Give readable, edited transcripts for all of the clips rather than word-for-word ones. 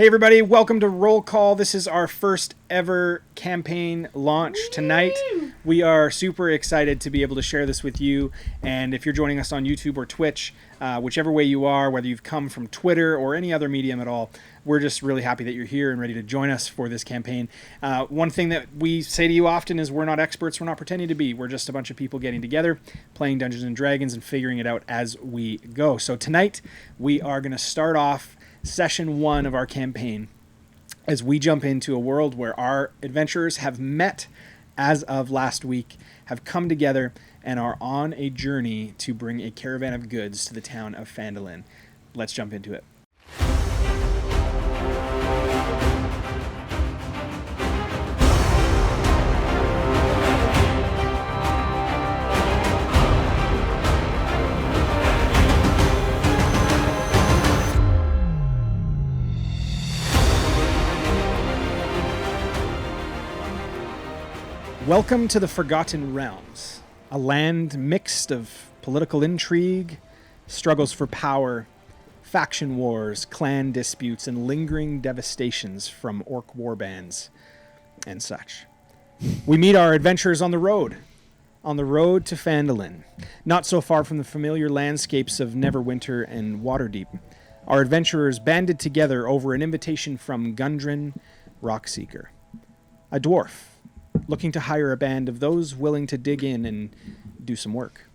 Hey everybody, welcome to Roll Call. This is our first ever campaign launch tonight. We are super excited to be able to share this with you. And if you're joining us on YouTube or Twitch, whichever way you are, whether you've come from Twitter or any other medium at all, we're just really happy that you're here and ready to join us for this campaign. One thing that we say to you often is we're not experts, we're not pretending to be. We're just a bunch of people getting together, playing Dungeons and Dragons and figuring it out as we go. So tonight we are going to start off session 1 of our campaign as we jump into a world where our adventurers have met as of last week, have come together, and are on a journey to bring a caravan of goods to the town of Phandalin. Let's jump into it. Welcome to the Forgotten Realms, a land mixed of political intrigue, struggles for power, faction wars, clan disputes, and lingering devastations from orc warbands and such. We meet our adventurers on the road to Phandalin, not so far from the familiar landscapes of Neverwinter and Waterdeep. Our adventurers banded together over an invitation from Gundren Rockseeker, a dwarf looking to hire a band of those willing to dig in and do some work.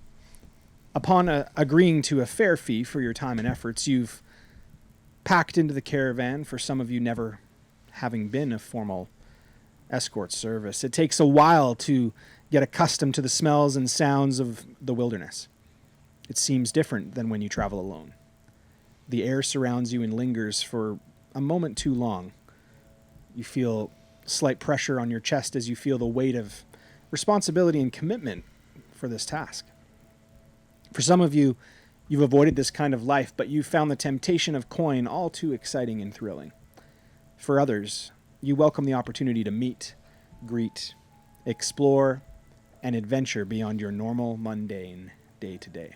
Upon agreeing to a fair fee for your time and efforts, you've packed into the caravan, for some of you never having been a formal escort service. It takes a while to get accustomed to the smells and sounds of the wilderness. It seems different than when you travel alone. The air surrounds you and lingers for a moment too long. You feel slight pressure on your chest as you feel the weight of responsibility and commitment for this task. For some of you, you've avoided this kind of life, but you found the temptation of coin all too exciting and thrilling. For others, you welcome the opportunity to meet, greet, explore, and adventure beyond your normal, mundane day-to-day.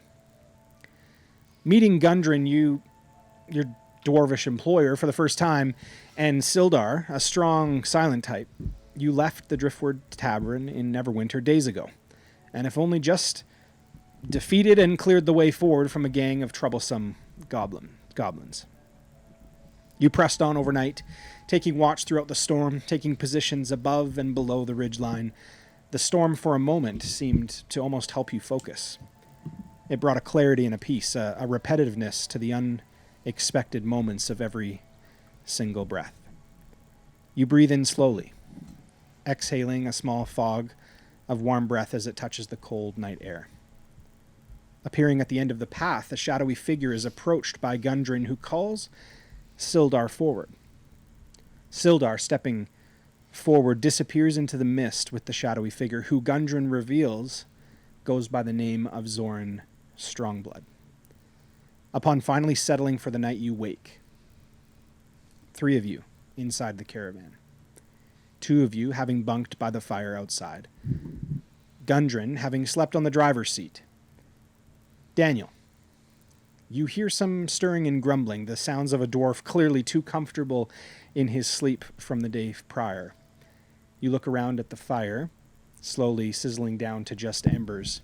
Meeting Gundren, your dwarvish employer, for the first time, and Sildar, a strong, silent type, you left the Driftwood Tavern in Neverwinter days ago, and if only just defeated and cleared the way forward from a gang of troublesome goblins. You pressed on overnight, taking watch throughout the storm, taking positions above and below the ridgeline. The storm, for a moment, seemed to almost help you focus. It brought a clarity and a peace, a repetitiveness to the unexpected moments of every single breath. You breathe in slowly, exhaling a small fog of warm breath as it touches the cold night air. Appearing at the end of the path, a shadowy figure is approached by Gundren, who calls Sildar forward. Sildar, stepping forward, disappears into the mist with the shadowy figure, who Gundren reveals goes by the name of Zoran Strongblood. Upon finally settling for the night, you wake. 3 of you inside the caravan. 2 of you having bunked by the fire outside. Gundren having slept on the driver's seat. Daniel, you hear some stirring and grumbling, the sounds of a dwarf clearly too comfortable in his sleep from the day prior. You look around at the fire, slowly sizzling down to just embers.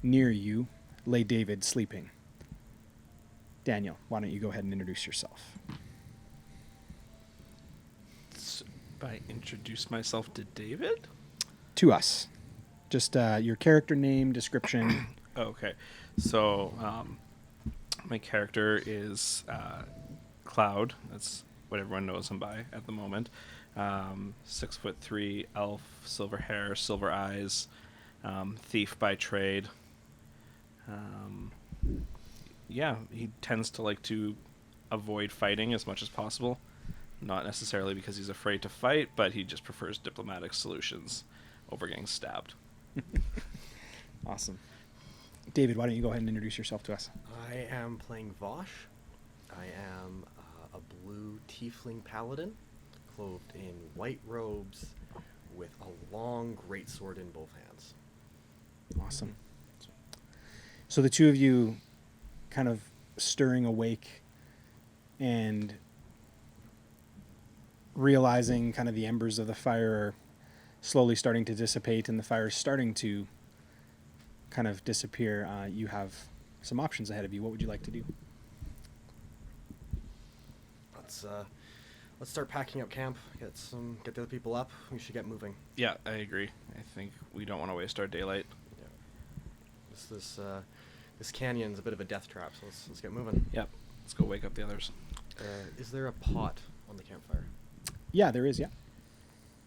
Near you lay David sleeping. Daniel, why don't you go ahead and introduce yourself? I introduce myself to David? To us. Just your character name, description. Okay. So, my character is Cloud. That's what everyone knows him by at the moment. 6'3", elf, silver hair, silver eyes, thief by trade. Yeah, he tends to like to avoid fighting as much as possible. Not necessarily because he's afraid to fight, but he just prefers diplomatic solutions over getting stabbed. Awesome. David, why don't you go ahead and introduce yourself to us? I am playing Vosh. I am a blue tiefling paladin, clothed in white robes with a long greatsword in both hands. Awesome. So the 2 of you kind of stirring awake and realizing kind of the embers of the fire are slowly starting to dissipate and the fire is starting to kind of disappear, you have some options ahead of you. What would you like to do? Let's start packing up camp. Get the other people up. We should get moving. Yeah, I agree. I think we don't want to waste our daylight. Yeah. This canyon's a bit of a death trap, so let's get moving. Yep. Let's go wake up the others. Is there a pot on the campfire? Yeah, there is, yeah.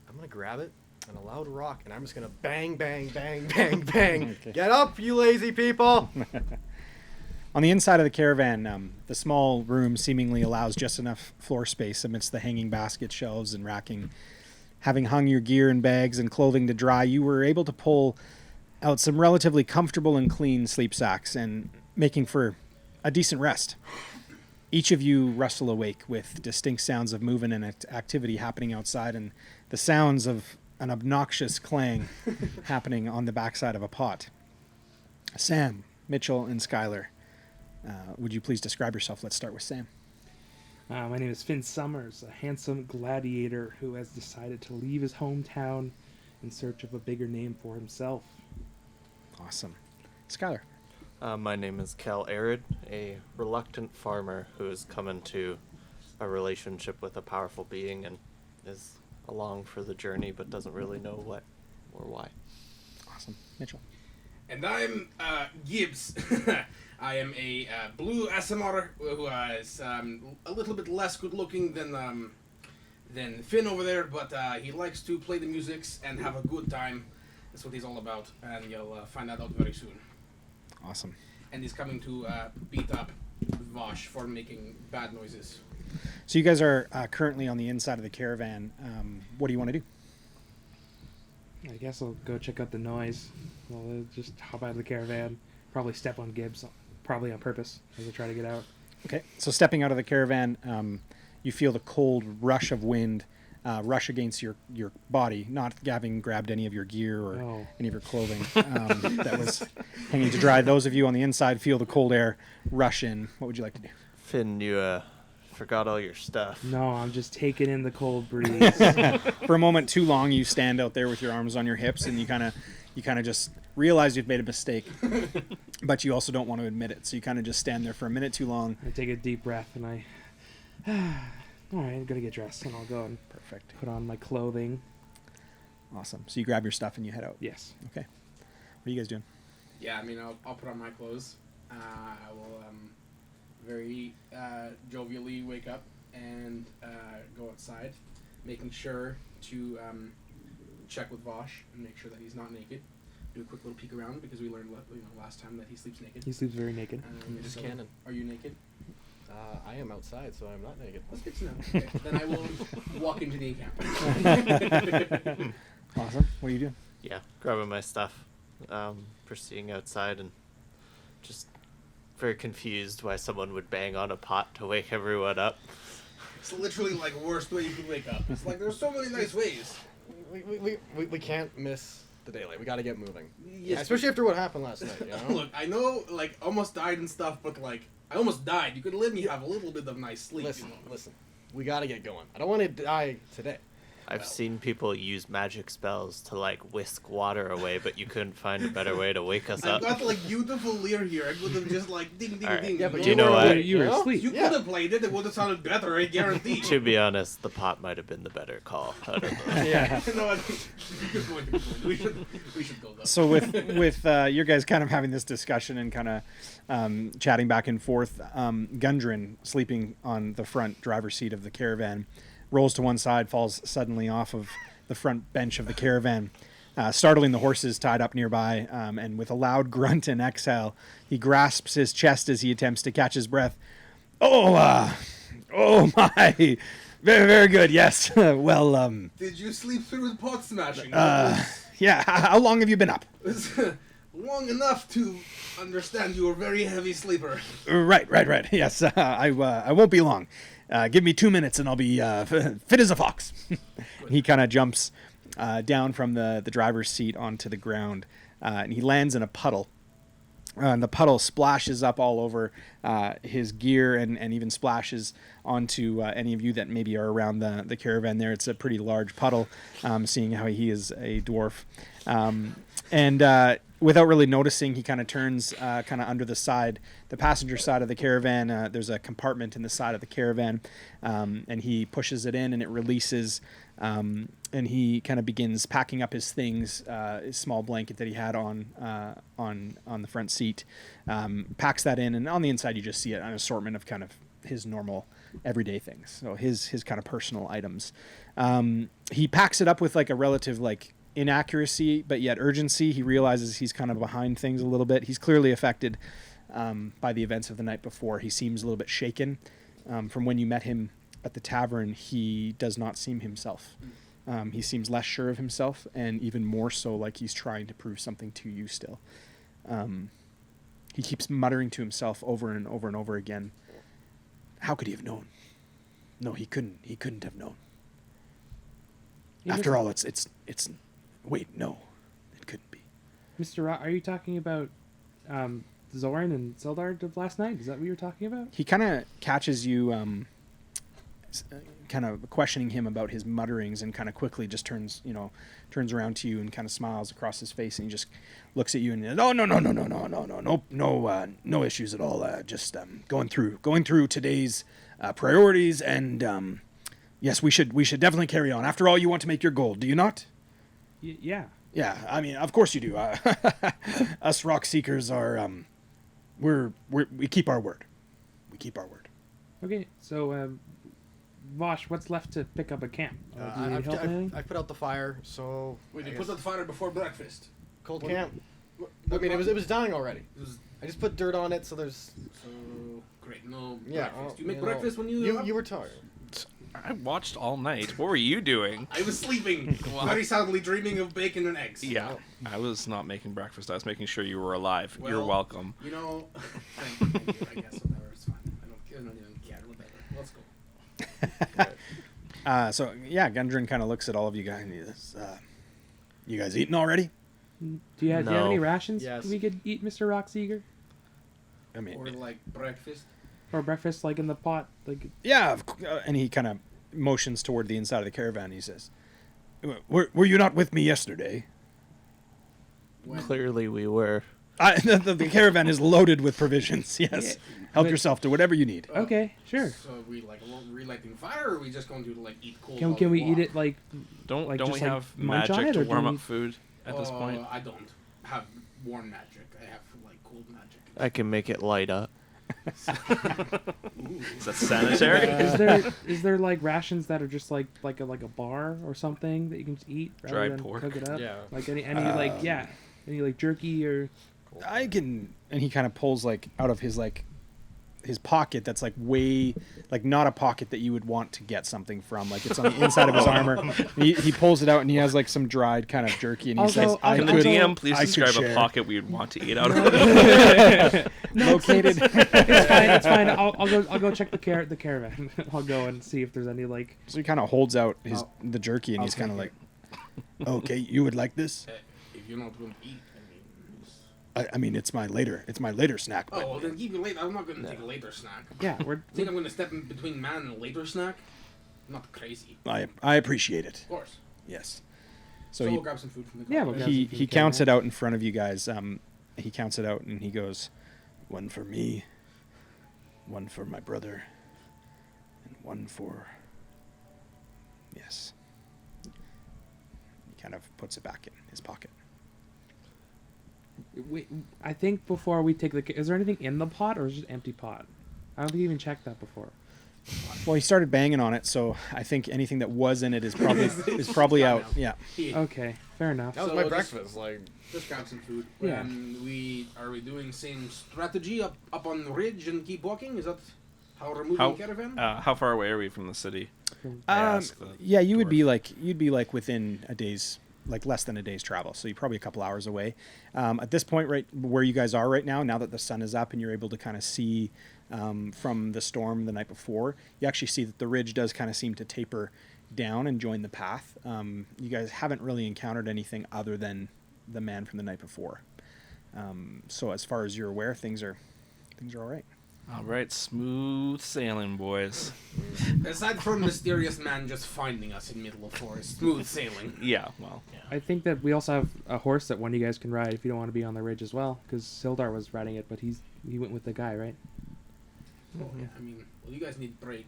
I'm gonna grab it and a loud rock, and I'm just gonna bang, bang, bang, bang, bang. Okay. Get up, you lazy people! On the inside of the caravan, the small room seemingly allows just enough floor space amidst the hanging basket shelves and racking. Having hung your gear and bags and clothing to dry, you were able to pull out some relatively comfortable and clean sleep sacks and making for a decent rest. Each of you rustle awake with distinct sounds of movement and activity happening outside and the sounds of an obnoxious clang happening on the backside of a pot. Sam, Mitchell, and Skylar, would you please describe yourself? Let's start with Sam. My name is Finn Summers, a handsome gladiator who has decided to leave his hometown in search of a bigger name for himself. Awesome. Skylar. My name is Cal Arid, a reluctant farmer who has come into a relationship with a powerful being and is along for the journey but doesn't really know what or why. Awesome. Mitchell. And I'm Gibbs. I am a blue ASMR who is a little bit less good looking than Finn over there, but he likes to play the musics and have a good time. That's what he's all about, and you'll find that out very soon. Awesome. And he's coming to beat up Vosh for making bad noises. So you guys are currently on the inside of the caravan. What do you want to do? I guess I'll go check out the noise. I'll just hop out of the caravan, probably step on Gibbs, probably on purpose, as I try to get out. Okay. So stepping out of the caravan, you feel the cold rush of wind rush against your body, not having grabbed any of your gear or any of your clothing that was hanging to dry. Those of you on the inside feel the cold air rush in. What would you like to do? Finn, you forgot all your stuff. No, I'm just taking in the cold breeze. For a moment too long, you stand out there with your arms on your hips, and you kind of just realize you've made a mistake, but you also don't want to admit it. So you kind of just stand there for a minute too long. I take a deep breath and I... All right, I'm going to get dressed and I'll go and Perfect. put on my clothing. Awesome. So you grab your stuff and you head out. Yes. Okay. What are you guys doing? Yeah, I mean, I'll put on my clothes. I will very jovially wake up and go outside, making sure to check with Vosh and make sure that he's not naked. Do a quick little peek around because we learned last time that he sleeps naked. He sleeps very naked. Just canon. Are you naked? I am outside, so I'm not naked. That's good to know. Okay, then I will walk into the encampment. Awesome. What are you doing? Yeah, grabbing my stuff, proceeding outside and just very confused why someone would bang on a pot to wake everyone up. It's literally like worst way you can wake up. It's like there's so many nice ways. We can't miss the daylight. We got to get moving. Yes, especially after what happened last night. You know? Look, I know, like, almost died and stuff, but like, I almost died. You could let me have a little bit of nice sleep. Listen. We got to get going. I don't want to die today. I've seen people use magic spells to like whisk water away, but you couldn't find a better way to wake us I've up. got like beautiful Lear here. I could have just like ding ding All right. ding. Yeah, but Do you know what? You were asleep. You could have played it. It would have sounded better. I guarantee. To be honest, the pot might have been the better call. I don't know. Yeah. No, I think good point. We should go though. So with your guys kind of having this discussion and kind of chatting back and forth, Gundren, sleeping on the front driver's seat of the caravan, rolls to one side, falls suddenly off of the front bench of the caravan, startling the horses tied up nearby, and with a loud grunt and exhale, he grasps his chest as he attempts to catch his breath. Oh my, very, very good, yes. Well, Did you sleep through the pot smashing? yeah, how long have you been up? Long enough to understand you were a very heavy sleeper. Right, yes, I won't be long. Give me 2 minutes and I'll be fit as a fox. He kind of jumps down from the driver's seat onto the ground, and he lands in a puddle And the puddle splashes up all over his gear and even splashes onto any of you that maybe are around the caravan there. It's a pretty large puddle, seeing how he is a dwarf. And without really noticing, he kind of turns kind of under the side, the passenger side of the caravan. There's a compartment in the side of the caravan, and he pushes it in and it releases. And he kind of begins packing up his things, his small blanket that he had on the front seat, packs that in, and on the inside you just see an assortment of kind of his normal everyday things, so his kind of personal items. He packs it up with like a relative like inaccuracy, but yet urgency. He realizes he's kind of behind things a little bit. He's clearly affected by the events of the night before. He seems a little bit shaken. From when you met him at the tavern, he does not seem himself. He seems less sure of himself, and even more so like he's trying to prove something to you still. He keeps muttering to himself over and over and over again. How could he have known? No, he couldn't. He couldn't have known. After all, it's. Wait, no, it couldn't be. Mr. Rock, are you talking about Zoran and Sildar of last night? Is that what you were talking about? He kind of catches you, kind of questioning him about his mutterings, and kind of quickly just turns around to you and kind of smiles across his face, and he just looks at you and no issues at all. Just going through today's priorities, and yes, we should definitely carry on. After all, you want to make your goal, do you not? Yeah. Yeah, I mean, of course you do. Us rock seekers are, we keep our word. We keep our word. Okay, so Vosh, what's left to pick up a camp? Do you need help with anything? I put out the fire, so Wait, I you put guess the fire before breakfast. cold What- camp. What- I mean, it was dying already. It was I just put dirt on it, so there's so great. No yeah. breakfast. You make know, breakfast when you you were tired. I watched all night. What were you doing? I was sleeping, very soundly dreaming of bacon and eggs. Yeah, I was not making breakfast. I was making sure you were alive. You're Well, welcome. You know, thank you, I guess whatever. It's fine. I don't even care. Whatever. Let's go. So yeah, Gundren kind of looks at all of you guys and he says, you guys eating already? Do you have No. any rations Yes. we could eat, Mr. Rockseeger? I mean, Or like breakfast. Or breakfast, like in the pot? Like, yeah, and he kind of motions toward the inside of the caravan. He says, were you not with me yesterday? When, Clearly, we were. The caravan is loaded with provisions. Yes, Yeah, help but- yourself to whatever you need. okay, sure. So we like relighting fire, or are we just going to like eat cold? Can we eat it like? Don't Like, don't just, we like, have munch on magic it, to or do warm we- up food at this point? I don't have warm magic. I have like cold magic. I can make it light up. Is that sanitary? Is there like rations that are just like a bar or something that you can just eat rather Dried than pork. cook it up? Yeah. Like any any like jerky or I can, and he kind of pulls like out of his his pocket that's like way like not a pocket that you would want to get something from, like it's on the inside of his armor. He pulls it out and he has like some dried kind of jerky, and he I'll says, go- I'll Can the go- DM please I could describe a share. pocket we would want to eat out of? located. it's fine. I'll go check the caravan. I'll go and see if there's any like. So he kind of holds out I'll- the jerky, and I'll he's kind of take like, okay, you would like this? If you're not going to eat, I mean, it's my later snack. oh, well, then keep it late. I'm not going to take a later snack. Yeah, we're Think I'm going to step in between man and a later snack? I'm not crazy. I appreciate it. Of course. Yes. So So we'll grab some food from the Yeah, car. we'll grab he some food he from counts the it out in front of you guys. He counts it out and he goes, one for me, one for my brother, and one for. Yes. He kind of puts it back in his pocket. I think before we take is there anything in the pot or is it just empty pot? I don't think you even checked that before. Well, he started banging on it, so I think anything that was in it is probably out. Yeah. Okay, fair enough. That was So my just- breakfast. Like Just grab some food. Yeah. Are we doing same strategy up on the ridge and keep walking? Is that how we're moving How the caravan? how far away are we from the city? I asked the Yeah, you would be dwarf. you'd be like within a day's, like less than a day's travel. So you're probably a couple hours away. At this point, right where you guys are right now that the sun is up and you're able to kind of see from the storm the night before, you actually see that the ridge does kind of seem to taper down and join the path. You guys haven't really encountered anything other than the man from the night before. So as far as you're aware, things are all right. All right, smooth sailing, boys. Aside from mysterious man just finding us in middle of forest, smooth sailing. Yeah, well, I think that we also have a horse that one of you guys can ride if you don't want to be on the ridge as well. Because Sildar was riding it, but he went with the guy, right? Well, yeah, I mean, well, you guys need break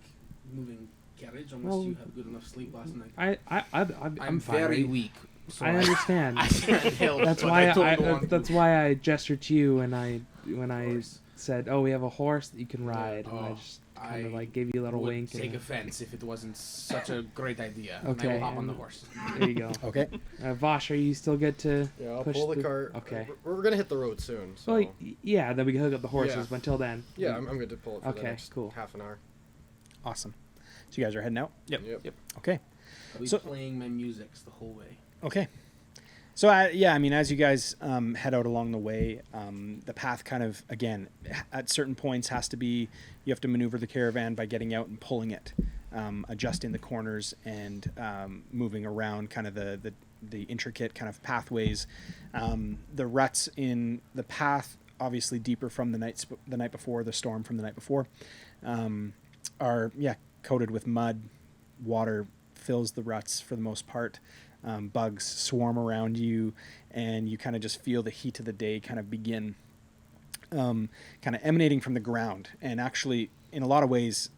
moving carriage unless Well, you had good enough sleep last night. I'm I'm fine. very weak. So I understand. I can't help. That's but why don't want to. that's why I gestured to you when I Horse. said, "Oh, we have a horse that you can ride," and I Oh, just kind of I like gave you a little would wink. take And, offense if it wasn't such a great idea. And I Okay, will hop on the and- horse. there you go. Okay. Vosh, are you still good to Yeah, I'll push pull the cart. Okay. We're gonna hit the road soon. So Well, yeah, then we can hook up the horses. Yeah. But until then, yeah, I'm good to pull it for the Okay, next cool. half an hour. Awesome. So you guys are heading out? yep. Okay. I'll be So- playing my music the whole way. Okay. So, yeah, I mean, as you guys head out along the way, the path kind of, again, at certain points has to be, you have to maneuver the caravan by getting out and pulling it, adjusting the corners and moving around kind of the intricate kind of pathways. The ruts in the path, obviously deeper from the night before, the storm from the night before, are, coated with mud. Water fills the ruts for the most part. Bugs swarm around you, and you kind of just feel the heat of the day kind of begin, kind of emanating from the ground, and actually, in a lot of ways,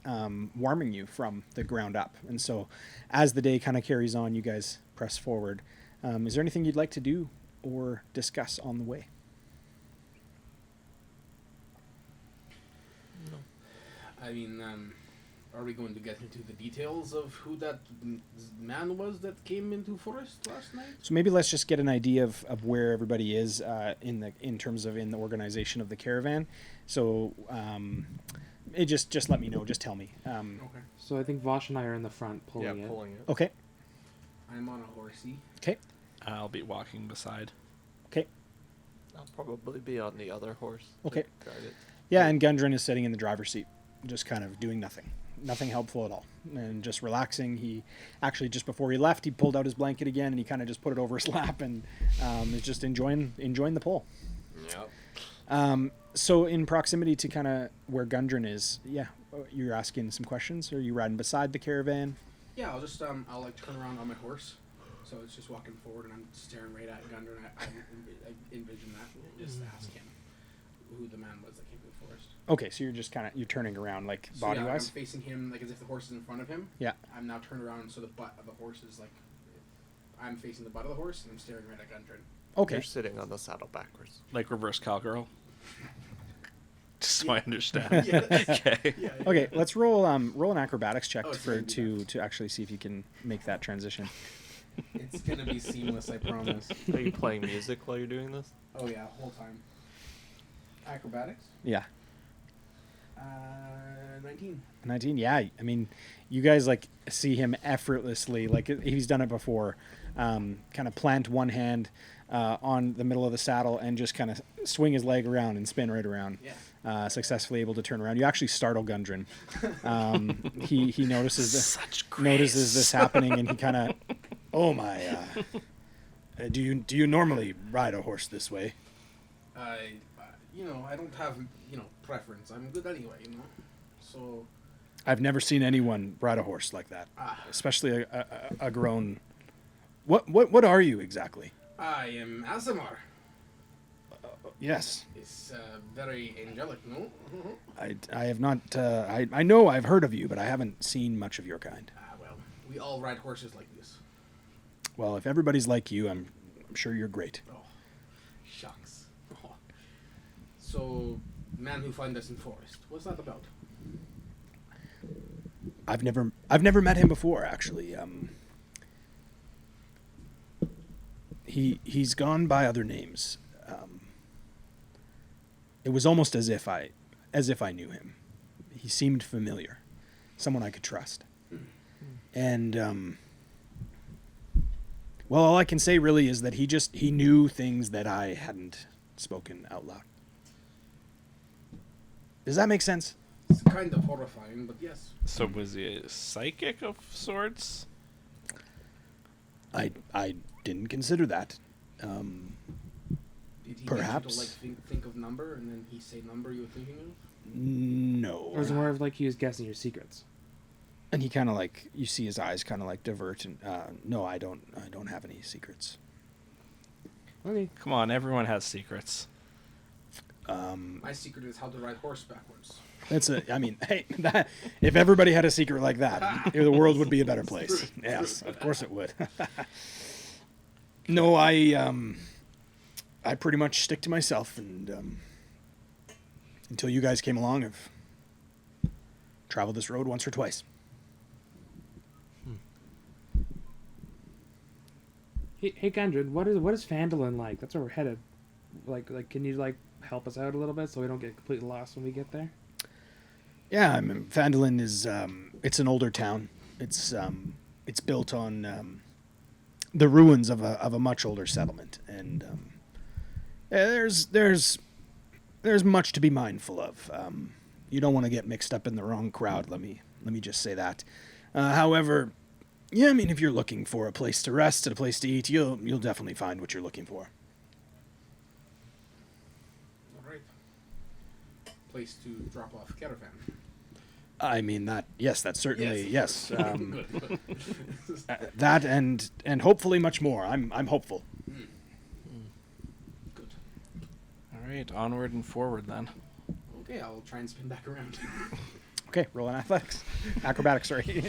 warming you from the ground up. And so, as the day kind of carries on, you guys press forward. Is there anything you'd like to do or discuss on the way? I mean, are we going to get into the details of who that man was that came into forest last night? So maybe let's just get an idea of where everybody is in terms of in the organization of the caravan. So it just let me know. Just tell me. Okay. so I think Vosh and I are in the front pulling Yeah, it. pulling it. Okay. I'm on a horsey. Okay. I'll be walking beside. Okay. I'll probably be on the other horse. to Okay. guide it. Yeah, and Gundren is sitting in the driver's seat, just kind of doing nothing helpful at all, and just relaxing. He actually, just before he left, he pulled out his blanket again, and he kind of just put it over his lap, and is just enjoying the pull. Yep. So in proximity to kind of where Gundren is, you're asking some questions. Are you riding beside the caravan? Yeah, I'll just I'll like turn around on my horse, so it's just walking forward, and I'm staring right at Gundren. I envision that. Just ask him who the man was that came to the forest. Okay, so you're turning around like So, body yeah, I'm wise. facing him like as if the horse is in front of him. Yeah. I'm now turned around, so the butt of the horse is like, I'm facing the butt of the horse, and I'm staring right at Gundren. Okay. You're sitting on the saddle backwards. Like reverse cowgirl. Just so I understand. Yeah, that's- Okay. Yeah. Okay, let's roll an acrobatics check Oh, for it's gonna be to actually see if you can make that transition. It's gonna be seamless, I promise. Are you playing music while you're doing this? Oh yeah, whole time. Acrobatics. Yeah. 19. 19. Yeah, I mean, you guys like see him effortlessly, like he's done it before. Kind of plant one hand on the middle of the saddle and just kind of swing his leg around and spin right around. Yeah. Successfully able to turn around. You actually startle Gundren. He notices Such grace. notices this happening, and he kind of, oh my, do you normally ride a horse this way? I don't have preference. I'm good anyway, So I've never seen anyone ride a horse like that, especially a grown. What are you exactly? I am Asimar. Yes, It's very angelic, no? I have not. I know I've heard of you, but I haven't seen much of your kind. Well, we all ride horses like this. Well, if everybody's like you, I'm sure you're great. Oh, shucks. Oh. So, man who found us in forest. What's that about? I've never met him before, actually. He's gone by other names. It was almost as if I knew him. He seemed familiar, someone I could trust. And well, all I can say really is that he knew things that I hadn't spoken out loud. Does that make sense? It's kind of horrifying, but yes. So was he a psychic of sorts? I didn't consider that. Did he Perhaps. get you to like think of number and then he say number you were thinking of? No. Or was it more of like he was guessing your secrets? And he kind of like, you see his eyes kind of like divert, and no, I don't have any secrets. Okay. Come on, everyone has secrets. My secret is how to ride horse backwards. Hey, if everybody had a secret like that, the world would be a better place. True. Yes, of course it would. No, I pretty much stick to myself, and until you guys came along, I've traveled this road once or twice. Hey, Gundred, what is Phandalin like? That's where we're headed. Like, can you like help us out a little bit so we don't get completely lost when we get there? Yeah, I mean, Phandalin is it's an older town. It's built on the ruins of a much older settlement, and there's much to be mindful of. You don't want to get mixed up in the wrong crowd. Let me just say that. However, yeah, I mean, if you're looking for a place to rest and a place to eat, you'll definitely find what you're looking for. All right. Place to drop off caravan. I mean that. Yes, that's certainly yes. Good. That and hopefully much more. I'm hopeful. Good. All right, onward and forward then. Okay, I'll try and spin back around. Okay, roll an athletics, acrobatics. Sorry.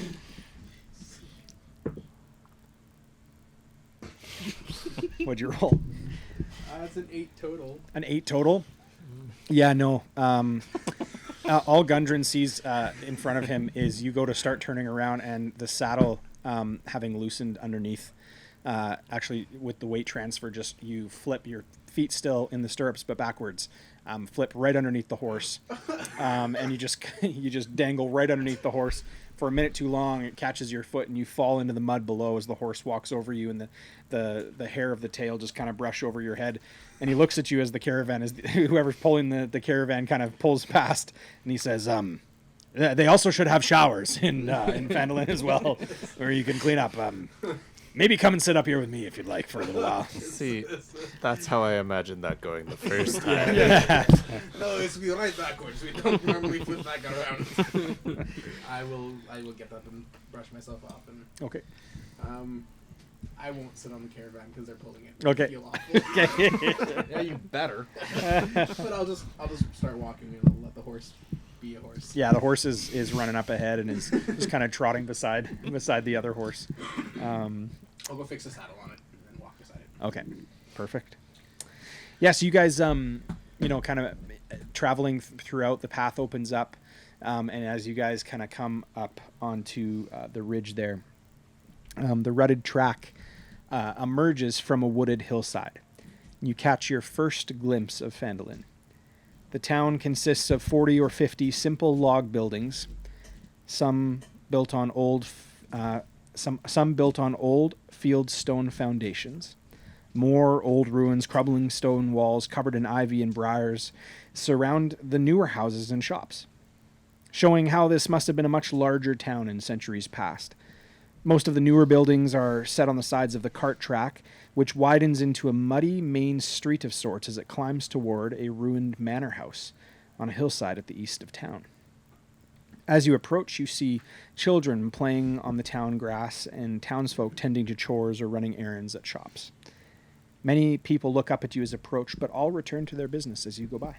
What'd you roll? That's an 8 total. An 8 total? Yeah, no. All Gundren sees in front of him is you go to start turning around, and the saddle, having loosened underneath, actually with the weight transfer, just you flip your feet still in the stirrups but backwards, flip right underneath the horse, and you just dangle right underneath the horse. For a minute too long, it catches your foot and you fall into the mud below as the horse walks over you, and the hair of the tail just kind of brush over your head. And he looks at you as the caravan, whoever's pulling the caravan kind of pulls past, and he says, they also should have showers in Phandalin as well, where you can clean up. Maybe come and sit up here with me if you'd like for a little while. See, that's how I imagined that going the first time. Yeah. No, it's we right backwards. We don't normally flip back around. I will get up and brush myself off, and Okay. I won't sit on the caravan because they're pulling it. Okay. I feel awful. Okay. Yeah, you better. But I'll just start walking and I'll let the horse be a horse. Yeah, the horse is running up ahead and is just kind of trotting beside the other horse. I'll go fix the saddle on it and then walk beside it. Okay, perfect. Yeah, so you guys, kind of traveling throughout, the path opens up, and as you guys kind of come up onto the ridge there, the rutted track emerges from a wooded hillside. You catch your first glimpse of Phandalin. The town consists of 40 or 50 simple log buildings, some built on old field stone foundations. More old ruins, crumbling stone walls covered in ivy and briars surround the newer houses and shops, showing how this must have been a much larger town in centuries past. Most of the newer buildings are set on the sides of the cart track, which widens into a muddy main street of sorts as it climbs toward a ruined manor house on a hillside at the east of town. As you approach, you see children playing on the town grass and townsfolk tending to chores or running errands at shops. Many people look up at you as you approach, but all return to their business as you go by.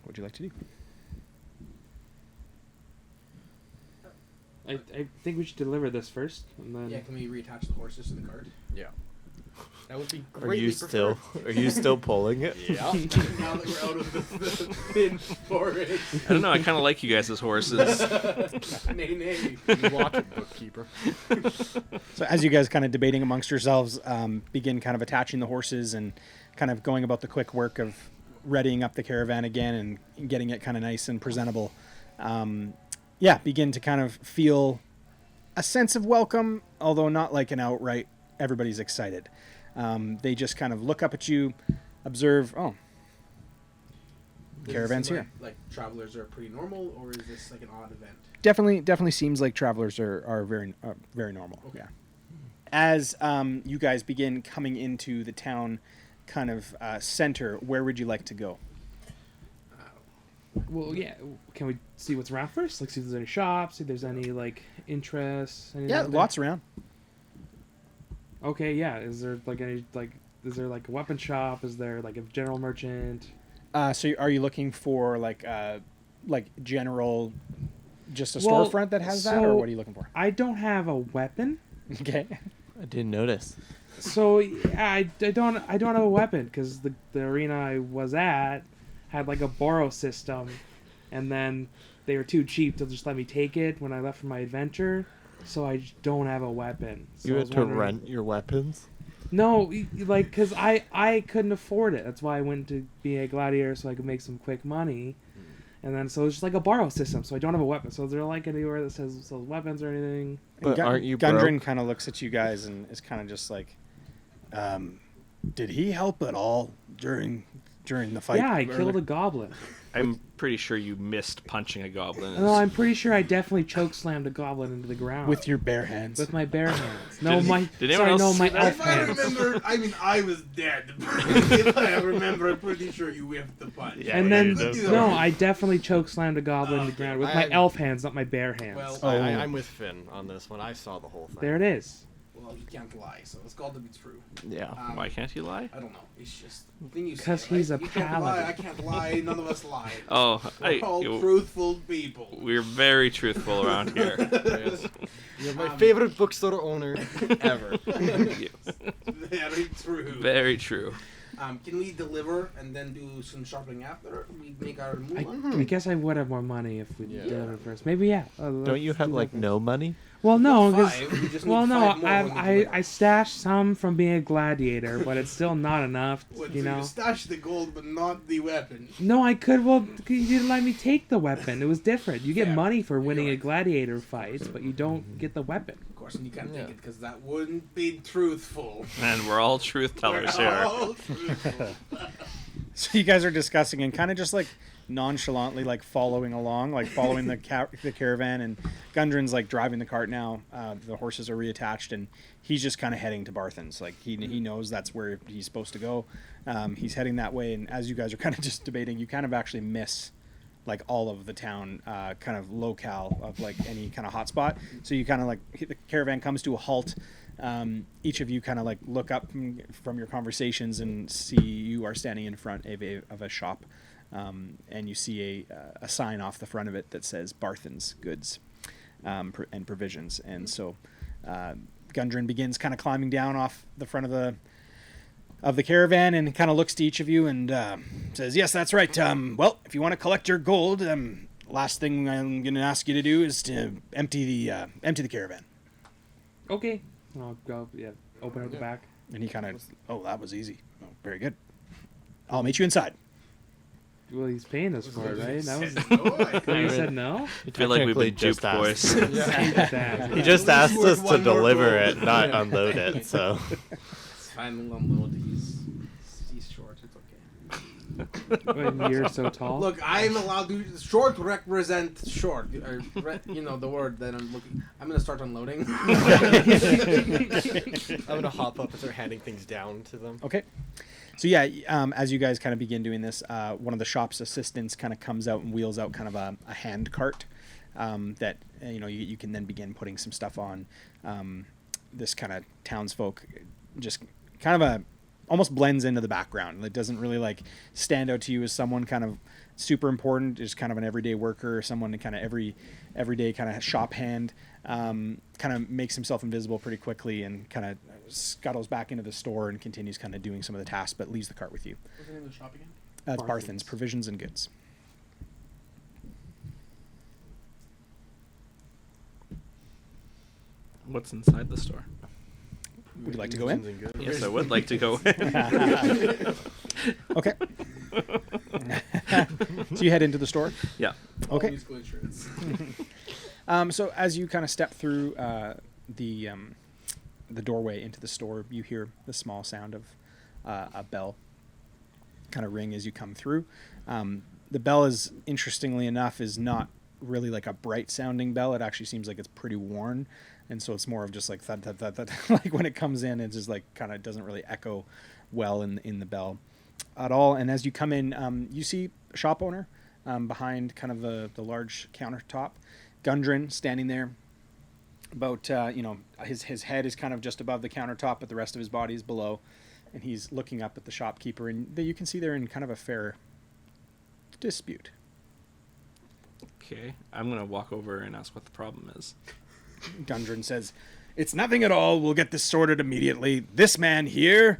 What would you like to do? I think we should deliver this first, and then Yeah, can we reattach the horses to the cart? Yeah. That would be Are greatly you still pulling it? Yeah. Now that we're out of the thin forest. I don't know. I kind of like you guys as horses. Nay. You watch it, bookkeeper. So as you guys kind of debating amongst yourselves, begin kind of attaching the horses and kind of going about the quick work of readying up the caravan again and getting it kind of nice and presentable, begin to kind of feel a sense of welcome, although not like an outright everybody's excited. They just kind of look up at you, observe, caravan's here. Like travelers are pretty normal, or is this like an odd event? Definitely seems like travelers are very very normal. Okay. Yeah. as you guys begin coming into the town kind of center, where would you like to go? Well, yeah. Can we see what's around first? Like, see if there's any shops, see if there's any, like, interests. Yeah, lots around. Okay, yeah. Is there, like, any, like, is there, like, a weapon shop? Is there, like, a general merchant? So are you looking for, like general, just a storefront that has that, or what are you looking for? I don't have a weapon. Okay. I didn't notice. So, yeah, I don't have a weapon, because the arena I was at had, like, a borrow system, and then they were too cheap to just let me take it when I left for my adventure, so I just don't have a weapon. So You I had was to wondering- rent your weapons? No, like, because I couldn't afford it. That's why I went to be a gladiator, so I could make some quick money. And then, so it's just like a borrow system, so I don't have a weapon. So is there, like, anywhere that sells weapons or anything? But aren't you Gundren broke? kind of looks at you guys and is kind of just like, did he help at all during the fight? Yeah, I killed a goblin. I'm pretty sure you missed punching a goblin. No, I'm pretty sure I definitely chokeslammed a goblin into the ground. With your bare hands. With my bare hands. No, Did- my... did anyone sorry, else no, see my that? elf If I hands. remember, I mean, I was dead. If I remember, I'm pretty sure you whiffed the punch. Yeah, And yeah, then, you did. no, I definitely chokeslammed a goblin in the Okay. ground with my elf hands, not my bare hands. Well, Oh. I'm with Finn on this one. I saw the whole thing. There it is. well, you can't lie, so it's got to be true. Yeah. Why can't you lie? I don't know. It's just the thing you say, 'Cause he's right? a You can't lie. paladin. I can't lie. None of us lie. Oh, We're all truthful people. we're very truthful around here. You're my favorite bookstore owner ever. Very true. Very true. Can we deliver and then do some shopping after? We make our move. I guess I would have more money if we Yeah. did it first. Maybe, yeah. Don't you have, like, no money? Well, no, Five, we because... just need Well, no, five more when we deliver. I stashed some from being a gladiator, but it's still not enough, What, you so know? you stashed the gold, but not the weapon. No, I could. Well, you didn't let me take the weapon. It was different. You get Fair. money for winning You're a right. gladiator fight, but you don't get the weapon. Of course, and you can't Yeah. take it because that wouldn't be truthful. And we're all truth tellers We're here. all truthful. So you guys are discussing and kind of just like nonchalantly like following along, like following the caravan, and Gundren's like driving the cart now. The horses are reattached and he's just kind of heading to Barthen's. Like he knows that's where he's supposed to go. He's heading that way, and as you guys are kind of just debating, you kind of actually miss like all of the town kind of locale of like any kind of hotspot. So you kind of like the caravan comes to a halt. Each of you kind of like look up from your conversations and see you are standing in front of a shop, and you see a sign off the front of it that says Barthen's Goods and Provisions. And so Gundren begins kind of climbing down off the front of the caravan and kind of looks to each of you and says, "Yes, that's right. Well, if you want to collect your gold, last thing I'm going to ask you to do is to empty the caravan." Okay. I'll go, yeah, open up the back. And he kind of, "Oh, that was easy. Oh, very good. I'll meet you inside." Well, he's paying us for it, right? That was... Oh, He said no? I feel like we've Technically been just duped, boys. That. He just At least asked worth us to one more deliver gold. it, not unload it, so... It's fine, we'll unload. He's short. It's okay. When you're so tall. Look, I'm allowed to. Short represent short. You know the word that I'm looking. I'm gonna start unloading. I'm gonna hop up and start handing things down to them. Okay. So yeah, as you guys kind of begin doing this, one of the shop's assistants kind of comes out and wheels out kind of a hand cart that you can then begin putting some stuff on. This kind of townsfolk just kind of almost blends into the background. It doesn't really like stand out to you as someone kind of super important, just kind of an everyday worker, someone kind of everyday kind of shop hand. Kind of makes himself invisible pretty quickly and kind of scuttles back into the store and continues kind of doing some of the tasks, but leaves the cart with you. What's the name of the shop again? That's Barthen's. Barthen's Provisions and Goods. What's inside the store? Would you like to go in? Something good. Yes, I would like to go in. Okay. So you head into the store. Yeah. Okay. Musical instruments. So as you kind of step through the doorway into the store, you hear the small sound of a bell kind of ring as you come through. The bell is, interestingly enough, is not really like a bright sounding bell. It actually seems like it's pretty worn, and so it's more of just like thud thud thud thud. Like when it comes in, it's just like kind of doesn't really echo well in the bell at all. And as you come in, you see a shop owner behind kind of the large countertop. Gundren standing there, about his head is kind of just above the countertop, but the rest of his body is below, and he's looking up at the shopkeeper, and you can see they're in kind of a fair dispute. Okay, I'm gonna walk over and ask what the problem is. Gundren says, "It's nothing at all. We'll get this sorted immediately. This man here,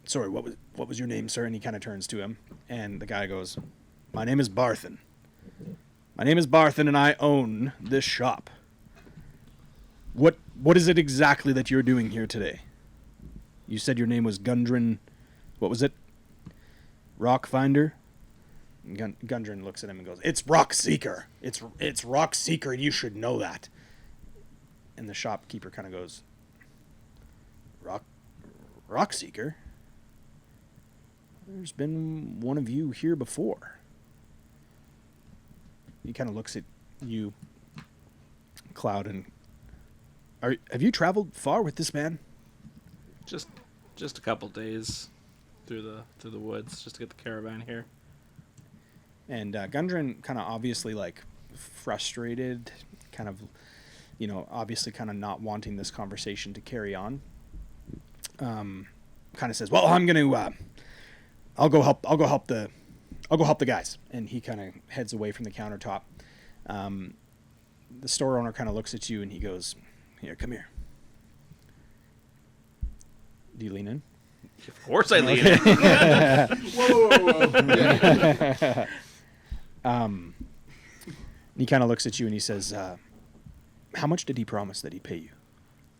sorry, what was your name, sir?" And he kind of turns to him, and the guy goes, "My name is Barthen. My name is Barthen, and I own this shop. What is it exactly that you're doing here today? You said your name was Gundren. What was it? Rock Finder?" Gundren looks at him and goes, "It's Rock Seeker. It's Rock Seeker, and you should know that." And the shopkeeper kind of goes, Rock Seeker? There's been one of you here before." He kind of looks at you, Cloud, and have you traveled far with this man? Just a couple days through the woods just to get the caravan here. And Gundren kind of obviously like frustrated, kind of, obviously kind of not wanting this conversation to carry on. Kind of says, "Well, I'm gonna, I'll go help the guys." And he kind of heads away from the countertop. The store owner kind of looks at you and he goes, "Here, come here." Do you lean in? Of course I lean in. Whoa. He kind of looks at you and he says, "How much did he promise that he'd pay you?"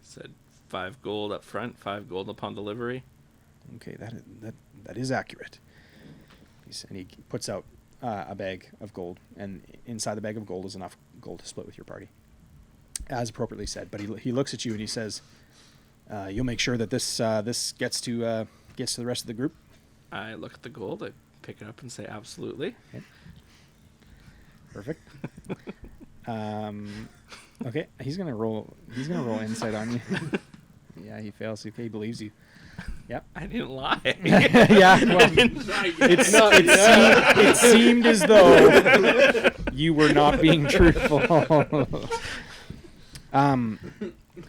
Said 5 gold up front, 5 gold upon delivery. Okay, that is accurate. And he puts out a bag of gold, and inside the bag of gold is enough gold to split with your party, as appropriately said. But he looks at you and he says, "You'll make sure that this gets to the rest of the group." I look at the gold, I pick it up and say absolutely. Okay. Perfect. Okay, he's gonna roll insight on you. Yeah, he fails. He believes you. Yep. I didn't lie. Yeah. Well, it seemed as though you were not being truthful.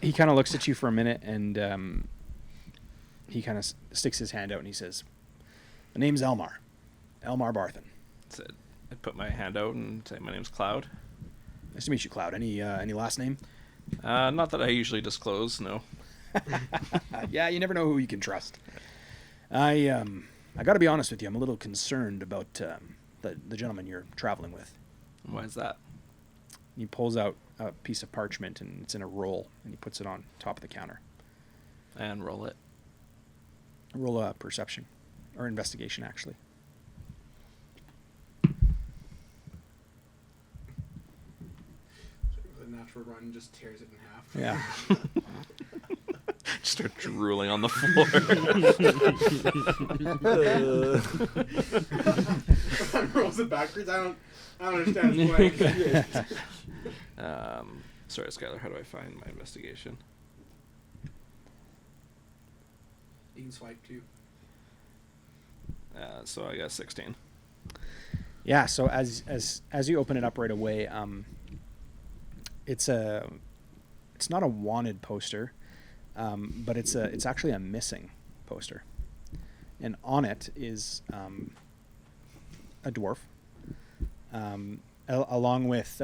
He kind of looks at you for a minute, and he kind of sticks his hand out and he says, "My name's Elmar Barthen." Said I put my hand out and say my name's Cloud. Nice to meet you, Cloud. Any last name? Not that I usually disclose, no. Yeah, you never know who you can trust. I got to be honest with you. I'm a little concerned about the gentleman you're traveling with. Why is that? He pulls out a piece of parchment, and it's in a roll, and he puts it on top of the counter. And roll it. Roll a perception or investigation, actually. The natural run just tears it in half. Yeah. Just start drooling on the floor. Rolls it backwards. I don't understand his point. Sorry, Skylar, how do I find my investigation? You can swipe too. So I got 16. Yeah. So as you open it up right away, it's not a wanted poster, but it's actually a missing poster, and on it is a dwarf, along with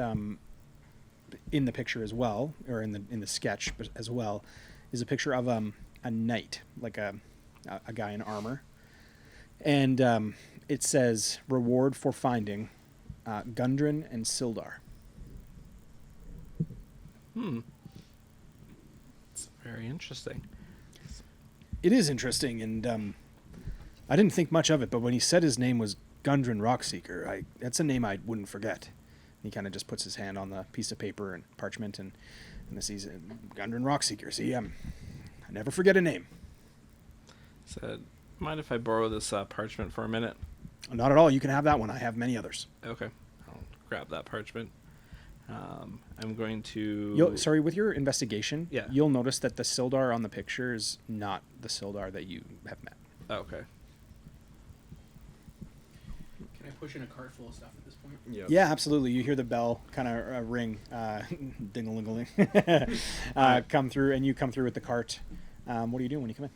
in the picture as well, or in the sketch as well, is a picture of a knight, like a guy in armor, and it says "Reward for finding Gundren and Sildar." It's very interesting. It is interesting, and I didn't think much of it, but when he said his name was Gundren Rockseeker, that's a name I wouldn't forget. He kind of just puts his hand on the piece of paper and parchment, and this is Gundren Rockseeker. See, I never forget a name. Said, mind if I borrow this parchment for a minute? Not at all. You can have that one. I have many others. Okay. grab that parchment. I'm going to. With your investigation, Yeah. you'll notice that the Sildar on the picture is not the Sildar that you have met. Oh, okay. Can I push in a cart full of stuff at this point? Yep. Yeah, absolutely. You hear the bell kind of ring, ding-a-ling-a-ling, come through, and you come through with the cart. What are you doing when you come in?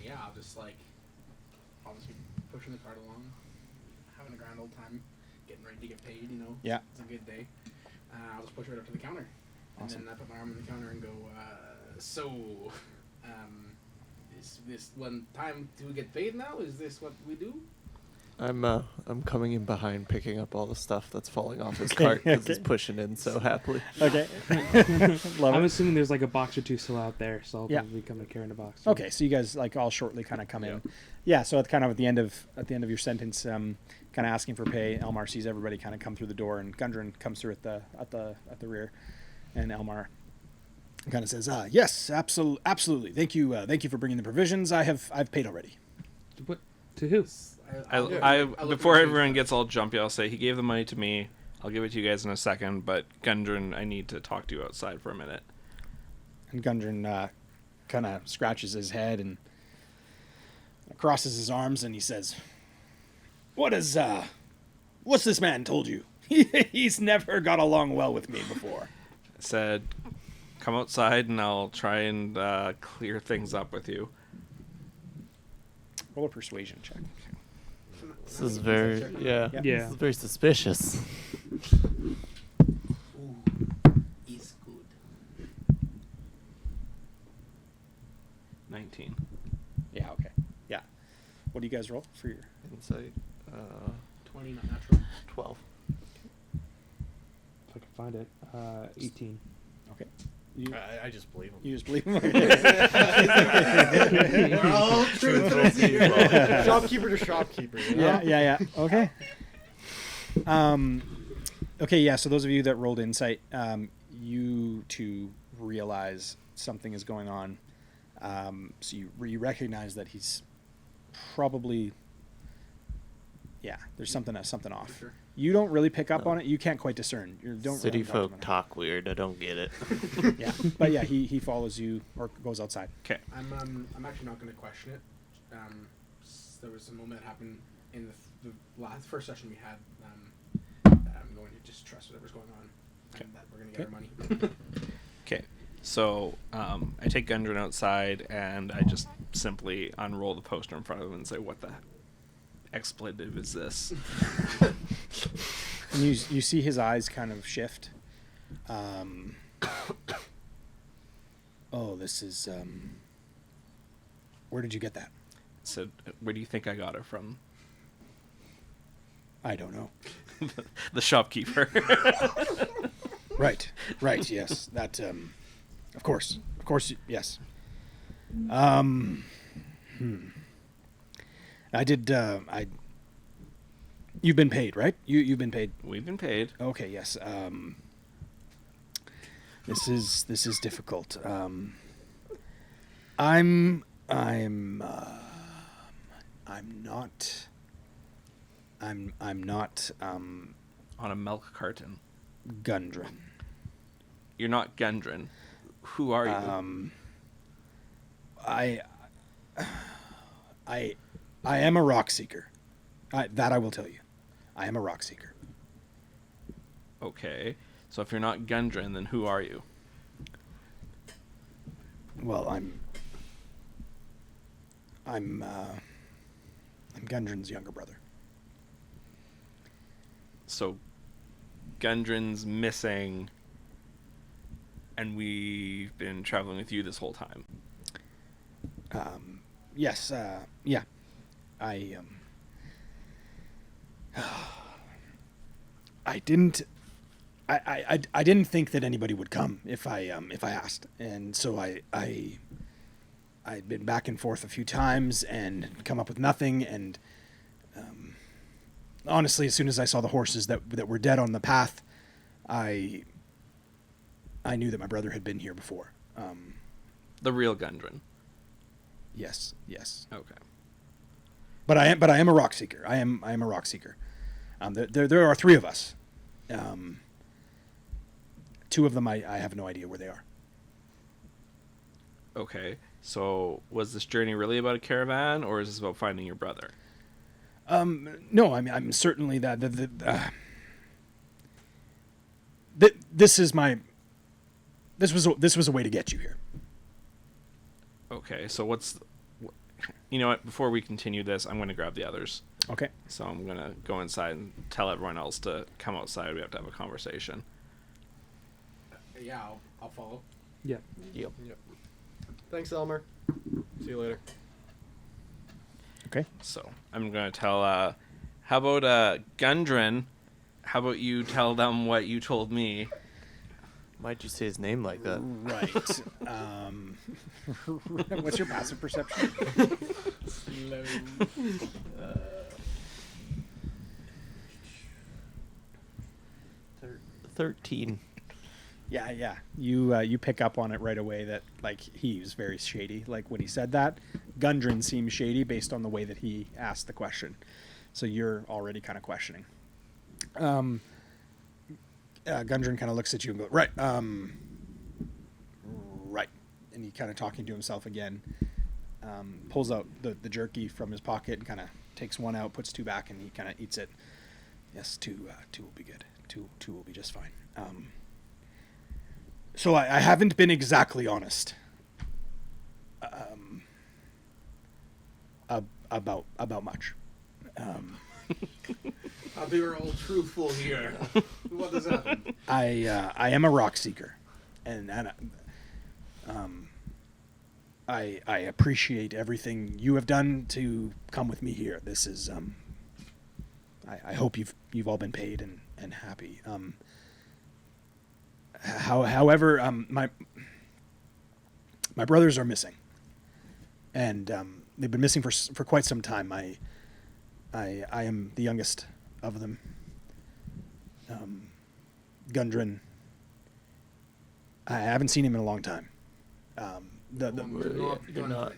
Yeah, I'll just obviously pushing the cart along, having a grand old time, getting ready to get paid. Yeah. It's a good day. I'll just push right up to the counter, Awesome. and then I put my arm on the counter and go, is this one time to get paid now? Is this what we do? I'm coming in behind, picking up all the stuff that's falling off his Okay, cart because he's okay. pushing in so happily. Okay. Love I'm it. assuming there's like a box or two still out there, so I'll Yeah. probably come and carry in a box. Okay, so you guys all shortly kind of come in. Yeah, so at the end of your sentence, kind of asking for pay, Elmar sees everybody kind of come through the door, and Gundren comes through at the rear, and Elmar kind of says, "Yes, absolutely. Thank you for bringing the provisions. I've paid already." What? To who? I before everyone gets all jumpy, I'll say he gave the money to me. I'll give it to you guys in a second, but Gundren, I need to talk to you outside for a minute. And Gundren kind of scratches his head and crosses his arms, and he says, what's this man told you? He's never got along well with me before." I said, come outside and I'll try and clear things up with you. Roll a persuasion check. This is very, yeah. Yeah. This is very suspicious. Ooh, is good. 19. Yeah, okay. Yeah. What do you guys roll for your... Insight, 20, not natural. 12. If I can find it. 18. Okay. You I just believe him. just believe him? We're all truthful here. Shopkeeper to shopkeeper. You know? Yeah. Okay. Okay, yeah, so those of you that rolled insight, you two realize something is going on. So you recognize that he's probably... Yeah, there's something off. For sure. You don't really pick up on it. You can't quite discern. You don't City really talk to folk him. talk weird. I don't get it. Yeah, but yeah, he follows you or goes outside. Okay. I'm actually not going to question it. There was a moment that happened in the first session we had. I'm going to just trust whatever's going on, and that we're going to get our money. Okay. So I take Gundren outside and I just simply unroll the poster in front of him and say, what the expletive is this? And you see his eyes kind of shift. This is... Where did you get that? So where do you think I got it from? I don't know. The shopkeeper. Right, yes. That, of course, yes. I did, you've been paid, right? You've been paid. We've been paid. Okay, yes. This is difficult. I'm not On a milk carton. Gundren. You're not Gundren. Who are you? I am a rock seeker. That I will tell you. I am a rock seeker. Okay. So if you're not Gundren, then who are you? Well, I'm Gundren's younger brother. So Gundren's missing, and we've been traveling with you this whole time. Yes. Yeah. I didn't think that anybody would come if I asked, and so I'd been back and forth a few times and come up with nothing. And honestly, as soon as I saw the horses that were dead on the path, I knew that my brother had been here before. The real Gundren. Yes. Okay. But I am a rock seeker. I am a rock seeker. There are three of us. Two of them, I have no idea where they are. Okay, so was this journey really about a caravan, or is this about finding your brother? No, I mean, I'm certainly that. This is my. This was a way to get you here. Okay, so you know what? Before we continue this, I'm going to grab the others. Okay. So I'm going to go inside and tell everyone else to come outside. We have to have a conversation. Yeah, I'll follow. Yeah. Yep. Thanks, Elmer. See you later. Okay. So I'm going to tell, how about Gundren? How about you tell them what you told me? Why'd you say his name like that? Right. What's your passive perception? 13. Yeah. You pick up on it right away that like he was very shady. Like when he said that, Gundren seems shady based on the way that he asked the question. So you're already kind of questioning. Gundren kind of looks at you and goes, right. Right. And he kind of talking to himself again. Pulls out the jerky from his pocket and kind of takes one out, puts two back, and he kind of eats it. Yes, two will be good. Two will be just fine. So I haven't been exactly honest about much. I'll be all truthful here. What does happen? I am a rock seeker, and I appreciate everything you have done to come with me here. This is I hope you've all been paid and happy. However, my brothers are missing, and they've been missing for quite some time. I am the youngest of them. Gundren. I haven't seen him in a long time. You're not.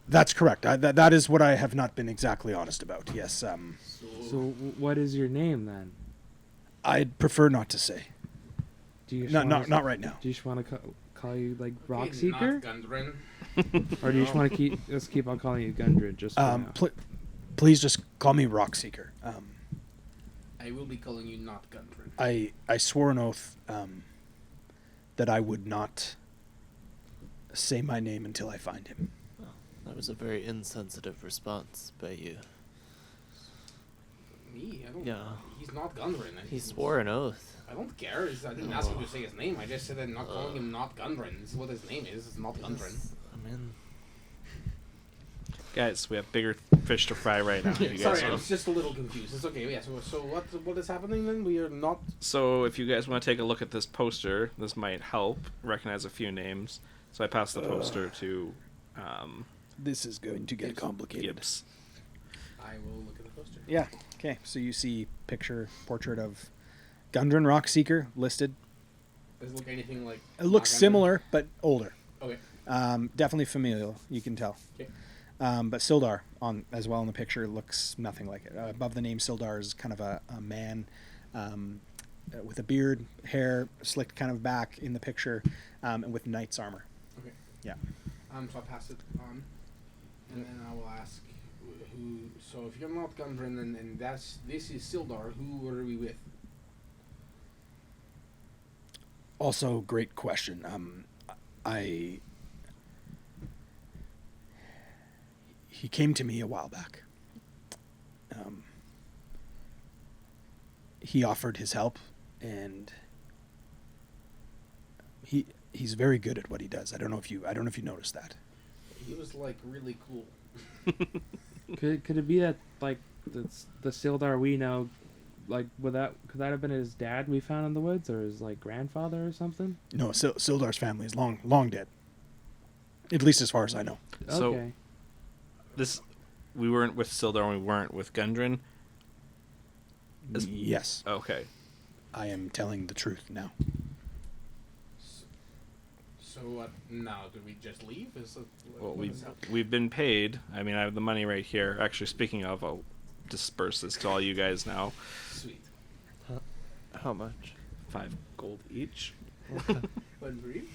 That's correct. That is what I have not been exactly honest about. Yes. So what is your name then? I'd prefer not to say. Do you Not right now. Do you just want to call you like Rock Okay, Seeker, not Gundren. or do you just want to keep on calling you Gundren just for now? Please just call me Rock Seeker. I will be calling you not Gundren. I swore an oath that I would not say my name until I find him. That was a very insensitive response by you. Me? I don't. Yeah. He's not Gundren. He swore an oath. I don't care. I didn't ask him to say his name. I just said I'm not calling him not Gundren. This is what his name is. It's not Gundren. I mean, Guys, we have bigger fish to fry right now. You guys Sorry, I know. was just a little confused. It's okay. Yeah. So what is happening then? We are not. So if you guys want to take a look at this poster, this might help recognize a few names. So I passed the poster to This is going to get complicated. Gibbs. I will look at the poster. Yeah. Okay. So you see portrait of Gundren Rock Seeker listed. Does it look anything like? It looks not Gundren? similar but older. Okay. Definitely familial. You can tell. Okay. But Sildar as well in the picture looks nothing like it. Above the name Sildar is kind of a man with a beard, hair slicked kind of back in the picture, and with knight's armor. Okay. Yeah. So I'll pass it on, and then I will ask who. So if you're not Gundren and this is Sildar, who are we with? Also, great question. He came to me a while back. He offered his help, and he's very good at what he does. I don't know if you noticed that. He was like really cool. Could it be that like the Sildar we know, like could that have been his dad we found in the woods, or his like grandfather or something? No, Sildar's family is long dead. At least as far as I know. So- Okay. We weren't with Sildar and we weren't with Gundren. Yes, Okay. I am telling the truth now. So what now? Do we just leave? Well, what is happening? we've been paid. I mean, I have the money right here. Actually, speaking of, I'll disperse this to all you guys now. Sweet. How much? 5 gold each. One brief.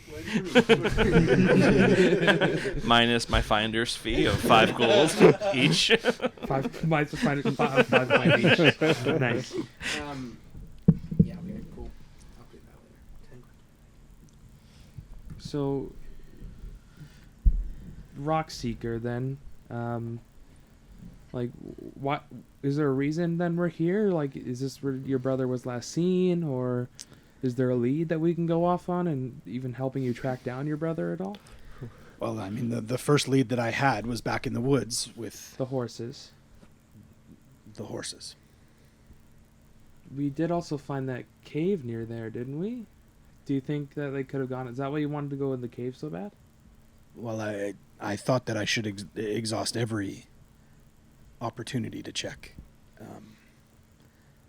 Minus my finder's fee of 5 gold each. Five coin each. Nice. Yeah. Okay. Cool. I'll pay that later. 10 gold. So, Rock Seeker, then, like, what is there a reason then we're here? Like, is this where your brother was last seen, or is there a lead that we can go off on, and even helping you track down your brother at all? Well, I mean, the first lead that I had was back in the woods with The horses. the horses. We did also find that cave near there, didn't we? Do you think that they could have gone? Is that why you wanted to go in the cave so bad? Well, I thought that I should exhaust every opportunity to check.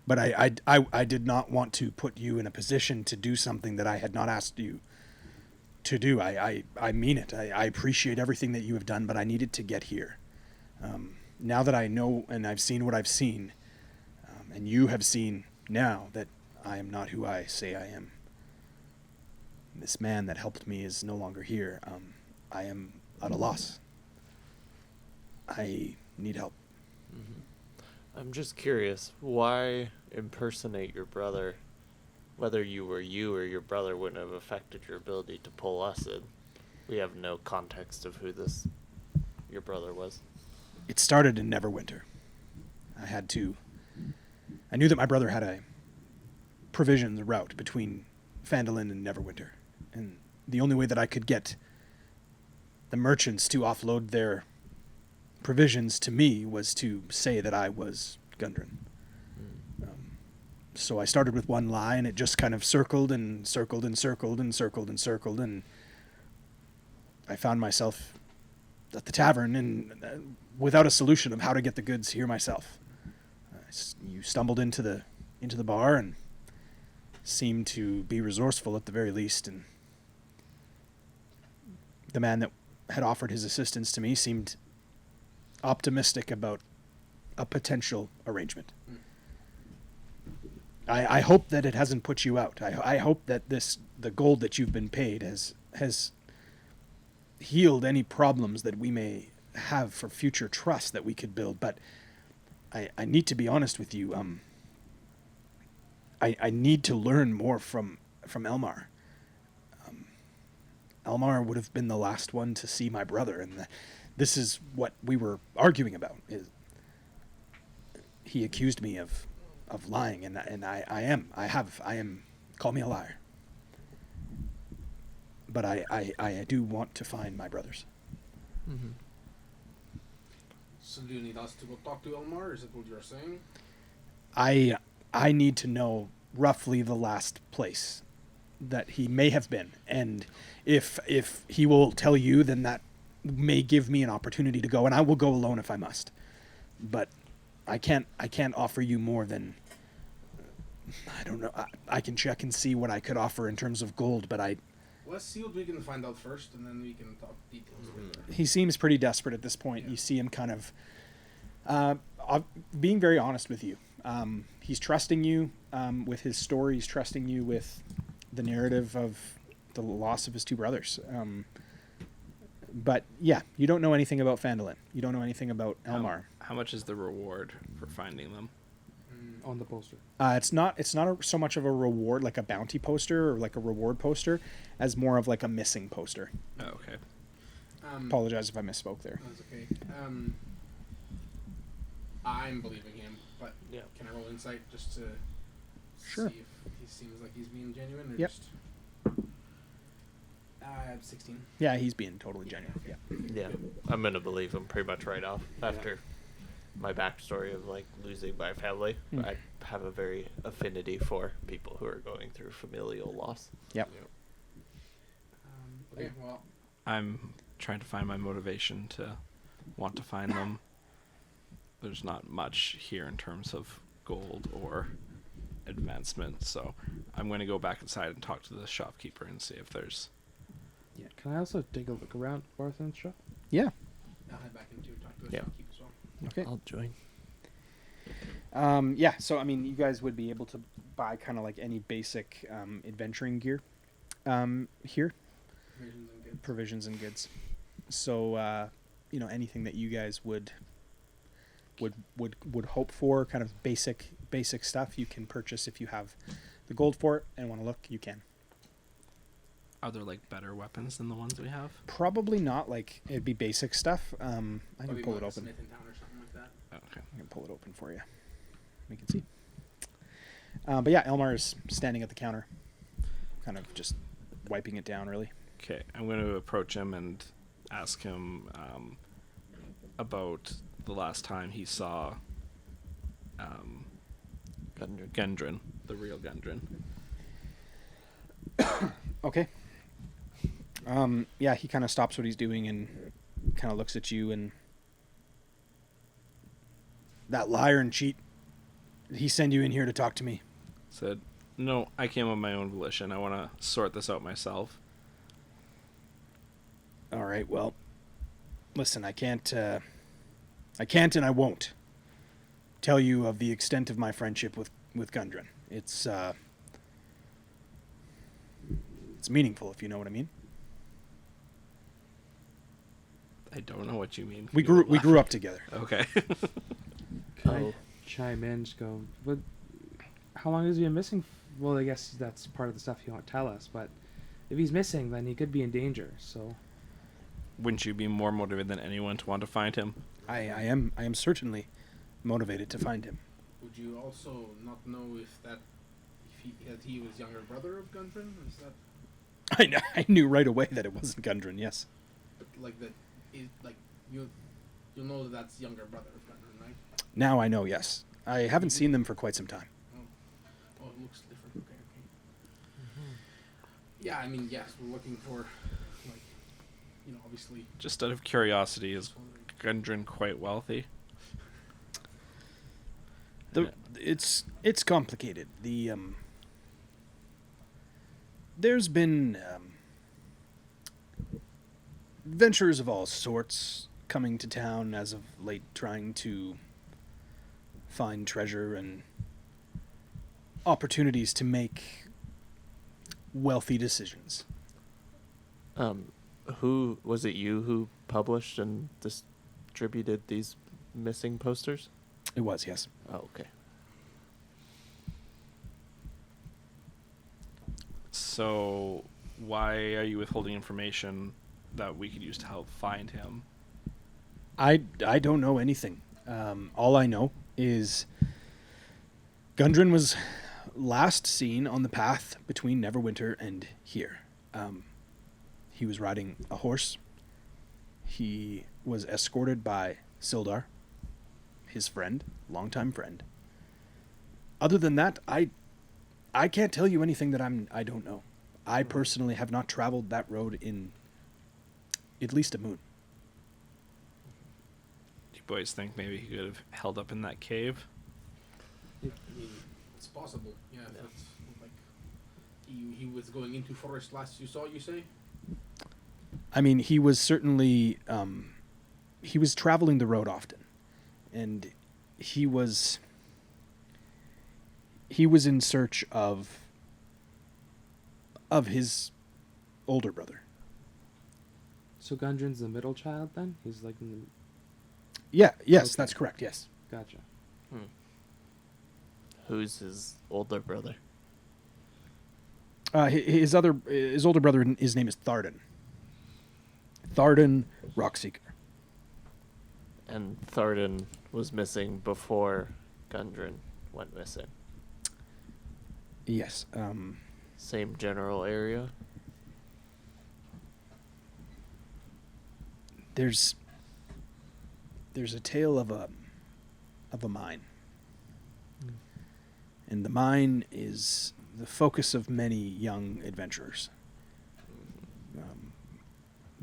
But I did not want to put you in a position to do something that I had not asked you to do. I mean it. I appreciate everything that you have done, but I needed to get here. Now that I know and I've seen what I've seen, and you have seen now that I am not who I say I am. This man that helped me is no longer here. I am at a loss. I need help. I'm just curious, why impersonate your brother? Whether you were you or your brother wouldn't have affected your ability to pull us in. We have no context of who your brother was. It started in Neverwinter. I knew that my brother had a provisions route between Phandalin and Neverwinter. And the only way that I could get the merchants to offload their provisions to me was to say that I was Gundren. So I started with one lie, and it just kind of circled and circled and circled and circled and circled, and I found myself at the tavern and without a solution of how to get the goods here myself. You stumbled into the bar and seemed to be resourceful at the very least, and the man that had offered his assistance to me seemed optimistic about a potential arrangement. I hope that it hasn't put you out. I hope that the gold that you've been paid has healed any problems that we may have for future trust that we could build. But I need to be honest with you. I need to learn more from Elmar. Elmar would have been the last one to see my brother, and this is what we were arguing about. He accused me of lying, and I am. Call me a liar. But I do want to find my brothers. Mm-hmm. So do you need us to go talk to Elmar? Is that what you're saying? I need to know roughly the last place that he may have been, and if he will tell you, then that may give me an opportunity to go, and I will go alone if I must. But I can't offer you more than, I don't know. I can check and see what I could offer in terms of gold, but Let's see what we can find out first, and then we can talk details later. he seems pretty desperate at this point. Yeah. You see him kind of being very honest with you. He's trusting you with his story. He's trusting you with the narrative of the loss of his two brothers. But yeah, you don't know anything about Phandalin. You don't know anything about Elmar. How much is the reward for finding them? On the poster. It's not so much of a reward, like a bounty poster or like a reward poster, as more of like a missing poster. Oh, okay. Apologize if I misspoke there. That's okay. I'm believing him, but Yeah. can I roll insight just to Sure. see if he seems like he's being genuine? Or Yep. just... 16. Yeah, he's being totally genuine. Yeah. Yeah, I'm gonna believe him pretty much right off after my backstory of like losing my family. I have a very affinity for people who are going through familial loss. Yep. Okay, well, I'm trying to find my motivation to want to find them. There's not much here in terms of gold or advancement, so I'm going to go back inside and talk to the shopkeeper and see if there's... Yeah. Can I also take a look around Barthen's shop? Yeah. I'll head back into talk to the Yeah. shopkeep as well. Okay. I'll join. Yeah. So I mean, you guys would be able to buy kind of like any basic adventuring gear here. Provisions and goods. So you know, anything that you guys would hope for, kind of basic stuff, you can purchase if you have the gold for it and want to look. You can. Are there like better weapons than the ones we have? Probably not. Like it'd be basic stuff. I can pull it open. Smith in town or something like that. Okay. I can pull it open for you. We can see. But yeah, Elmar is standing at the counter, kind of just wiping it down, really. Okay, I'm going to approach him and ask him about the last time he saw Gundren, the real Gundren. Okay. Yeah, he kind of stops what he's doing and kind of looks at you and... That liar and cheat. Did he send you in here to talk to me? Said, no, I came on my own volition. I want to sort this out myself. All right, well, listen, I can't and I won't tell you of the extent of my friendship with Gundren. It's meaningful, if you know what I mean. I don't know what you mean. We grew up together. Okay. Can I chime in? Just go. But how long has he been missing? Well, I guess that's part of the stuff he won't tell us. But if he's missing, then he could be in danger. So, wouldn't you be more motivated than anyone to want to find him? I am certainly motivated to find him. Would you also not know if he was younger brother of Gundren? Is that I knew right away that it wasn't Gundren. Yes. but like that? Is like you'll know that that's younger brother of Gundren, right? Now I know. Yes, I haven't seen them for quite some time. Oh, it looks different. Okay. Yeah, I mean, yes, we're looking for, like, you know, obviously. Just out of curiosity, is Gundren quite wealthy? It's complicated. There's been adventurers of all sorts coming to town as of late, trying to find treasure and opportunities to make wealthy decisions. Who was it? You who published and distributed these missing posters? It was, yes. Oh, okay. So, why are you withholding information that we could use to help find him? I don't know anything. All I know is Gundren was last seen on the path between Neverwinter and here. He was riding a horse. He was escorted by Sildar, his friend, longtime friend. Other than that, I can't tell you anything that I don't know. I personally have not traveled that road in at least a moon. Do you boys think maybe he could have held up in that cave? I mean, it's possible. Yeah, if it's like he was going into forest last you saw. You say? I mean, he was certainly he was traveling the road often, and he was in search of his older brother. so Gundren's the middle child then? He's like in the... Yes, Okay. that's correct. Yes. Gotcha. Who's his older brother? His older brother, his name is Thardan. Thardan Rockseeker. And Thardan was missing before Gundren went missing. Yes. Same general area. There's a tale of a mine. And the mine is the focus of many young adventurers.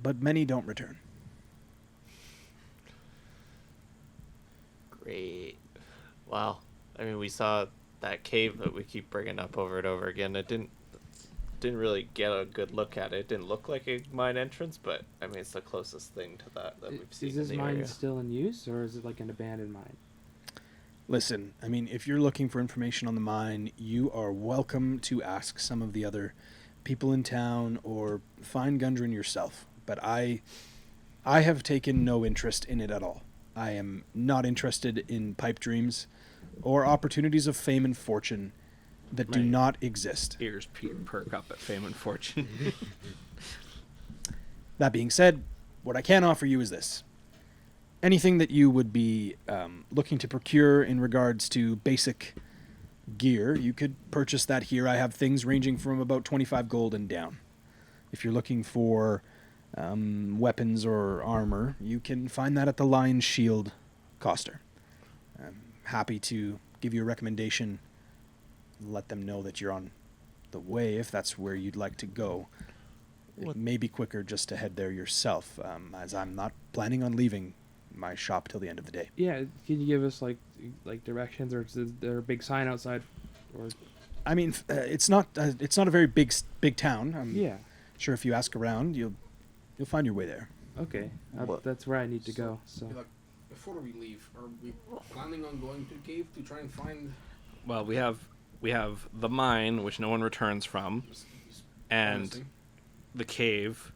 But many don't return. Great. Wow. I mean, we saw that cave that we keep bringing up over and over again. It didn't really get a good look at it. It didn't look like a mine entrance, but I mean, it's the closest thing to that we've seen Is in this the mine area. still in use, or is it like an abandoned mine? Listen, I mean, if you're looking for information on the mine, you are welcome to ask some of the other people in town or find Gundren yourself. But I have taken no interest in it at all. I am not interested in pipe dreams or opportunities of fame and fortune that do Right. not exist. Ears perk up at fame and fortune. That being said, what I can offer you is this. Anything that you would be looking to procure in regards to basic gear, you could purchase that here. I have things ranging from about 25 gold and down. If you're looking for weapons or armor, you can find that at the Lion's Shield Coster. I'm happy to give you a recommendation, let them know that you're on the way if that's where you'd like to go. It may be quicker just to head there yourself, as I'm not planning on leaving my shop till the end of the day. Yeah, can you give us like directions, or is there a big sign outside? Or I mean, it's not a very big town. I'm yeah, sure if you ask around, you'll find your way there. okay, What? that's where I need to go. So Look, before we leave, are we planning on going to the cave to try and find? Well, we have the mine, which no one returns from, and Honestly, the cave,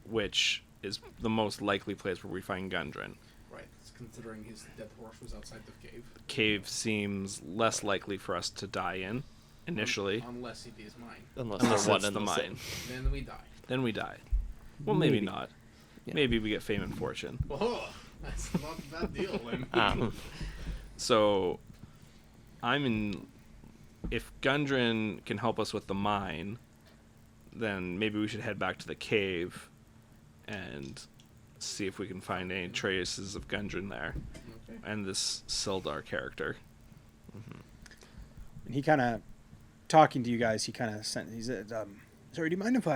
which is the most likely place where we find Gundren. right? Considering his dead horse was outside the cave. Cave seems less likely for us to die in initially, Unless it is mine, Unless unless they're one it's and the the mine. same. then we die. Then we die. Well, maybe Maybe. not. Yeah. Maybe we get fame and fortune. Oh, that's not a bad deal, Lynn. So, if Gundren can help us with the mine, then maybe we should head back to the cave and see if we can find any traces of Gundren there Okay. and this Sildar character. And he kind of, talking to you guys, he kind of sent. He said, "Sorry, do you mind if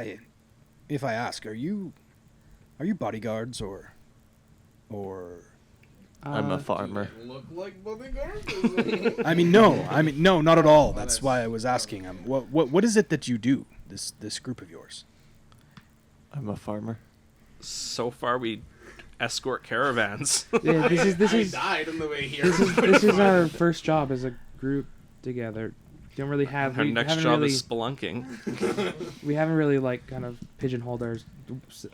I ask? Are you bodyguards or?" I'm a Uh, farmer. Do they look like bodyguards? I mean, no, not at all. Oh, That's that's- why I was asking. What is it that you do? This group of yours? I'm a farmer. So far, we escort caravans. Yeah, this I is died on the way here. this is our first job as a group together. Don't really have Our we next haven't job really, is spelunking. we haven't really like kind of pigeonholed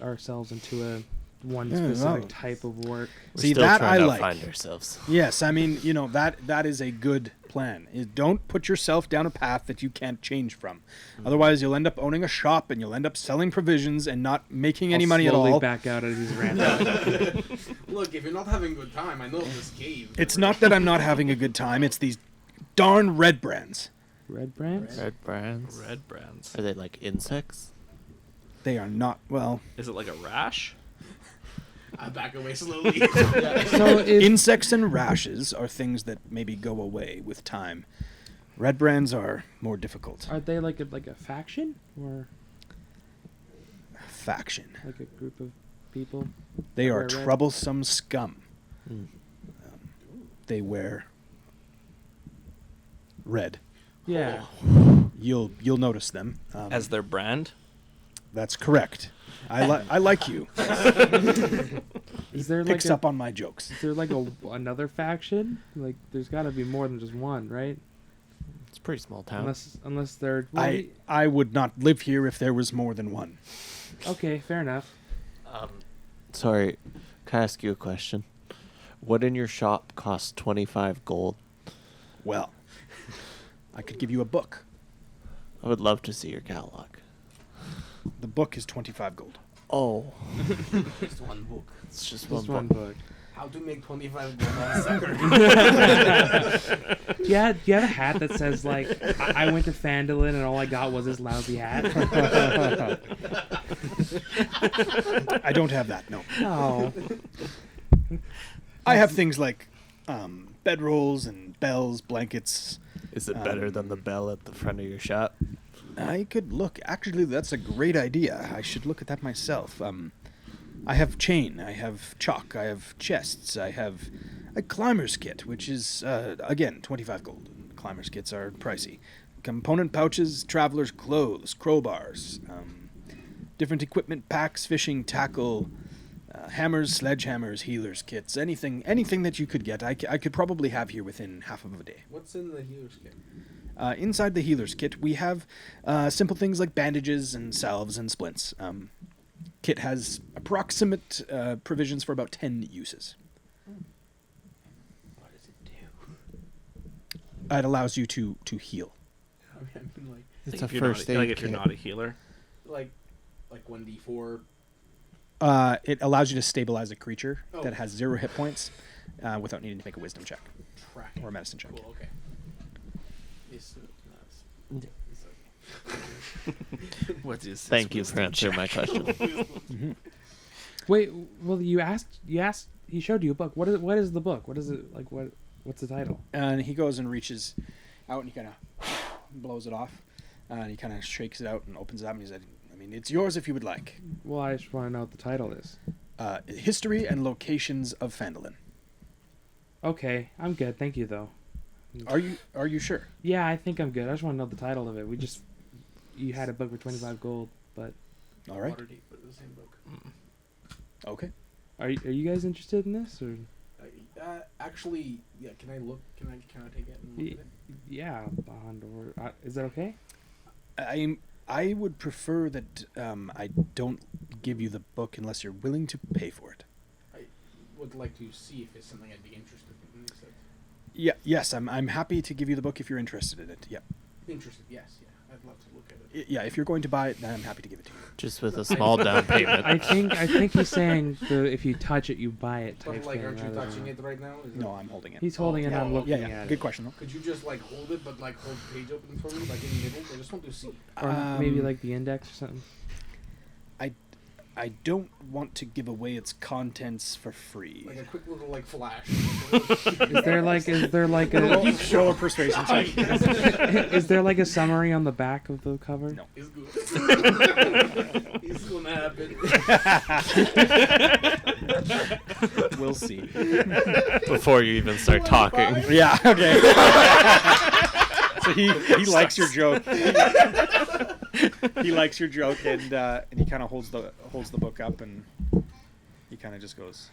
ourselves into a one Yeah, specific no. type of work. We're See, still that trying I to like. find ourselves. Yes, I mean, that is a good plan. Don't put yourself down a path that you can't change from. Otherwise, you'll end up owning a shop and you'll end up selling provisions and not making any I'll money at slowly all. back out of these rants. Look, if you're not having a good time, I know this cave. It's not that I'm not having a good time. It's these darn red brands. Red brands? Red brands. Red brands. Are they like insects? They are not, well, Is it like a rash? I back away slowly. So if, insects and rashes are things that maybe go away with time. Red brands are more difficult. are they like a faction or Faction. like a group of people? They are Wear red? troublesome scum. Hmm. They wear red. Yeah. You'll notice them. As their brand? That's correct. I like you. Is there like Picks a, up on my jokes. is there like another faction? Like there's got to be more than just one, right? It's a pretty small town. Unless they're well, I would not live here if there was more than one. okay, fair enough. Sorry, can I ask you a question? What in your shop costs 25 gold? Well, I could give you a book. I would love to see your catalog. The book is 25 gold. Oh, Just one book. it's just Just one one book. book. How to make 25 gold on a sucker. Do you have a hat that says like I went to Phandalin and all I got was this lousy hat? I don't have that, no. Oh, I have things like bedrolls and bells, blankets. Is it better than the bell at the front of your shop? I could look. Actually, that's a great idea. I should look at that myself. I have chain, I have chalk, I have chests, I have a climber's kit, which is, again, 25 gold. Climber's kits are pricey. Component pouches, traveler's clothes, crowbars, different equipment packs, fishing tackle, hammers, sledgehammers, healers, kits, anything that you could get, I could probably have here within half of a day. What's in the healer's kit? Inside the healer's kit, we have simple things like bandages and salves and splints. Kit has approximate provisions for about 10 uses. What does it do? It allows you to heal. I mean, like Like It's a if you're first not, aid like if kit. you're not a healer. like 1d4. It allows you to stabilize a creature Oh. that has 0 hit points without needing to make a wisdom check Track. or a medicine check. Cool. Okay. It's okay. What is? Thank you for answering my question. Wait, well, you asked. He showed you a book. What is the book? What is it like? What's the title? And he goes and reaches out and he kind of blows it off. And he kind of shakes it out and opens it up and he said, I mean, it's yours if you would like. Well, I just want to know what the title is. History and Locations of Phandalin. Okay, I'm good. Thank you, though. Are you sure? Yeah, I think I'm good. I just want to know the title of it. You had a book for 25 gold, but All right. Waterdeep, but the same book. Okay. are you guys interested in this or? Actually, yeah. Can I look? Can I take it and look at it? Yeah, bond or is that okay? I would prefer that I don't give you the book unless you're willing to pay for it. I would like to see if it's something I'd be interested in. He said. Yeah. Yes, I'm happy to give you the book if you're interested in it. Yeah. Interested? Yes. Yeah. I'd love to look at it. Yeah. If you're going to buy it, then I'm happy to give it to you. Just with a small down payment. I think he's saying if you touch it, you buy it type But like, thing. aren't you rather touching than- it right now? Is No, it- I'm holding it. He's holding it. yeah, I'm well, looking yeah. at Good it. question though. Could you just like hold it, but like hold the page open for me, like in the middle? I just want to see. Or maybe like the index or something. I don't want to give away its contents for free. Like a quick little like flash. Is there like a Show a persuasion check. is there like a summary on the back of the cover? No. It's good. It's gonna happen. We'll see. Before you even start talking. Yeah. Okay. So he likes your joke. He likes your joke, and he kind of holds the book up, and he kind of just goes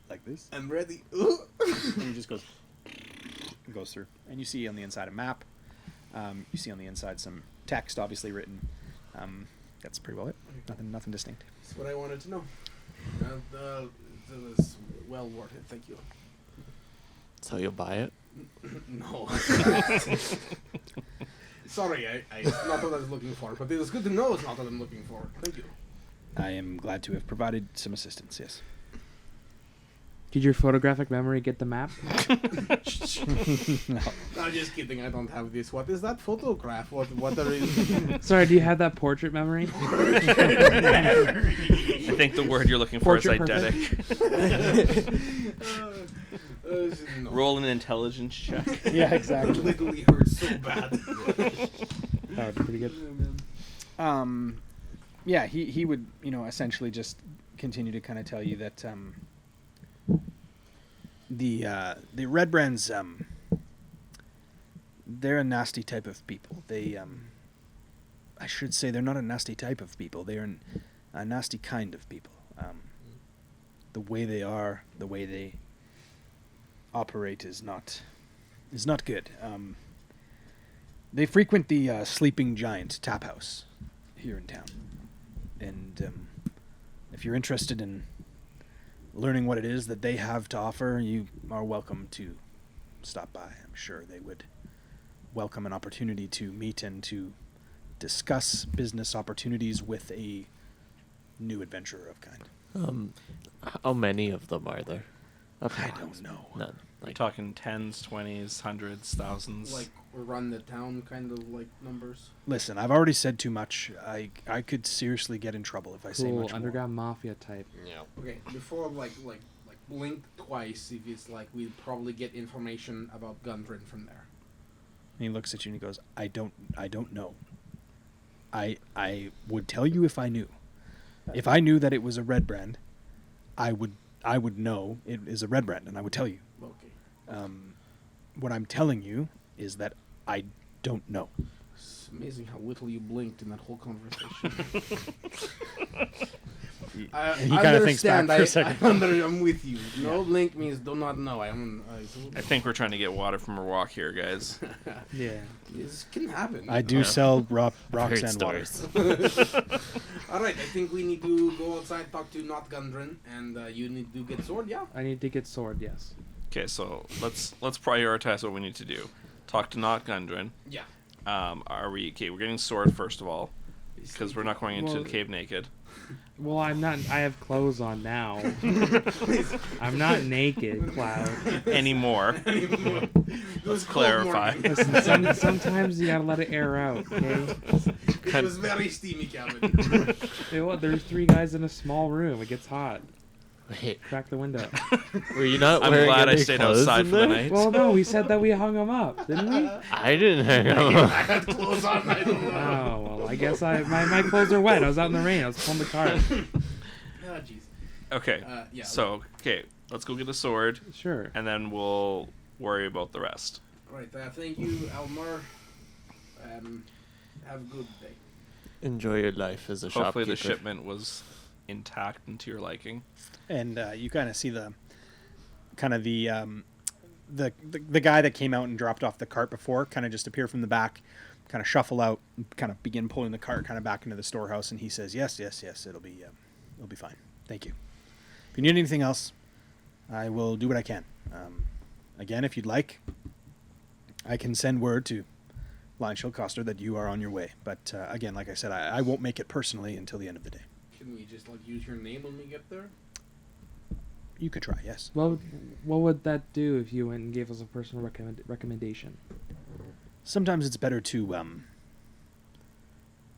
like this, I'm ready. and he just goes through, and you see on the inside a map. You see on the inside some text, obviously written. That's pretty well it. Nothing distinct. That's what I wanted to know. It was well worth it. Thank you. So you'll buy it? No. Sorry, it's not what I was looking for, but it was good to know it's not what I'm looking for. Thank you. I am glad to have provided some assistance. Yes. Did your photographic memory get the map? No. I'm just kidding. I don't have this. What is that photograph? What are you? Sorry, do you have that portrait memory? I think the word you're looking for is Portrait eidetic. No. Roll an intelligence check. Yeah, It exactly. literally hurts so bad. That would be pretty good. Yeah, he would, essentially just continue to kind of tell you that the Red Brands, they're a nasty type of people. They, I should say, they're not a nasty type of people. They're a nasty kind of people. The way they are, the way they operate is not good. They frequent the Sleeping Giant Tap House here in town, and if you're interested in learning what it is that they have to offer, you are welcome to stop by. I'm sure they would welcome an opportunity to meet and to discuss business opportunities with a new adventurer of kind. How many of them are there? I don't know. None. We're talking tens, 20s, hundreds, thousands. Like run the town kind of like numbers. Listen, I've already said too much. I could seriously get in trouble if I say Cool much underground mafia type. Yeah. Okay, before like blink twice if it's like we'd probably get information about Gundren from there. And he looks at you and he goes, I don't know. I would tell you if I knew. If I knew that it was a red brand, I would know it is a red brand, and I would tell you. Okay. What I'm telling you is that I don't know. It's amazing how little you blinked in that whole conversation. And he kind of thinks back for a second. I'm with you. No blink means do not know. I think we're trying to get water from a rock here, guys. Yeah. This can happen. I do sell rocks Heard and water. stories. All right, I think we need to go outside, talk to Not Gundren, and you need to get sword. Yeah. I need to get sword. Yes. Okay, so let's prioritize what we need to do. Talk to Not Gundren. Yeah. We're getting sword first of all, because we're not going into the cave naked. Well, I'm not. I have clothes on now. I'm not naked, Cloud. Anymore. Let's clarify. Listen, sometimes you gotta let it air out. Okay. It was very steamy, Calvin. There's 3 guys in a small room. It gets hot. Wait, Crack the window. were you not I'm wearing glad I any stayed clothes outside in for the there? night. Well, no, we said that we hung them up, didn't we? I didn't hang I on. had clothes on. I don't know. Oh, well, I guess my clothes are wet. I was out in the rain. I was pulling the cart. Oh, jeez. Okay. Yeah. So, let's go get a sword, Sure. and then we'll worry about the rest. All right. Thank you, Elmar. Have a good day. Enjoy your life as a Hopefully shopkeeper. the shipment was intact and to your liking. And you kind of see the guy that came out and dropped off the cart before kind of just appear from the back, kind of shuffle out, kind of begin pulling the cart kind of back into the storehouse, and he says, yes, it'll be fine. Thank you. If you need anything else, I will do what I can. Again, if you'd like, I can send word to Lion Shield Coster that you are on your way. But again, like I said, I won't make it personally until the end of the day. Can we just use your name when we get there? You could try, yes. What would that do if you went and gave us a personal recommendation? Sometimes it's better to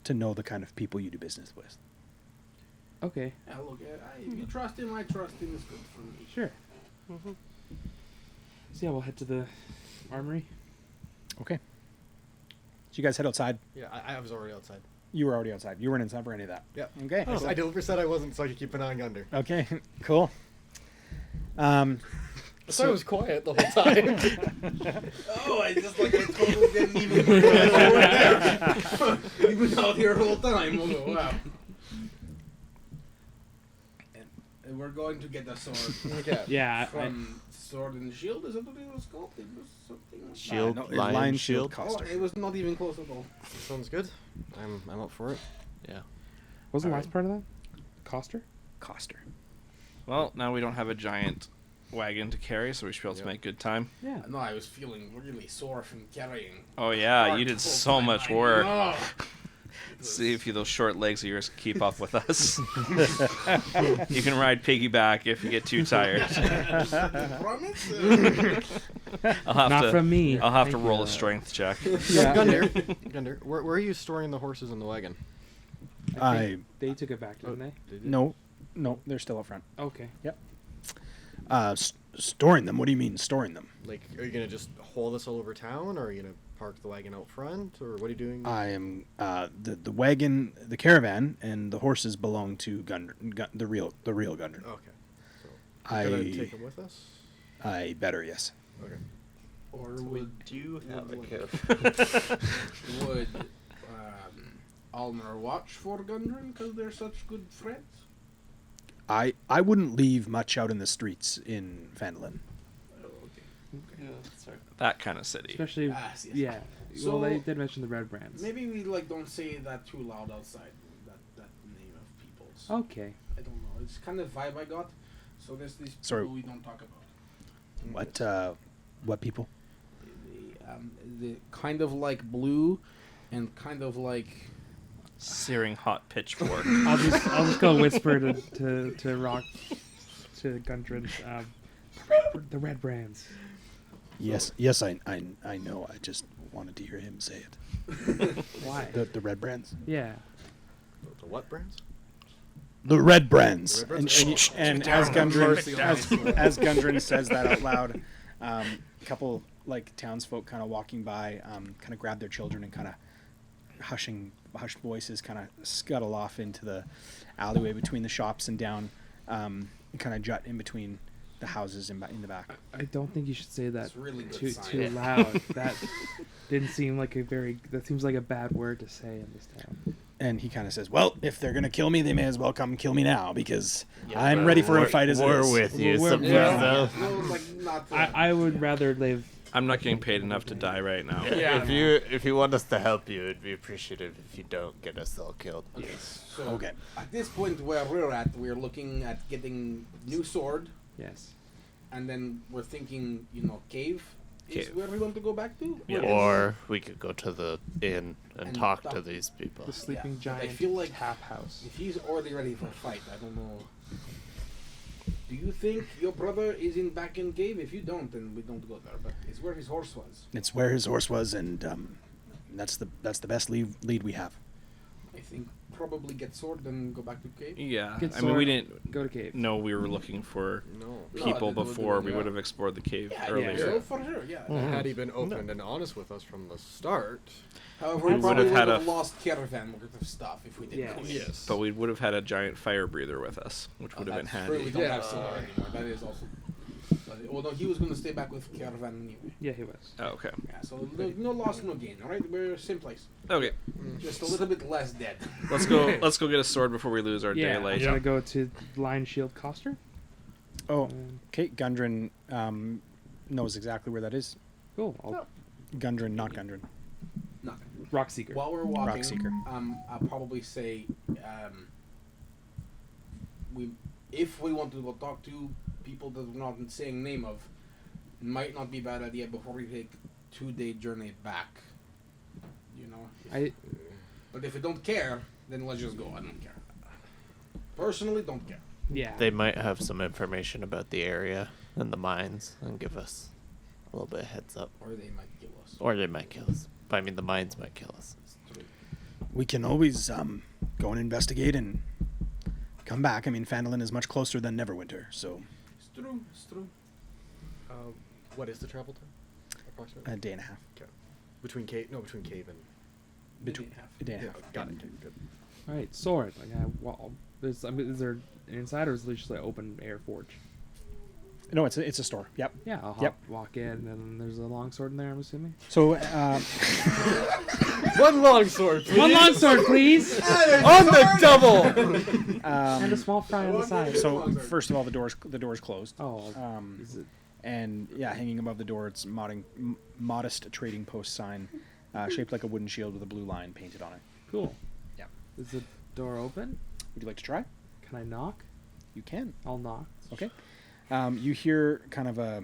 know the kind of people you do business with. Okay. Yeah, look, if you trust him, I trust him. It's good for me. Sure. So yeah, we'll head to the armory. Okay. So you guys head outside. Yeah, I was already outside. You were already outside. You weren't inside for any of that. Yep. Okay. Oh, I deliberately said I wasn't, so I could keep an eye on Gunder. Okay. Cool. So I was quiet the whole time. Oh, I totally didn't even realize you were there. You've been out here the whole time. Oh, wow. And we're going to get a sword. Okay. Yeah. From Sword and Shield, is that what it was called? It was something like Shield, no, Lion Shield. that. Oh, it was not even close at all. Sounds good. I'm up for it. Yeah. What was the All last part of that? Coster? Coster. Well, now we don't have a giant wagon to carry, so we should be able to make good time. Yeah. No, I was feeling really sore from carrying. Oh yeah, cart you the did whole so time. much I work. know. See if those short legs of yours can keep up with us. You can ride piggyback if you get too tired. Promise? I'll have Not to, from me. I'll have to Thank roll you. a strength check. Yeah. Gunder, where are you storing the horses in the wagon? They took it back, didn't they? Did you? No, they're still up front. Okay. Storing them? What do you mean storing them? Like, are you gonna just haul this all over town, or are you gonna park the wagon out front, or what are you doing? I am the wagon, the caravan, and the horses belong to the real Gundren. Okay. So, we're gonna take them with us? I better, yes. Okay. Or We would do have a would- caravan. would Almer watch for Gundren because they're such good friends? I wouldn't leave much out in the streets in Phandalin. Oh, okay. Yeah, that's right. That kind of city. Especially, Yes. yeah. So- well, they did mention the red brands. Maybe we don't say that too loud outside. That name of people's. Okay. I don't know. It's kind of vibe I got. So there's these people Sorry. we don't talk about. What people? The kind of like blue, and kind of like Searing hot pitchfork. I'll just go whisper to Rock to Gundren. The red brands. Yes, I know. I just wanted to hear him say it. Why? The red brands. Yeah. The what brands? The red brands. The red brands? And Down as on Gundren mercy on us. as Gundren says that out loud, a couple townsfolk kind of walking by, kind of grab their children and kind of hushed voices kind of scuttle off into the alleyway between the shops and down, and kind of jut in between the houses in the back. I don't think you should say that It's really good sign. too loud. That didn't seem like that seems like a bad word to say in this town. And he kind of says, well, if they're going to kill me, they may as well come kill me now, because Yeah, I'm but ready for a we're- fight as it We're is. with you. We're- sometimes, yeah. though. No, like not. I would rather live. I'm not getting paid enough to die right now. Yeah. If you want us to help you, it'd be appreciative if you don't get us all killed. Okay. So Okay. at this point where we're at, we're looking at getting new sword, Yes. and then we're thinking, cave is Cave. where we want to go back to. Yeah. Or we could go to the inn and And talk to talk. these people. The sleeping Yeah, but I giant feel like- tap house. If he's already ready for a fight, I don't know. Do you think your brother is back in cave? If you don't, then we don't go there. But it's where his horse was. It's where his horse was, and that's the best lead we have. I think probably get sword and go back to cave. Yeah. Get I mean, we sword. didn't Go to cave. know we were looking for No. people No, before. We yeah. would have explored the cave Yeah, earlier. so for sure, yeah. Had he been open and honest with us from the start, However, We we probably would've would had have a- lost caravan worth of stuff if we didn't. Yes. go in. yes. But we would have had a giant fire breather with us, which would have been That's true, we handy. don't Yeah. have Scylla anymore. That is also. Well, no, he was going to stay back with caravan anyway. Yeah, he was. Oh, okay. Yeah, so no loss, no gain. All right, we're same place, Okay. just a little bit less dead. Let's go. Let's go get a sword before we lose our Yeah, daylight. I'm gonna go to Lion Shield Coster. Oh, And- Kate Gundren knows exactly where that is. Cool. I'll Gundren, not Gundren. No. Rock Seeker. While we're walking, Rockseeker. I'll probably say, if we want to go talk to people that we're not saying name of, it might not be a bad idea before we take 2-day journey back. But if we don't care, then let's just go. I don't care. Personally, don't care. Yeah. They might have some information about the area and the mines and give us a little bit of heads up. Or they might kill us. Or they might kill us. But I mean, the mines might kill us. It's true. We can always go and investigate and come back. I mean, Phandalin is much closer than Neverwinter, so It's true. It's true. What is the travel time? Approximately? a day and a half. Between cave and Between a day and a yeah, half. got it. Good. All right, sword. Is there an inside or is it just like open air forge? No, it's a store. Yep. Yeah, I'll Yep. walk in and there's a long sword in there. I'm assuming. So One long sword, please. One long sword, please, On the double. and a small fry on the side. so first of all, the door's closed. Oh, Is it? And yeah, hanging above the door, it's modest trading post sign, shaped like a wooden shield with a blue line painted on it. Cool. Yeah. Is the door open? Would you like to try? Can I knock? You can. I'll knock. Okay. You hear kind of a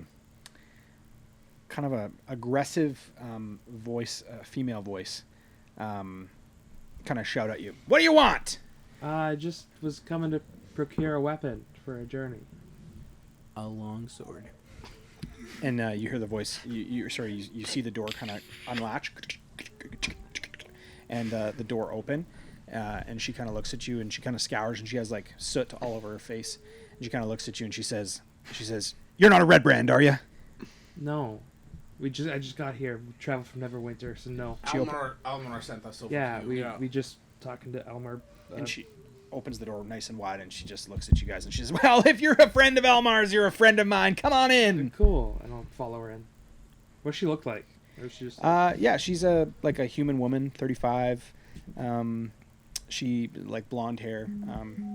aggressive voice, female voice, kind of shout at you. What do you want? I just was coming to procure a weapon for a journey. A long sword. And you hear the voice. You see the door kind of unlatch, and the door open, and she kind of looks at you, and she kind of scours, and she has like soot all over her face, and she kind of looks at you, and she says, "You're not a red brand, are you?" No, I just got here. We traveled from Neverwinter, so no. Almar sent us over Yeah, to you. we just talking to Elmer. And she opens the door nice and wide, and she just looks at you guys, and she says, "Well, if you're a friend of Elmar's, you're a friend of mine. Come on in." Cool, and I'll follow her in. What's she look like? Or is she just Yeah, she's a human woman, 35. She like blonde hair,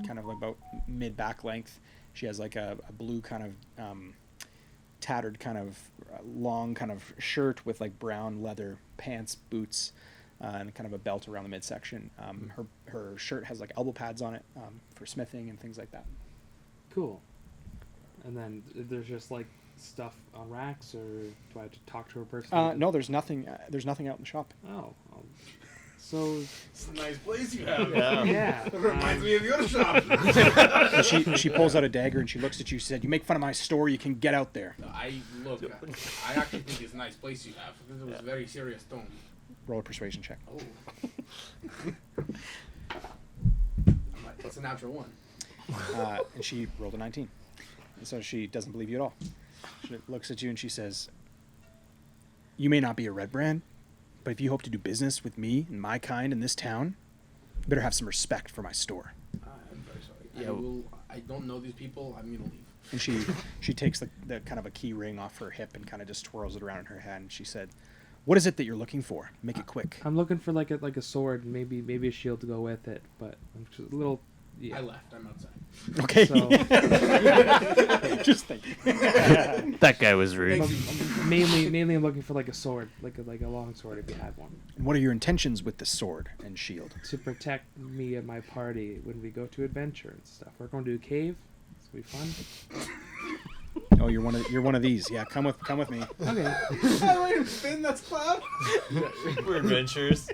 kind of like about mid back length. She has like a blue kind of tattered kind of long kind of shirt with like brown leather pants, boots, and kind of a belt around the midsection. Her shirt has like elbow pads on it for smithing and things like that. cool? And then there's just like stuff on racks, or do I have to talk to her personally? No, there's nothing. There's nothing out in the shop. Oh, so It's a nice place you have. yeah. It reminds me of your shop. And she pulls out a dagger and she looks at you. She said, "You make fun of my store. You can get out there." I actually think it's a nice place you have. It was a very serious tone. Roll a persuasion check. Oh. It's a natural one. And she rolled a 19. And so she doesn't believe you at all. She looks at you and she says, "You may not be a red brand, but if you hope to do business with me and my kind in this town, you better have some respect for my store." I'm very sorry. Yeah. I don't know these people. I'm gonna leave. And she takes the kind of a key ring off her hip and kind of just twirls it around in her hand. And she said, What is it that you're looking for? Make it quick. I'm looking for like a sword, maybe a shield to go with it, but I'm just a little. Yeah. I left. I'm outside. Okay. So Just thinking. That guy was rude. mainly I'm looking for like a sword, like a long sword if you had one, And what are your intentions with the sword and shield? to protect me and my party when we go to adventure and stuff. We're going to a cave. It's gonna be fun. Oh, you're one of these. Yeah, come with me. Okay. Wait, Finn, that's Cloud. We're adventurers.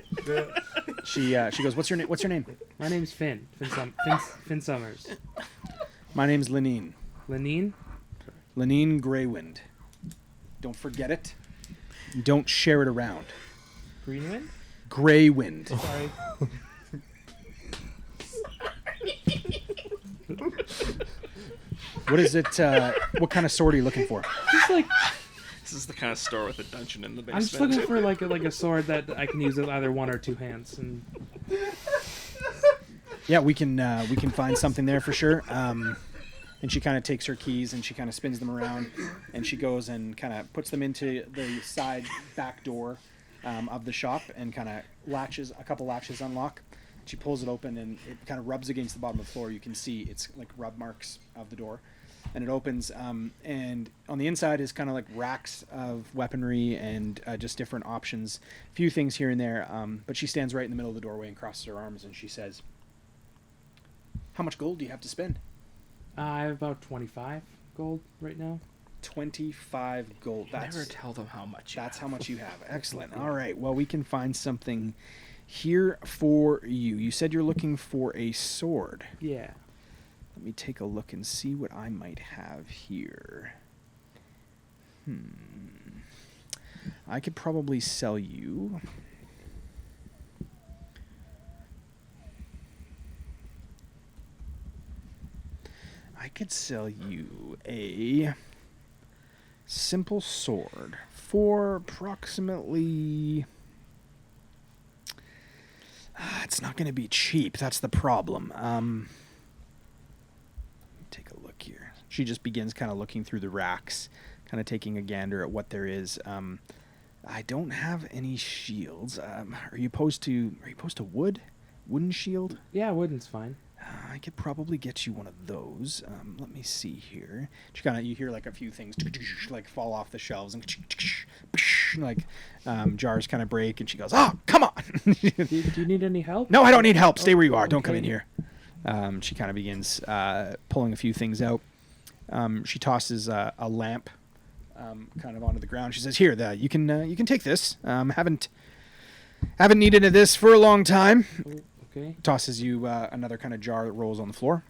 She goes, What's your name? My name's Finn. Finn Summers. My name's Lenine. Lenine? Lenine Greywind. Don't forget it. Don't share it around. Greenwind? Greywind. Sorry. What is it? What kind of sword are you looking for? Just like This is the kind of store with a dungeon in the basement. I'm just looking for like a sword that I can use with either one or two hands. And Yeah, we can find something there for sure. And she kind of takes her keys and she kind of spins them around, and she goes and kind of puts them into the side back door of the shop, and kind of a couple latches unlock. She pulls it open and it kind of rubs against the bottom of the floor. You can see it's like rub marks of the door, and it opens. And on the inside is kind of like racks of weaponry and just different options, a few things here and there. But she stands right in the middle of the doorway and crosses her arms, and she says, "How much gold do you have to spend?" I have about 25 gold right now. 25 gold. Never tell them how much. That's how much you have. Excellent. All right. Well, we can find something here for you. You said you're looking for a sword. Yeah. Let me take a look and see what I might have here. I could probably sell you. I could sell you a simple sword for approximately... it's not going to be cheap. That's the problem. Take a look here. She just begins kind of looking through the racks, kind of taking a gander at what there is. I don't have any shields. Are you opposed to wood? Wooden shield? Yeah, wooden's fine. I could probably get you one of those. Let me see here. You hear like a few things like fall off the shelves and like jars kind of break, and she goes, "Oh, come on!" Do you need any help? No, I don't need help. Stay where you are. Okay. Don't come in here. She kind of begins pulling a few things out. She tosses a lamp kind of onto the ground. She says, "Here, you can take this. Haven't needed this for a long time." Okay. Tosses you another kind of jar that rolls on the floor.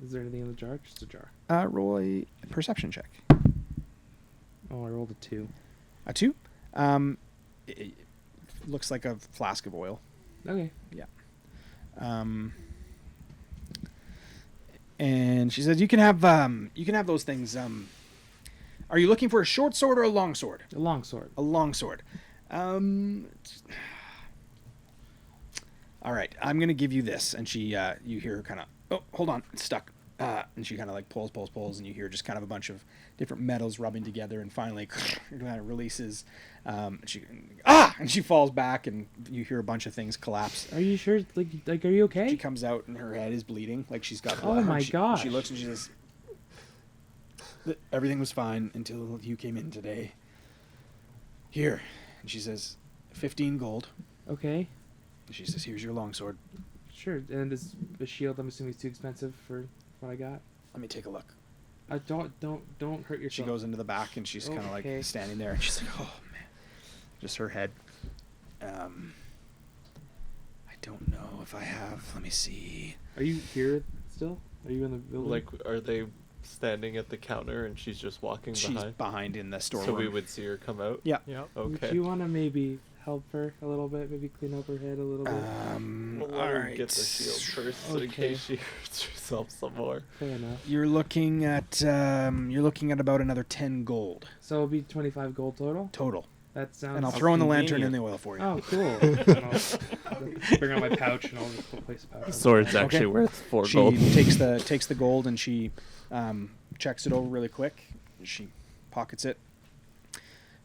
Is there anything in the jar? Just a jar. Roll a perception check. Oh, I rolled a 2. A 2? It looks like a flask of oil. Okay. Yeah. And she says, "You can have those things. Are you looking for a short sword or a long sword?" A long sword. A long sword. All right, I'm gonna give you this, and she, you hear her kind of, "Oh, hold on, it's stuck," and she kind of like pulls, and you hear just kind of a bunch of different metals rubbing together, and finally, it kind of releases, and she falls back, and you hear a bunch of things collapse. Are you sure? Like, are you okay? She comes out, and her head is bleeding, like she's got Oh blood. my gosh. She looks and she says, "Everything was fine until you came in today. Here," and she says, 15 gold. Okay. She says, "Here's your longsword." Sure. And is the shield? I'm assuming it's too expensive for what I got. Let me take a look. Don't hurt yourself. She goes into the back and she's kind of Okay. like standing there, and she's like, "Oh man," just her head. I don't know if I have. Let me see. Are you here still? Are you in the building? Like, are they standing at the counter and she's just walking She's behind? behind in the storeroom. So we would see her come out? Yeah. Yeah. Would Okay. you want to maybe help her a little bit? Maybe clean up her head a little bit? We'll let all her right. get the shield first in Okay. case she hurts herself some more. Fair enough. You're looking at about another 10 gold So it'll be 25 gold total? That sounds... and I'll throw in the lantern convenient. and the oil for you. Oh, cool. And I'll bring out my pouch and I'll just place the pouch. The sword's Okay. actually worth 4 She gold. takes the gold and she checks it over really quick. She pockets it.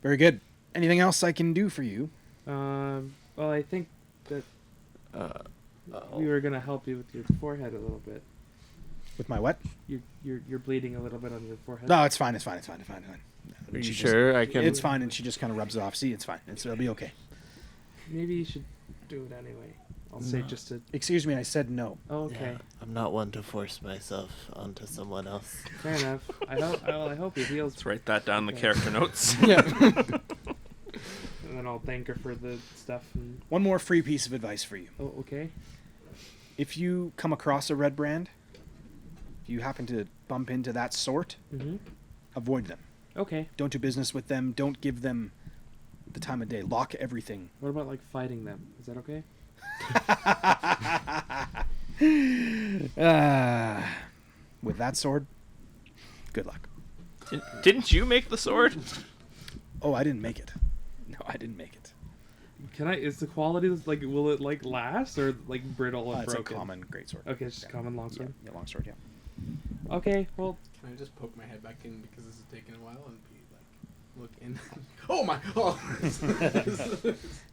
Very good. Anything else I can do for you? Well, I think that we were gonna help you with your forehead a little bit. With my what? You're bleeding a little bit on your forehead. No, it's fine. It's fine. Are you She sure I can? It's fine, and she just kind of rubs it off. See, it's fine. It'll be okay. Maybe you should do it anyway. I'll say just to. Excuse me, I said no. Oh, okay. Yeah, I'm not one to force myself onto someone else. Fair enough. I hope he feels. Let's write that down in the Okay. character notes. Yeah. And then I'll thank her for the stuff. And... One more free piece of advice for you. Oh, okay. If you come across a red brand, if you happen to bump into that sort, Mhm. avoid them. Okay. Don't do business with them. Don't give them the time of day. Lock everything. What about like fighting them? Is that okay? With that sword, good luck. Didn't you make the sword? Oh, I didn't make it. No, I didn't make it. Can I? Is the quality like? Will it like last or like brittle and It's a broken? common greatsword. Okay, it's just common longsword. Yeah, longsword, yeah. Okay. Well, Can I just poke my head back in because this is taking a while and be like, look in? Oh my! Oh.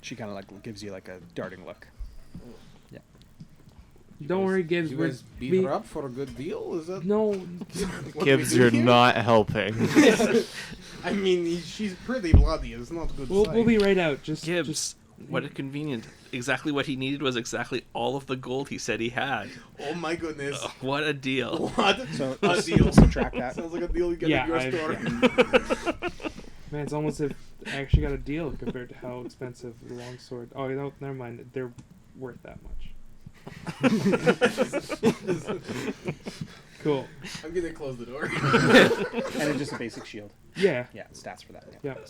She kind of like gives you like a darting look. don't worry, Gibbs. You we're- guys beat we- her up for a good deal? Is that No. what Gibbs, we do you're here? not helping. I mean, she's pretty bloody. It's not good. We'll sight. be right out. Just Gibbs, what a convenient. Exactly what he needed was exactly all of the gold he said he had. Oh my goodness! What a deal. What? So A just deal. subtract that. Sounds like a deal you get Yeah, at your I've- store. Man, it's almost if I actually got a deal compared to how expensive the longsword. Oh, no, never mind. They're worth that much. Cool. I'm gonna close the door. And it's just a basic shield. Yeah. Yeah, stats for that. Yeah. Yeah.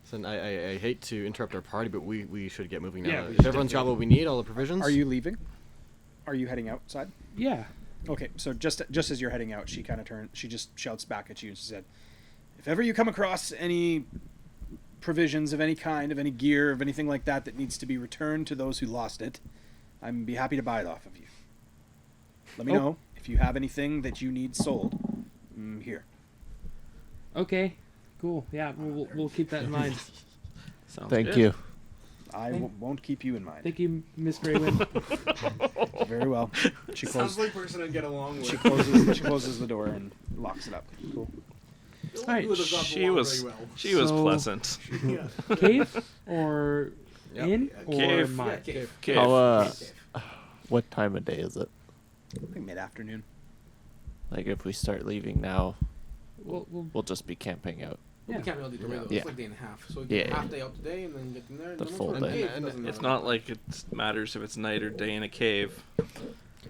So I hate to interrupt our party, but we should get moving now. Yeah, we If should everyone's got definitely- what we need, all the provisions. Are you leaving? Are you heading outside? Yeah. Okay, so just as you're heading out, she kind of she just shouts back at you and she said, "If ever you come across any provisions of any kind, of any gear, of anything like that that needs to be returned to those who lost it, I'd be happy to buy it off of you. Let me Oh. know if you have anything that you need sold. Here." Okay. Cool. Yeah, we'll keep that in mind. Sounds Thank good. you. I won't keep you in mind. Thank you, Miss Graywin. Very well. She Sounds closes. like a person I'd get along with. She closes the door and locks it up. Cool. Alright, You would have gotten She along was very well. she was So- pleasant. Yeah. Cave or Yep. inn or Cave. mine? Yeah, cave. Cave. How, what time of day is it? I think mid-afternoon. Like, if we start leaving now, We'll we'll just be camping out. We Yeah. can't really do it. Yeah. It's like a day and a half. So we Yeah, get yeah. half day out today and then get in there. And The then full we'll go to day. cave. And- Doesn't It's matter. not like it matters if it's night or day in a cave.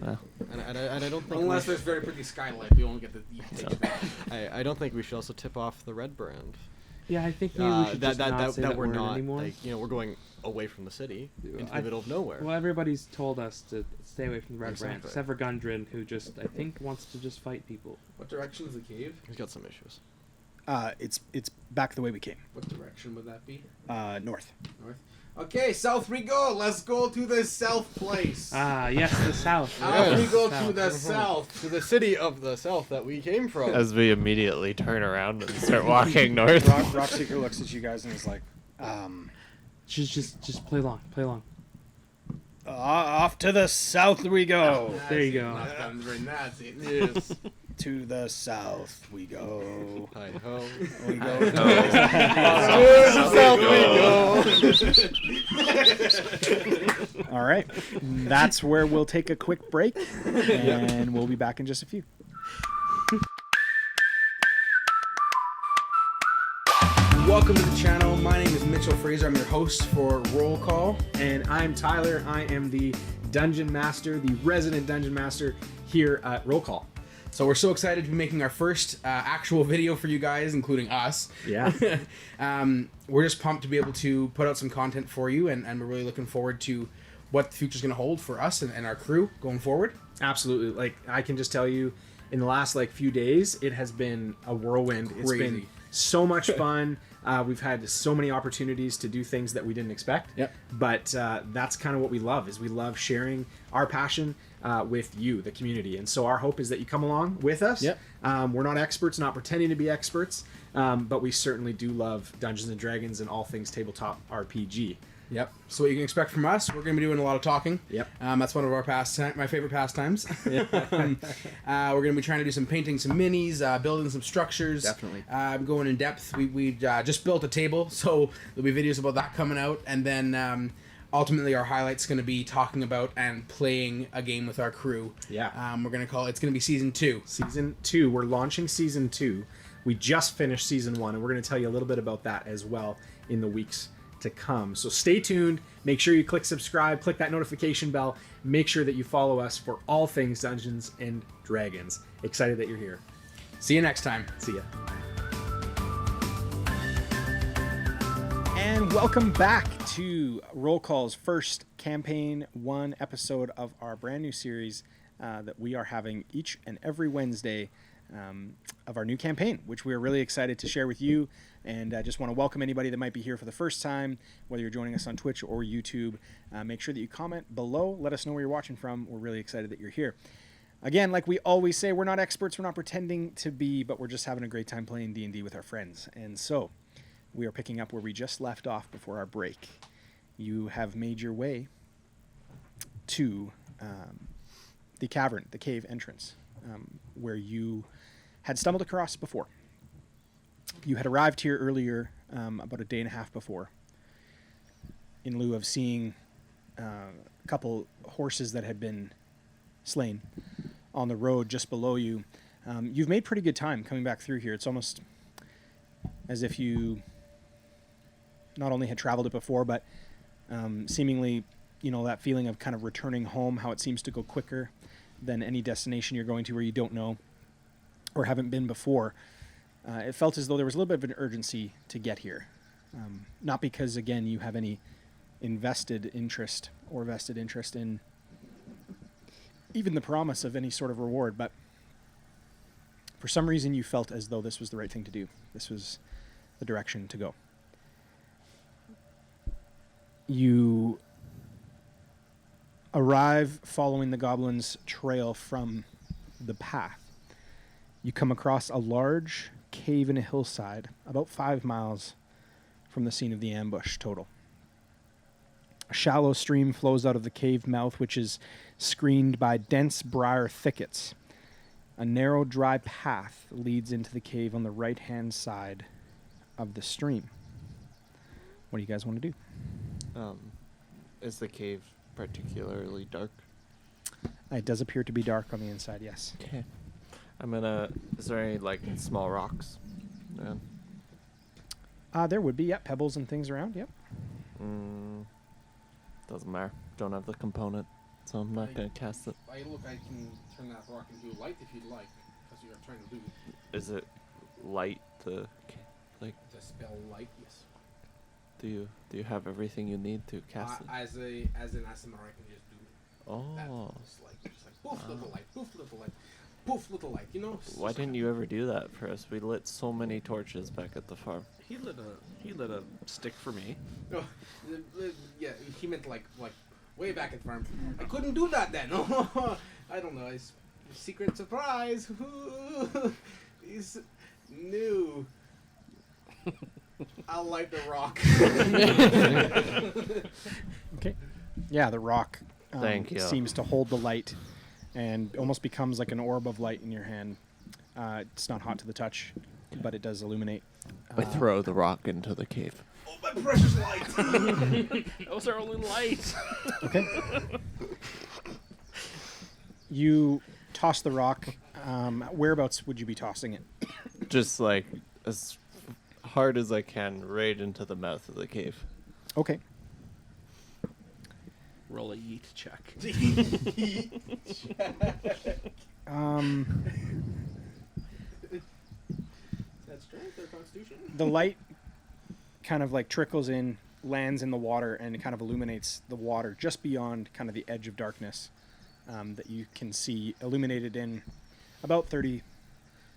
Well, And I don't think Unless we, there's very pretty skylight, we won't get to take it back. I don't think we should also tip off the red brand. Yeah, I think maybe we should just not say that we're word not anymore. like we're going away from the city into I- the middle of nowhere. Well, everybody's told us to stay away from the red brand, Exactly. except for Gundren, who just I think wants to just fight people. What direction is the cave? He's got some issues. It's back the way we came. What direction would that be? North. North. Okay, south we go. Let's go to the south place. Ah, yes, the south. Out we Yes. go South. to the south. To the city of the south that we came from. as we immediately turn around and start walking north. Rockseeker looks at you guys and is like, Just play along, play along. off to the south we go. That's There you it, go. not Gundren, that's it. Yes. To the south we go. Hi ho. We go. To the south we go. All right. That's where we'll take a quick break, and we'll be back in just a few. Welcome to the channel. My name is Mitchell Fraser. I'm your host for Roll Call. And I'm Tyler. I am the Dungeon Master, the resident Dungeon Master here at Roll Call. So we're so excited to be making our first actual video for you guys, including us. Yeah. We're just pumped to be able to put out some content for you, and we're really looking forward to what the future's going to hold for us and our crew going forward. Absolutely. Like, I can just tell you, in the last like few days, it has been a whirlwind. It's been Crazy. so much fun. We've had so many opportunities to do things that we didn't expect. Yep. But that's kind of what we love, is we love sharing our passion with you, the community. And so our hope is that you come along with us. Yep. We're not experts, not pretending to be experts, but we certainly do love Dungeons and Dragons and all things tabletop RPG. Yep. So what you can expect from us, we're going to be doing a lot of talking. Yep. That's one of our my favorite pastimes. We're going to be trying to do some painting, some minis, building some structures. Definitely. Going in depth. We just built a table, so there'll be videos about that coming out, and then ultimately our highlight's going to be talking about and playing a game with our crew. Yeah. We're going to call it. It's going to be season 2. Season 2. We're launching season 2. We just finished season 1, and we're going to tell you a little bit about that as well in the weeks to come. So stay tuned. Make sure you click subscribe, click that notification bell. Make sure that you follow us for all things Dungeons and Dragons. Excited that you're here. See you next time. See ya. And welcome back to Roll Call's first Campaign 1 episode of our brand new series that we are having each and every Wednesday of our new campaign, which we are really excited to share with you. And I just want to welcome anybody that might be here for the first time, whether you're joining us on Twitch or YouTube. Make sure that you comment below. Let us know where you're watching from. We're really excited that you're here. Again, like we always say, we're not experts. We're not pretending to be, but we're just having a great time playing D&D with our friends. And so we are picking up where we just left off before our break. You have made your way to the cavern, the cave entrance, where you had stumbled across before. You had arrived here earlier, about a day and a half before, in lieu of seeing a couple horses that had been slain on the road just below you. You've made pretty good time coming back through here. It's almost as if you not only had traveled it before, but seemingly, that feeling of kind of returning home, how it seems to go quicker than any destination you're going to where you don't know or haven't been before. It felt as though there was a little bit of an urgency to get here. Not because, again, you have any vested interest in even the promise of any sort of reward, but for some reason you felt as though this was the right thing to do. This was the direction to go. You arrive following the goblin's trail from the path. You come across a large cave in a hillside, about 5 miles from the scene of the ambush total. A shallow stream flows out of the cave mouth, which is screened by dense briar thickets. A narrow, dry path leads into the cave on the right-hand side of the stream. What do you guys want to do? Is the cave particularly dark? It does appear to be dark on the inside, yes. Okay. Is there any, small rocks? There would be, yep, pebbles and things around, yep. Doesn't matter. Don't have the component, so I'm not going to cast it. I can turn that rock into light if you'd like. That's what you're trying to do. Is it light, the spell light, yes. Do you have everything you need to cast it? As an SMR, I can just do that. Oh. Just like poof, little light, poof, little light, poof, little light. Why didn't you ever do that for us? We lit so many torches back at the farm. He lit a stick for me. No, yeah, he meant like way back at the farm. I couldn't do that then. I don't know. It's secret surprise. He's new. I'll light the rock. Okay. Yeah, the rock Thank you. seems to hold the light and almost becomes like an orb of light in your hand. It's not hot to the touch, but it does illuminate. I throw the rock into the cave. Oh, my precious light! That was our only light. Okay. You toss the rock. Whereabouts would you be tossing it? Just as hard as I can, right into the mouth of the cave. Okay. Roll a yeet check. That's strength or constitution? The light kind of trickles in, lands in the water, and it kind of illuminates the water just beyond kind of the edge of darkness that you can see illuminated in about 30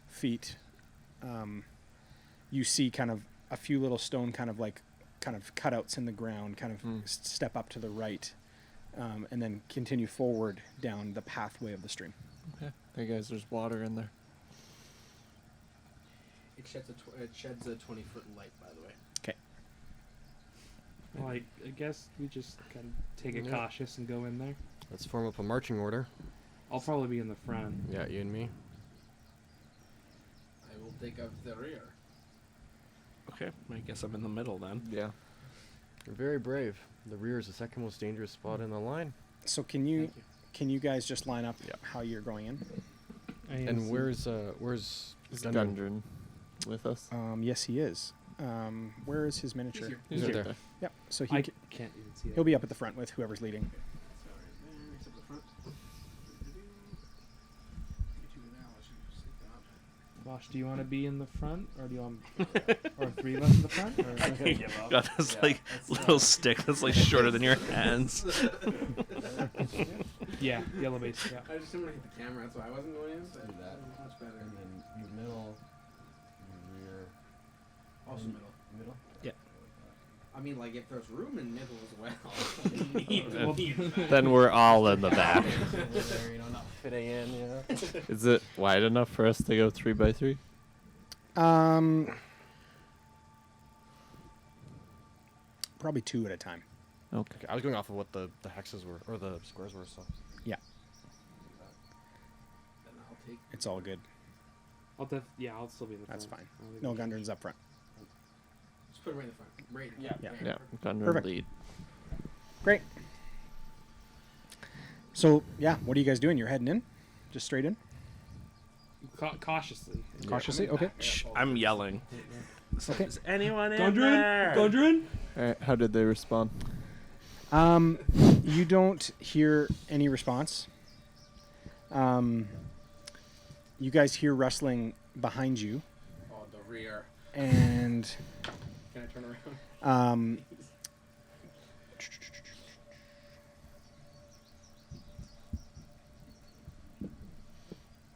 feet, you see kind of a few little stone kind of cutouts in the ground, kind of step up to the right, and then continue forward down the pathway of the stream. Okay. Hey guys, there's water in there. It sheds a 20-foot light, by the way. Okay. Well, I guess we just kind of take it Yeah. cautious and go in there. Let's form up a marching order. I'll probably be in the front. Yeah, you and me. I will take up the rear. Okay, I guess I'm in the middle then. Yeah. You're very brave. The rear is the second most dangerous spot in the line. So Thank you. can you guys just line up how you're going in? And where's Is Gundren? Gundren with us? Yes, he is. Where is his He's miniature? here. He's right right there. Yep. So I can't even see that. he'll be up at the front with whoever's leading. So right there, except the front. You two now, I should just stick that. Bosh, do you want to be in the front, or do you want, or three of us in the front? Or? Got this like little stick that's like shorter than your hands. Yeah, yellow base. Yeah. I just didn't want to hit the camera, that's why I wasn't going in. But Do that. was much better. And then you middle, you rear, Also middle. middle. I mean, like, if there's room in middle as well. Well, Then we're all in the back. There, not fitting in, yeah. Is it wide enough for us to go 3x3? Probably 2 at a time. Okay. Okay, I was going off of what the hexes were, or the squares were, so. Yeah, Then I'll take. it's all good. I'll still be in the front. That's fine. I'll leave No, it. Gundren's up front. Just put it right in the front. Right. Yeah. Yeah, Gundren Perfect. lead. Great. So yeah, what are you guys doing? You're heading in, just straight in. Cautiously. Cautiously. Okay. Shh, I'm yelling. Okay. Is anyone in Gundren? there? Gundren? Alright, how did they respond? You don't hear any response. You guys hear rustling behind you, Oh, the rear. and Can I turn around?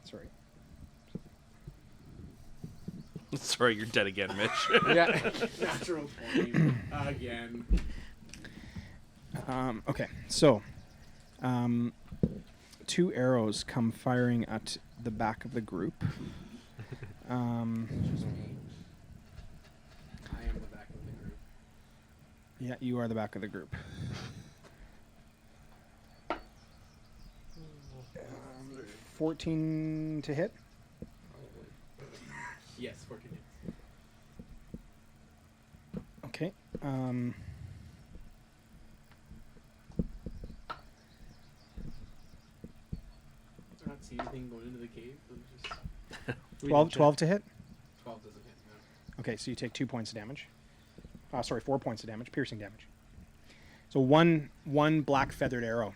sorry. Sorry, you're dead again, Mitch. Yeah. Natural 20 again. Okay. So, 2 arrows come firing at the back of the group. I am the back of the group. Yeah, you are the back of the group. 14 to hit. Yes, 14 hits. Okay. I don't see anything going into the cave. Just 12 to hit. 12 doesn't hit. No. Okay, so you take 2 points of damage. Sorry, 4 points of damage, piercing damage. So one black feathered arrow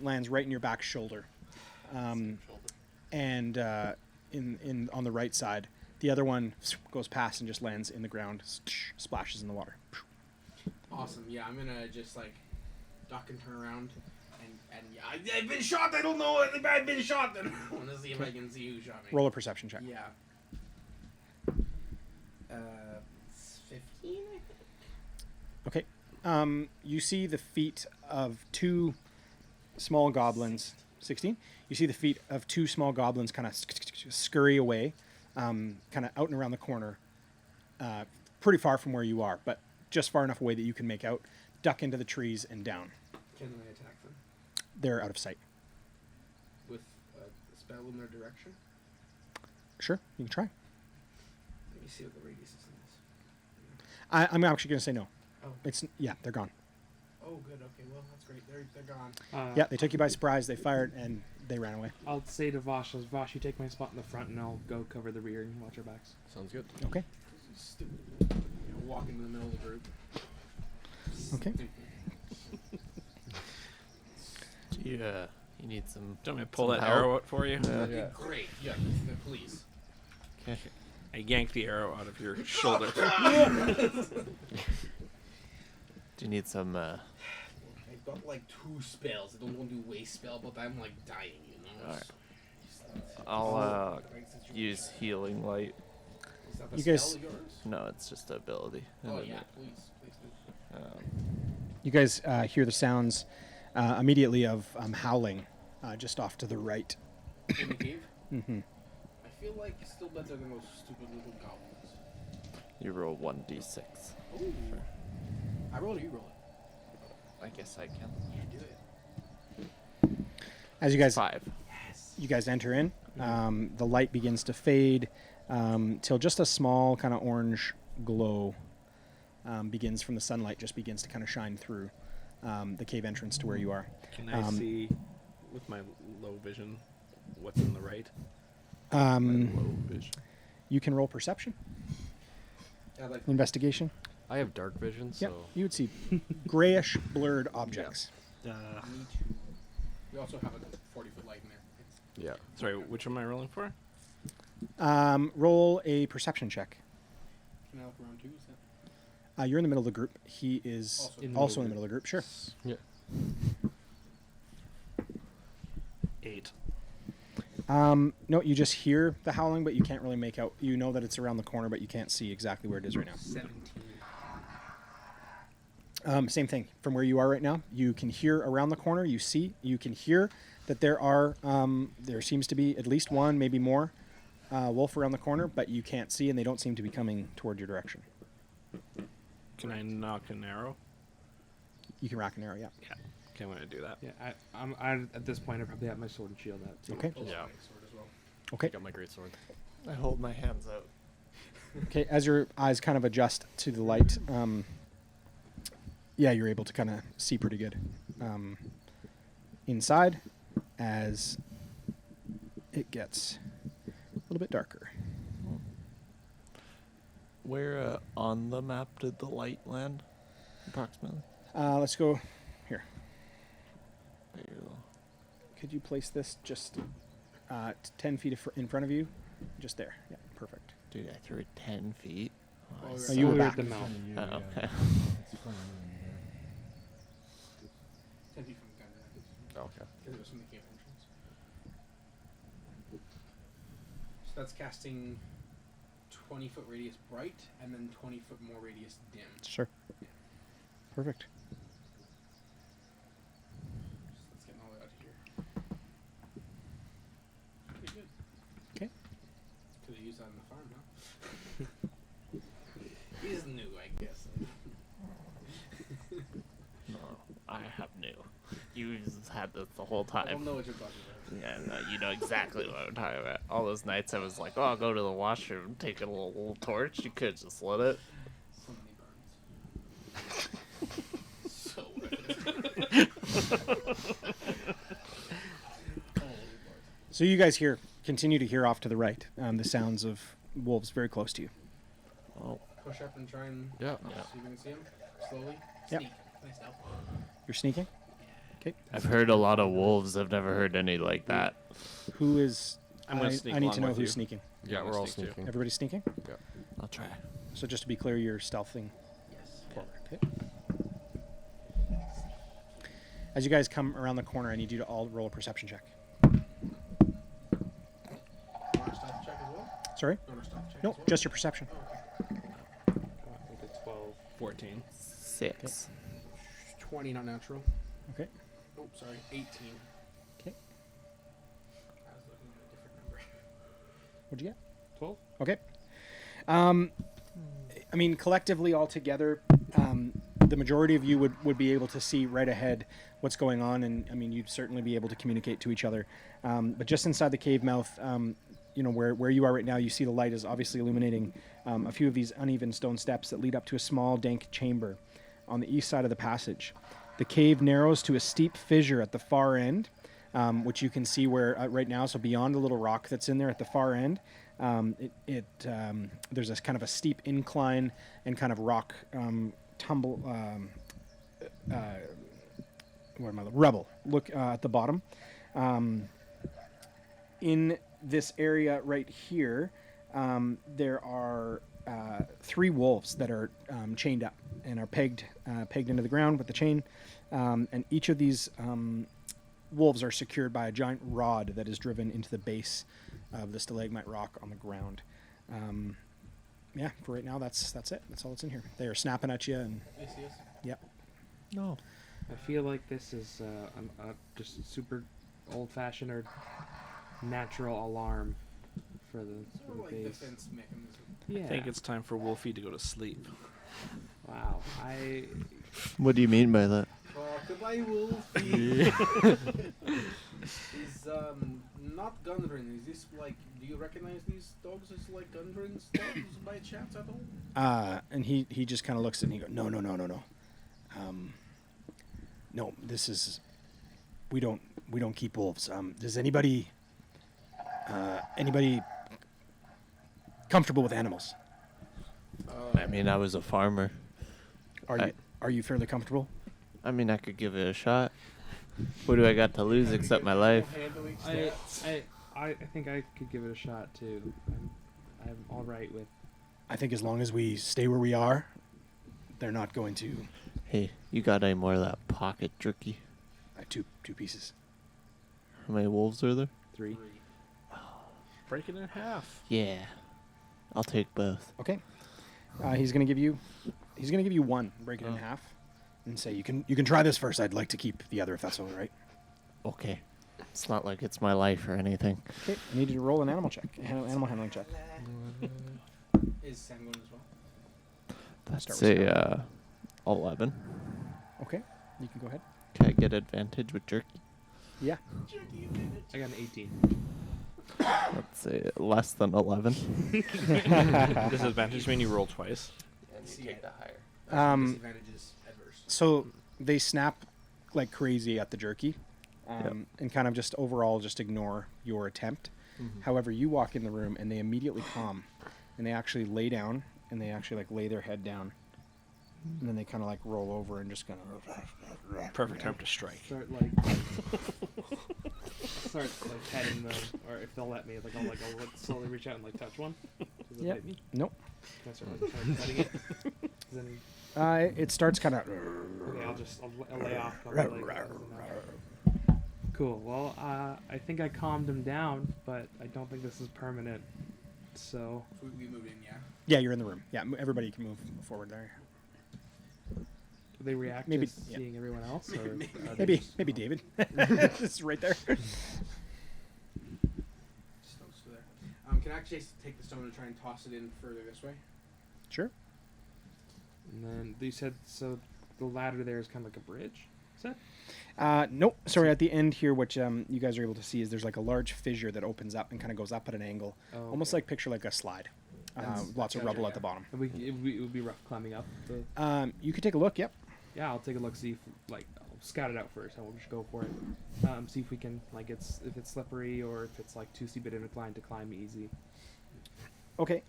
lands right in your back shoulder, and in on the right side. The other one goes past and just lands in the ground, splashes in the water. Awesome. Yeah, I'm gonna just like duck and turn around, and yeah, I've been shot. I don't know. I've been shot. Then I want to see if I can see who shot me. Roll a perception check. Yeah. 15. I think. Okay. You see the feet of 2 small goblins. 16. You see the feet of 2 small goblins kind of scurry away, kind of out and around the corner, pretty far from where you are, but just far enough away that you can make out, duck into the trees and down. Can I attack them They're out of sight. with a spell in their direction? Sure, you can try. Let me see what the radius is in this. I'm actually going to say no. Oh. They're gone. Oh, good. Okay. Well, that's great. They're gone. Yeah, they took you by surprise. They fired and they ran away. I'll say to Vosh, Vosh, you take my spot in the front, and I'll go cover the rear and watch our backs. Sounds good. Okay. Stupid. Walk into the middle of the group. Okay. You need some. Do you want me to pull some that help? arrow out for you? Yeah. Great. Yeah. Please. Okay. I yanked the arrow out of your shoulder. Do you need some? I've got like 2 spells. I don't want to do waste spell, but I'm like dying, you know. Alright. I'll use healing light. Is that the You spell guys- of yours? No, it's just an ability. And Oh then yeah, it- please do. You guys hear the sounds immediately of howling just off to the right. In the cave. Mm-hmm. I feel like it's still better than those stupid little goblins. You roll 1d6. Ooh. I roll it. You roll it. I guess I can. Yeah, do it. As you guys 5. you guys enter in, the light begins to fade till just a small kind of orange glow begins from the sunlight, just begins to kind of shine through the cave entrance to where you are. Can I see with my low vision what's in the right? Low vision. You can roll perception, Yeah, like investigation. I have dark vision, Yep, so you would see grayish blurred objects. me too. We also have a 40-foot light in there. yeah. Sorry, which am I rolling for? Roll a perception check. Can I look around too? Is that You're in the middle of the group. He is Also also in the middle of the group. Sure. Yeah. 8. No, you just hear the howling, but you can't really make out. You know that it's around the corner, but you can't see exactly where it is right now. 17. Same thing. From where you are right now, you can hear around the corner. You can hear that there seems to be at least one, maybe more, wolf around the corner, but you can't see, and they don't seem to be coming toward your direction. Can I knock an arrow? You can rack an arrow, yeah. Yeah. Okay, I'm gonna do that. Yeah, I'm at this point I probably have my sword and shield out too. Okay. Also Yeah. my sword as well. Okay. Got my great sword. I hold my hands out. Okay. As your eyes kind of adjust to the light, yeah, you're able to kind of see pretty good inside as it gets a little bit darker. Where on the map did the light land, approximately? Let's go here. There you go. Could you place this just 10 feet in front of you? Just there. Yeah, perfect. Dude, I threw it 10 feet. Oh, I you're suck. you were We're back. at the mouth. Oh, okay. 10 feet from the gun. Okay. Because it was from the cave entrance. So that's casting 20-foot radius bright and then 20-foot more radius dim. Sure. Perfect. So let's get all the way out here. Pretty good. Okay. Could have used that on the farm, huh? He's new, I guess. No, I have new. You just had this the whole I don't time. know what you're talking about. Yeah, no, you know exactly what I'm talking about. All those nights I was like, oh, I'll go to the washroom, take a little torch. You could just lit it. So many burns. So worth it. Holy Lord. So you guys continue to hear off to the right the sounds of wolves very close to you. Oh, Push up and try and Yeah. see if you can see him slowly. Yep. Sneak. Nice stealth. You're sneaking? Okay. I've heard a lot of wolves. I've never heard any like that. Who is... I'm gonna sneak I need along to know with who's you. sneaking. Yeah, I'm we're gonna all sneak too. sneaking. Everybody's sneaking? I'll try. So just to be clear, you're stealthing Yes. forward. Okay. As you guys come around the corner, I need you to all roll a perception check. You want a stealth check as well? Sorry? You want a stealth check No, as well? just your perception. Oh, okay. I think it's 12. 14. 6. 20, not natural. Okay. Oh, sorry. 18. Okay. I was looking at a different number. What'd you get? 12? Okay. I mean, collectively, all together, the majority of you would be able to see right ahead what's going on, and I mean, you'd certainly be able to communicate to each other. But just inside the cave mouth, you know, where you are right now, you see the light is obviously illuminating a few of these uneven stone steps that lead up to a small, dank chamber on the east side of the passage. The cave narrows to a steep fissure at the far end, which you can see where right now. So beyond the little rock that's in there at the far end, there's this kind of a steep incline and kind of rock tumble. Where am I? Rubble. Look at the bottom. In this area right here, there are 3 wolves that are chained up and are pegged into the ground with the chain, and each of these wolves are secured by a giant rod that is driven into the base of the stalagmite rock on the ground. Yeah, for right now, that's it. That's all that's in here. They are snapping at you, and They see us. yep. No. I feel like this is just super old-fashioned or natural alarm for the Sort of like base. defense mechanism. Yeah. I think it's time for Wolfie to go to sleep. Wow. What do you mean by that? Goodbye, Wolfie. Is not Gundren. Is this like? Do you recognize these dogs as like Gundren's dogs by chance at all? And he just kind of looks at it and he goes, no. No, this is, we don't keep wolves. Does anybody comfortable with animals? I mean, I was a farmer. Are you fairly comfortable? I mean, I could give it a shot. What do I got to lose except my life? Handling I stats. think I could give it a shot too. I'm all right with. I think as long as we stay where we are, they're not going to. Hey, you got any more of that pocket jerky? Two pieces. How many wolves are there? 3. Break it in half. Yeah. I'll take both. Okay. He's gonna give you one. Break it in half, and say you can try this first. I'd like to keep the other if that's all right. Okay. It's not like it's my life or anything. Okay. I need you to roll an animal check, animal handling check. Is Sam going as well? That's Start with a 11. Okay. You can go ahead. Can I get advantage with jerky? Yeah. I got an 18. Let's say less than 11. Disadvantage mean you roll twice. And you take the higher. Disadvantage is adverse. So they snap like crazy at the jerky, and kind of just overall just ignore your attempt. However, you walk in the room and they immediately calm, and they actually lay down and they actually like lay their head down, and then they kind of like roll over and just kind of. Perfect time to strike. Start like petting them, or if they'll let me, I'll slowly reach out and like touch one. Does it Yep. bite me? Nope. Can I start like petting it? Does any... It starts kind of. Okay, I'll lay off. I'll be like, "That was enough." Cool. Well, I think I calmed him down, but I don't think this is permanent. So We moved in, yeah. Yeah, you're in the room. Yeah, everybody can move forward there. do they react Maybe- to yeah. seeing everyone else, or are they Maybe just- maybe David. It's right there. Stone's still there. Can I actually take the stone and try and toss it in further this way? Sure. And then you said so. The ladder there is kind of like a bridge. Is that? Nope. Sorry, at the end here, what you guys are able to see is there's like a large fissure that opens up and kind of goes up at an angle, Oh, almost okay. like picture like a slide. That's Lots of gotcha, rubble yeah. at the bottom. And it would be rough climbing up. The, You could take a look. Yep. yeah, I'll take a look. See if I'll scout it out first. I will just go for it. See if we can if it's slippery or if it's like too steep an incline to climb easy. Okay.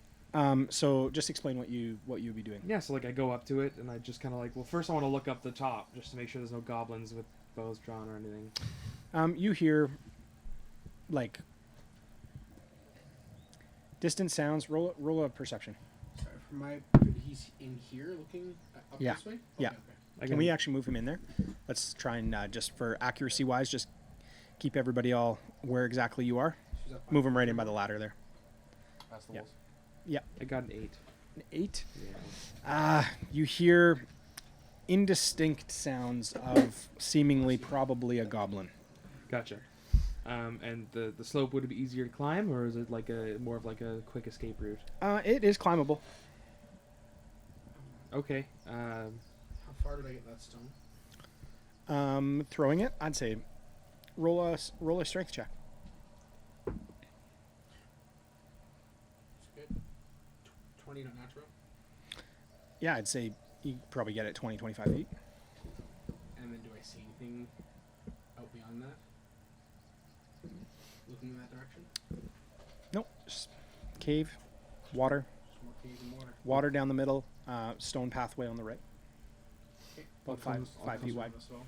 So just explain what you would be doing. Yeah, so like I go up to it and I just kind of well, first I want to look up the top just to make sure there's no goblins with bows drawn or anything. You hear like distant sounds. Roll a perception. Sorry, he's in here looking up Yeah. this way? Yeah. Okay. Can we actually move him in there? Let's try and just for accuracy wise, just keep everybody all where exactly you are. She's up Move him right in by the ladder there. past the Yeah. walls. I got an 8. An 8. Yeah. You hear indistinct sounds of seemingly probably a goblin. Gotcha. And the slope would it be easier to climb, or is it like more of like a quick escape route? It is climbable. Okay. How far did I get that stone? Throwing it, I'd say roll a strength check. It's good. 20 not natural. Yeah, I'd say you probably get it 20, 25 feet. And then do I see anything out beyond that? Looking in that direction? Nope. Just cave, water, Just more caves and water. water down the middle, stone pathway on the right. Okay. About I'll 5 come feet wide. as well.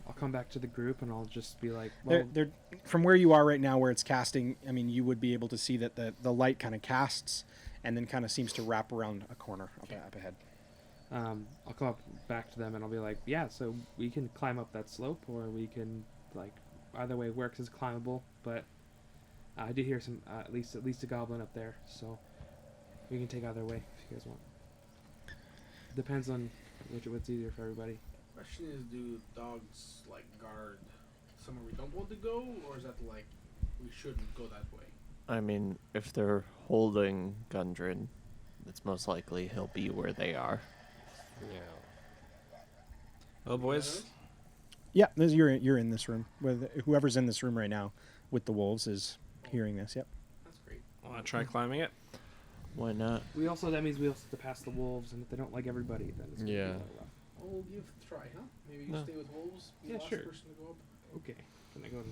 I'll come back to the group and I'll just be like, well, They're from where you are right now, where it's casting. I mean, you would be able to see that the light kind of casts, and then kind of seems to wrap around a corner up ahead. I'll come up back to them and I'll be like, yeah, so we can climb up that slope, or we can like either way works. It's climbable, but I did hear some at least a goblin up there, so we can take either way if you guys want. Depends on what's easier for everybody. Question is, do dogs like guard somewhere we don't want to go, or is that like we shouldn't go that way? I mean, if they're holding Gundren, it's most likely he'll be where they are. Yeah. Well, boys, Yeah, you're in this room. With whoever's in this room right now with the wolves is hearing this. Yep. That's great. want to try climbing it? Why not? That means we also have to pass the wolves, and if they don't like everybody, then it's gonna be a Yeah. little rough. Well, we'll give it a try, huh? Maybe you No. stay with wolves. Be the Yeah, last sure. person to go up. Okay. Can I go?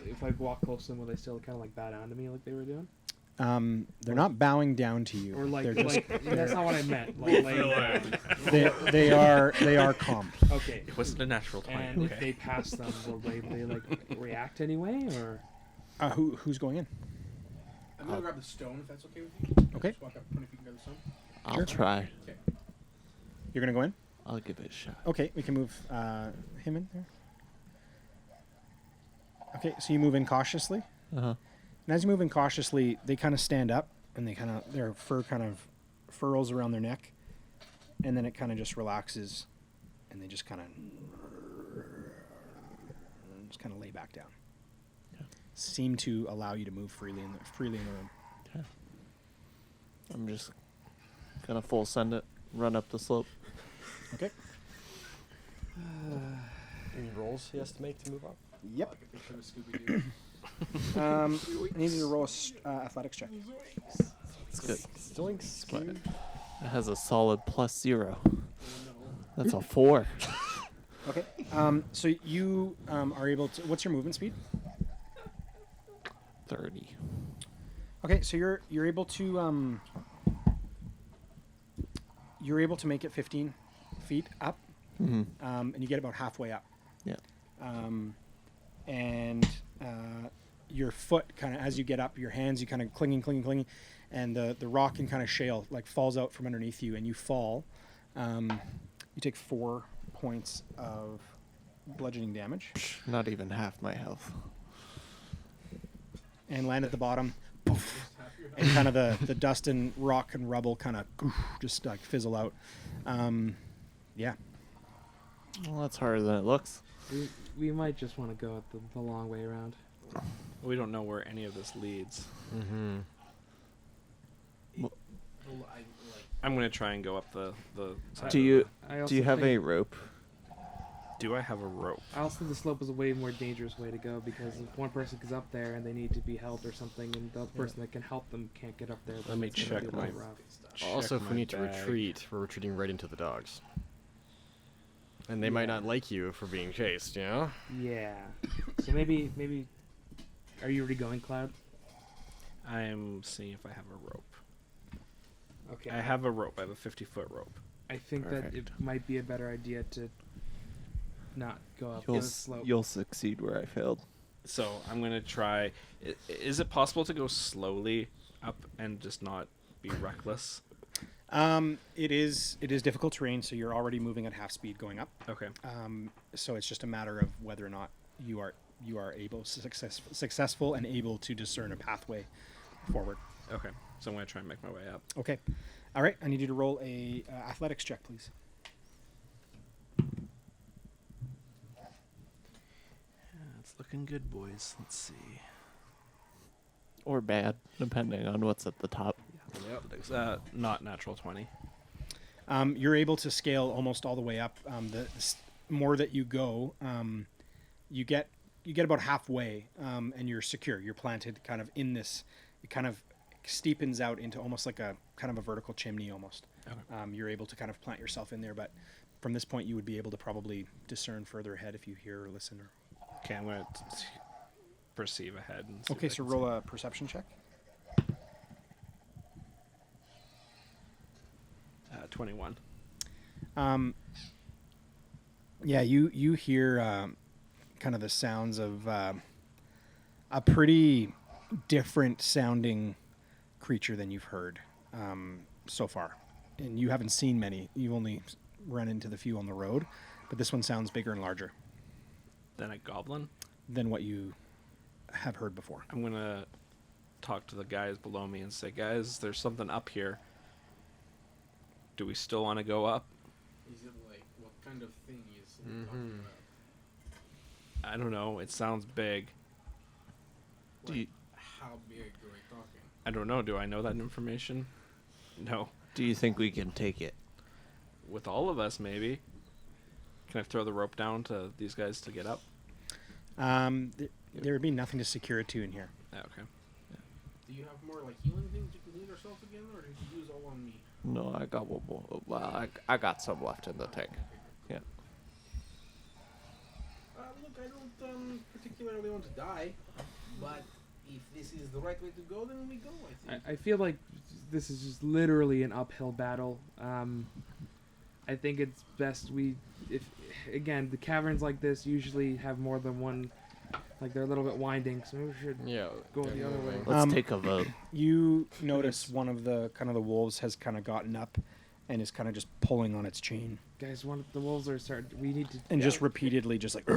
If I walk close to them, will they still kind of like bow down to me like they were doing? They're not bowing down to you. Or like, they're just, that's not what I meant. Like, they are calm. okay. It wasn't a natural 20. And okay. if they pass them, will they like react anyway, or? Who's going in? I'm gonna grab the stone if that's okay with you. Okay. Just walk up 20 feet and grab the stone. I'll try. Okay. You're gonna go in. I'll give it a shot. Okay, we can move him in there. Okay, so you move in cautiously. Uh-huh. And as you move in cautiously, they kind of stand up, and their fur kind of furrows around their neck, and then it kind of just relaxes, and they just kind of lay back down. Yeah. Seem to allow you to move freely in the room. Okay. I'm just gonna full send it, run up the slope. Okay. Any rolls he has to make to move up? Yep. Like a picture of Scooby-Doo. I need you to roll a athletics check. It's good. Zoinks, Scooby. It has a solid +0. Oh, no. That's a 4. Okay. So you are able to. What's your movement speed? 30. Okay, so you're able to make it 15 feet up, Mm-hmm. and you get about halfway up. Yeah. And your foot kind of, as you get up, your hands, you kind of clinging, and the rock and kind of shale like falls out from underneath you, and you fall. You take 4 points of bludgeoning damage Not even half my health. and land at the bottom. Poof, and kind of the dust and rock and rubble kind of just like fizzle out. Yeah. Well, that's harder than it looks. We might just want to go the long way around. We don't know where any of this leads. Mm-hmm. Well, I, like, I'm going to try and go up the side. Do you I also do you have a think, rope? Do I have a rope? I also think the slope is a way more dangerous way to go because if one person gets up there and they need to be helped or something, and the other person that can help them can't get up there, Let then me it's gonna check be a bit my- rough. Also, if Check we my need to bag. retreat, we're retreating right into the dogs. And they might not like you if we're being chased, you know? Yeah. So maybe. Are you already going, Cloud? I'm seeing if I have a rope. Okay. I have a rope. I have a 50-foot rope. I think that it Perfect. might be a better idea to not go up the slope. You'll succeed where I failed. So I'm going to try. Is it possible to go slowly up and just not be reckless? It is difficult terrain, so you're already moving at half speed going up. Okay. So it's just a matter of whether or not you are able successful and able to discern a pathway forward. Okay. So I'm going to try and make my way up. Okay. All right. I need you to roll a athletics check, please. Yeah, it's looking good, boys. Let's see. Or bad, depending on what's at the top. Yep. Not natural 20. You're able to scale almost all the way up. The more that you go, you get about halfway, and you're secure. You're planted kind of in this. It kind of steepens out into almost like a kind of a vertical chimney almost. Okay. You're able to kind of plant yourself in there, but from this point you would be able to probably discern further ahead if you hear or listen. Okay, I'm going to perceive ahead. And see Okay, what I so can roll see. a perception check. 21. Yeah, you hear kind of the sounds of a pretty different sounding creature than you've heard so far, and you haven't seen many. You've only run into the few on the road, but this one sounds bigger and larger. Then a goblin. than what you have heard before. I'm gonna talk to the guys below me and say, guys, there's something up here. Do we still want to go up? Is it like what kind of thing is he Mhm. talking about? I don't know. It sounds big. Do you, How big are we talking? I don't know. Do I know that information? No. do you think we can take it? With all of us, maybe. Can I throw the rope down to these guys to get up? There would be nothing to secure it to in here. Okay. Do you have more like healing things you can heal yourself again, or did you use all on me? No, I got one more. Well, I got some left in the tank. Yeah. Look, I don't particularly want to die, but if this is the right way to go, then we go. I think. I feel like this is just literally an uphill battle. I think it's best if again, the caverns like this usually have more than one, like they're a little bit winding, so maybe we should Yeah. go the other way. Let's take a vote. You notice one of the wolves has kind of gotten up and is kind of just pulling on its chain Guys, one of the wolves are starting. We need to. and just repeatedly just like Is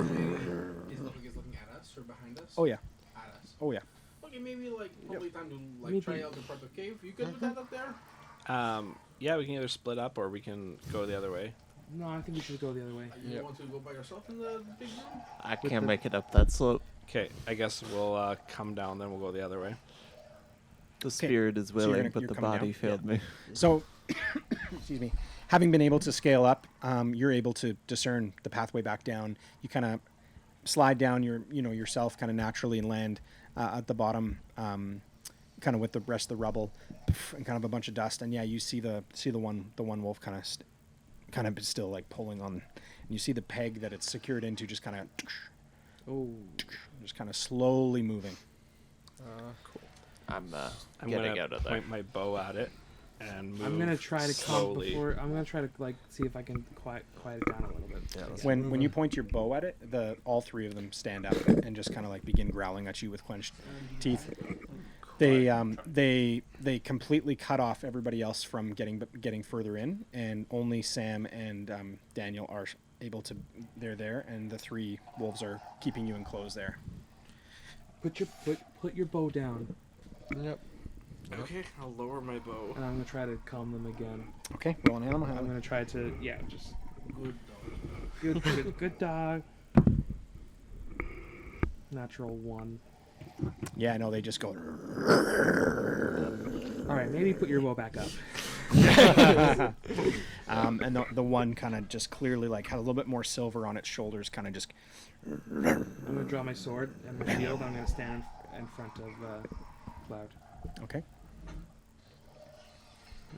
looking at us or behind us? oh yeah, At us. oh yeah. Okay, maybe like probably time to like Maybe. try out the part of the cave. You good with that up there? Yeah, we can either split up or we can go the other way. No, I think we should go the other way. You Yep. want to go by yourself in the big room? I With can't the- make it up that slope. Okay, I guess we'll come down, then we'll go the other way. The spirit is So you're willing, gonna- but you're the coming body down? failed me. So, excuse me. Having been able to scale up, you're able to discern the pathway back down. You kind of slide down yourself kind of naturally and land at the bottom, kind of with the rest of the rubble and kind of a bunch of dust. And yeah, you see the one wolf kind of still like pulling on, and you see the peg that it's secured into just kind of just kind of slowly moving. Cool. I'm I'm getting gonna out of there. point my bow at it and move I'm gonna try to come slowly. before. I'm gonna try to like see if I can quiet it down a little bit. Yeah, let's When you point your bow at it, all three of them stand up and just kind of like begin growling at you with clenched teeth. They completely cut off everybody else from getting further in, and only Sam and Daniel are able to. They're there, and the three wolves are keeping you enclosed there. Put your bow down, Yep. Okay, I'll lower my bow. and I'm gonna try to calm them again. Okay, roll an animal I'm handling. gonna try to just Good dog. good dog. Natural 1. Yeah, no, they just go. All right, maybe put your bow back up. And the one kind of just clearly like had a little bit more silver on its shoulders, kind of just. I'm gonna draw my sword and my shield. I'm gonna stand in front of Cloud. Okay.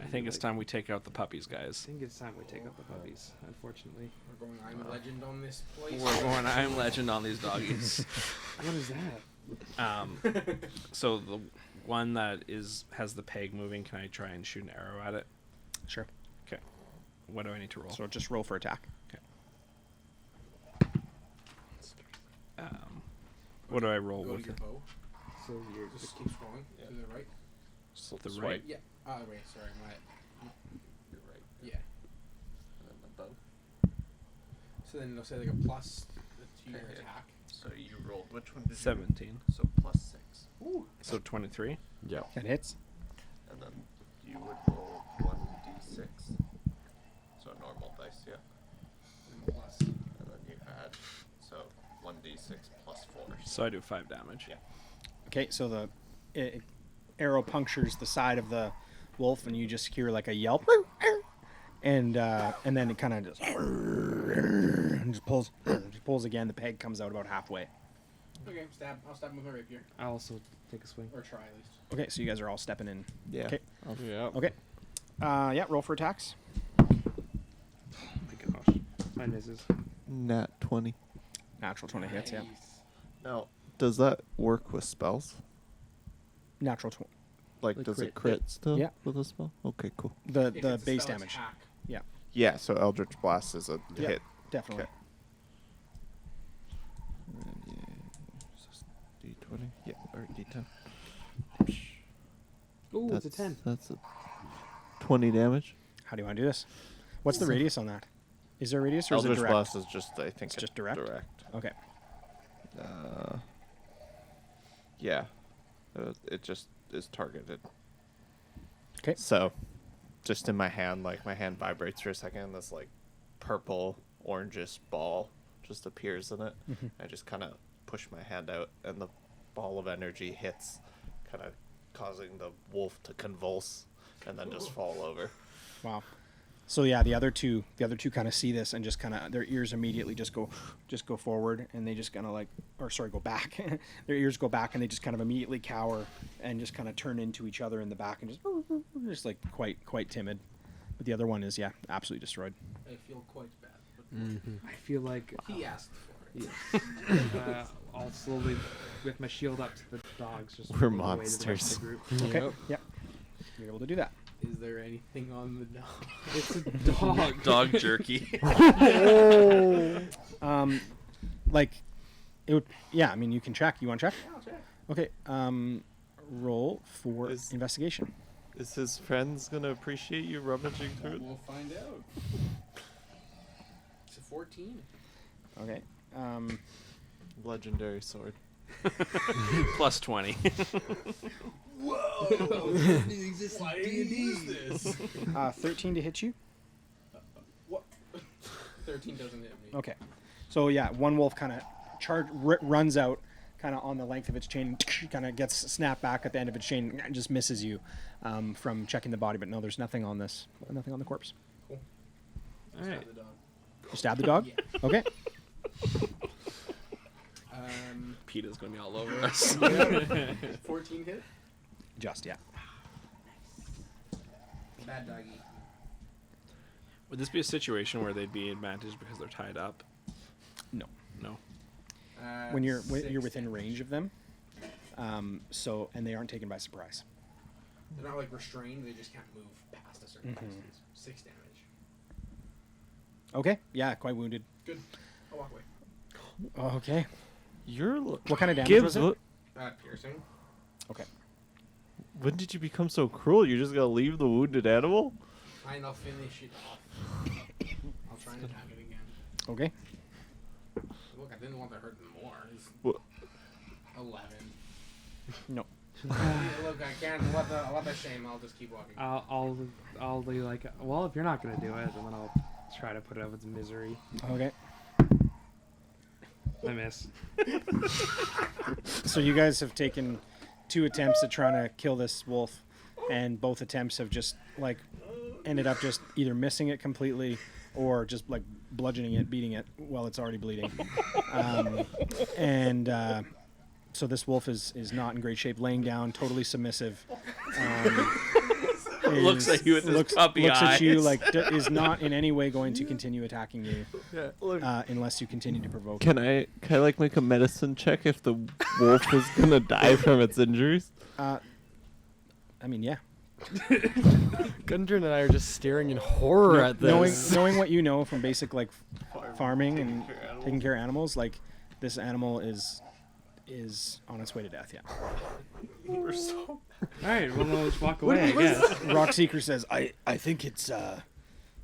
I think it's time we take out the puppies, I guys. think it's time we take out the puppies. Unfortunately, We're going I'm Legend on this place. We're going I'm Legend on these doggies. what is that? So the one that has the peg moving, can I try and shoot an arrow at it? Sure. Okay. What do I need to roll? So just roll for attack. What do I roll Go to with your it? bow. So you're Just keep scrolling to the right. So The swipe. right? Yeah. Wait, sorry, my. You're right. Yeah. And then the bow. So then it'll say like a plus to your Okay, yeah. attack. So you rolled. Which one did you? 17. So plus 6. So 23. Yeah. That hits. And then you would roll 1d6. So normal dice, yeah. And plus. And then you add 1d6 plus 4. So I do 5 damage. Yeah. Okay, so the arrow punctures the side of the wolf, and you just hear like a yelp, and then it kind of just and just pulls again. The peg comes out about halfway. Okay, stab. I'll stab with my rapier. I'll also take a swing. Or try at least. Okay, so you guys are all stepping in. Yeah. Okay. Yeah. Okay. Yeah, roll for attacks. Oh my gosh, mine misses. Nat 20. Natural 20 hits. Yeah. Nice. Now, does that work with spells? Natural 20. Like, Like does it crit. crit still Yeah. with a spell? Okay, cool. The If it's a base spell damage. attack. Yeah, Yeah, so Eldritch Blast is a Yeah. hit. definitely. Okay. D20? Yeah, or D10. Ooh, it's a 10. That's a 20 damage. How do you want to do this? What's the radius on that? Is there a radius or is it Eldritch direct? Blast is just, I think, It's just direct? direct. Okay. Yeah. It just is targeted. Okay. So, just in my hand, like my hand vibrates for a second, and this like purple orangish ball just appears in it. I just kind of push my hand out, and the ball of energy hits, kind of causing the wolf to convulse and then just fall over. Wow. So yeah, the other two kind of see this and just kind of their ears immediately just go forward, and they just kind of like, or sorry, go back. Their ears go back, and they just kind of immediately cower and just kind of turn into each other in the back and just like quite timid. But the other one is absolutely destroyed. I feel quite bad. But I feel like he asked for it. I'll slowly, with my shield up to the dogs, just We're make my way to the rest of the monsters. group. Okay. Yep. You're able to do that. Is there anything on the dog? It's a dog. Dog jerky. Like it would. Yeah. I mean, you can check. You want to check? Yeah, I'll check. Okay. Roll for Is- investigation. Is his friends gonna appreciate you rummaging through it? We'll find out. It's a 14. Okay. Legendary sword. Plus 20. Whoa! Didn't exist in D&D. This? 13 to hit you. What? 13 doesn't hit me. Okay. So yeah, one wolf kind of runs out, kind of on the length of its chain, kind of gets snapped back at the end of its chain, and just misses you from checking the body. But no, there's nothing on this, nothing on the corpse. Cool. All right. Stab the dog. You stab the dog. Yeah. Okay. PETA's gonna be all over us. 14 hit. Just yeah. Bad doggy. Would this be a situation where they'd be advantaged because they're tied up? No. No. When you're 6 within damage. range of them, so and they aren't taken by surprise. They're not like restrained. They just can't move past a certain distance. 6 damage. Okay. Yeah. Quite wounded. Good. I'll walk away. Okay. You're. What kind of damage Gibbs, was it? Piercing. Okay. when did you become so cruel? You're just gonna leave the wounded animal? Fine, I'll finish it off. I'll try and attack it again. Okay. Look, I didn't want to hurt them more. It's What? 11. No. Look, I can't. What a shame. I'll just keep walking. I'll be like, well, if you're not gonna do it, then I'll try to put it out of its misery. Okay. I miss. So you guys have taken 2 attempts at trying to kill this wolf, and both attempts have just like ended up just either missing it completely or just like bludgeoning it, beating it while it's already bleeding. So this wolf is not in great shape, laying down, totally submissive. Looks at you with his puppy looks at you eyes. like is not in any way going to continue attacking you Yeah. Look. unless you continue to provoke. Can I like make a medicine check if the wolf is gonna die from its injuries? I mean, yeah. Gundren and I are just staring in horror at this. Knowing what you know from basic like farming and taking care of animals, like this animal is on its way to death. Yeah. We're so. All right, well, we'll just walk away, I guess. Rockseeker says, "I think it's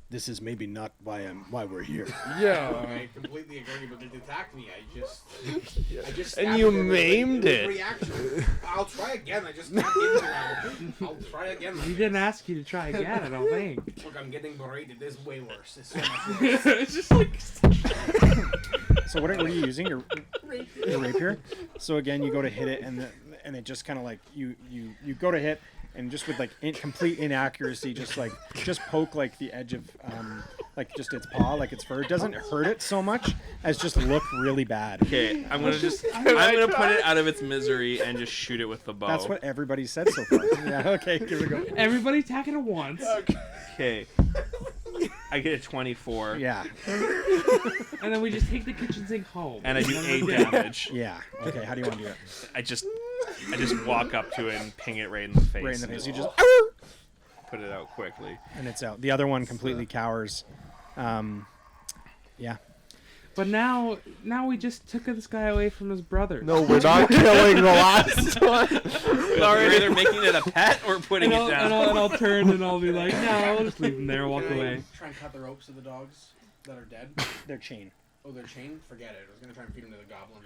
this is maybe not why we're here." Yeah. I completely agree, but it attacked me. I just And stabbed you it. maimed was it. Reaction. I'll try again. I just can't get to it. I'll try again. He didn't ask you to try again, I don't think. Look, I'm getting berated. This is way worse. It's so much worse. It's just like. So what are you using? Your rapier. So again, you go to hit it, and it just kind of like you go to hit, and just with like complete inaccuracy, just poke like the edge of like just its paw, like its fur. It doesn't hurt it so much as just look really bad. Okay, I'm gonna put it out of its misery and just shoot it with the bow. That's what everybody said so far. Yeah. Okay. Give it a go. Everybody attack it at once. Okay. I get a 24. Yeah. And then we just take the kitchen sink home. And I do 8 damage. Yeah. Okay. How do you want to do it? I just walk up to it and ping it right in the face. Right in the face. You just put it out quickly. and it's out. The other one completely cowers. Yeah. But now we just took this guy away from his brother. No, we're not killing the last one. We're either making it a pet or putting And it down. I'll turn and I'll be like, no, I'll just leave him there, walk Can I away. try and cut the ropes of the dogs that are dead? Their chain. Oh, they're chained? Forget it. I was gonna try and feed them to the goblins.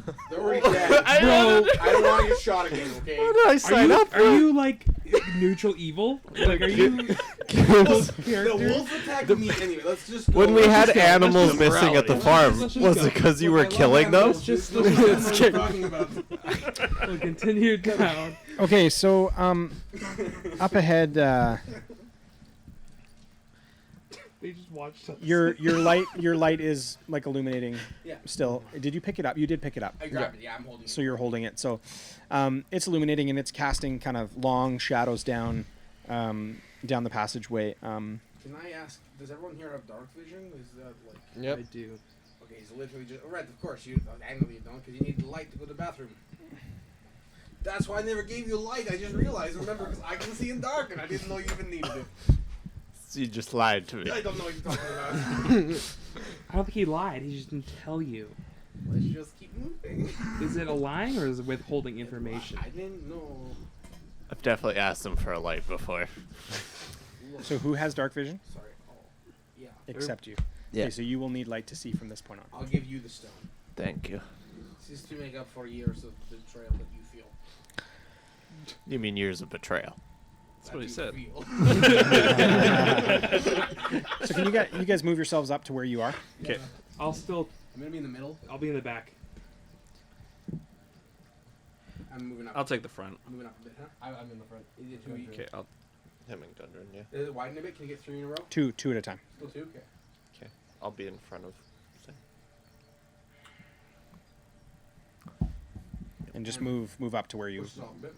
But they're already dead. I don't want to get shot again, okay? What did I sign up for? Are you like neutral evil? Like, are you those The characters? wolves attacked me anyway. Let's just go. When we had just go. animals Let's missing just at the go. farm, Let's just was go. it because you Look, were I love killing them? animals. Let's just Let's go. what we're talking about. We'll continue down. Okay, so up ahead, They just watched us. your light is like illuminating. Yeah. Still, did you pick it up? You did pick it up. I grabbed it. Yeah, I'm holding it. So you're holding it. So it's illuminating and it's casting kind of long shadows down the passageway. Can I ask, does everyone here have dark vision? Is that like... Yep. I do. Okay, he's literally just... Right, of course. I know you don't, because you need the light to go to the bathroom. That's why I never gave you light. I just realized. Remember, because I can see in dark, and I didn't know you even needed it. You just lied to me. I don't know what you're talking about. I don't think he lied. He just didn't tell you. Let's just keep moving. Is it a lying or is it withholding information? I didn't know. I've definitely asked him for a light before. So who has dark vision? Sorry. Oh, yeah. Except you. Yeah. Okay, so you will need light to see from this point on. I'll give you the stone. Thank you. This is to make up for years of betrayal that you feel. You mean years of betrayal? That's what he said. So can you guys move yourselves up to where you are? Okay. I'll still. I'm gonna be in the middle. I'll be in the back. I'm moving up. I'll take the front. I'm moving up a bit, huh? I'm in the front. Is it two each? Okay, I'll Him and Gundren, yeah. Is it widen a bit? Can you get three in a row? Two at a time. Still two? Okay. Okay. I'll be in front of. And just move up to where you. Push it off a bit.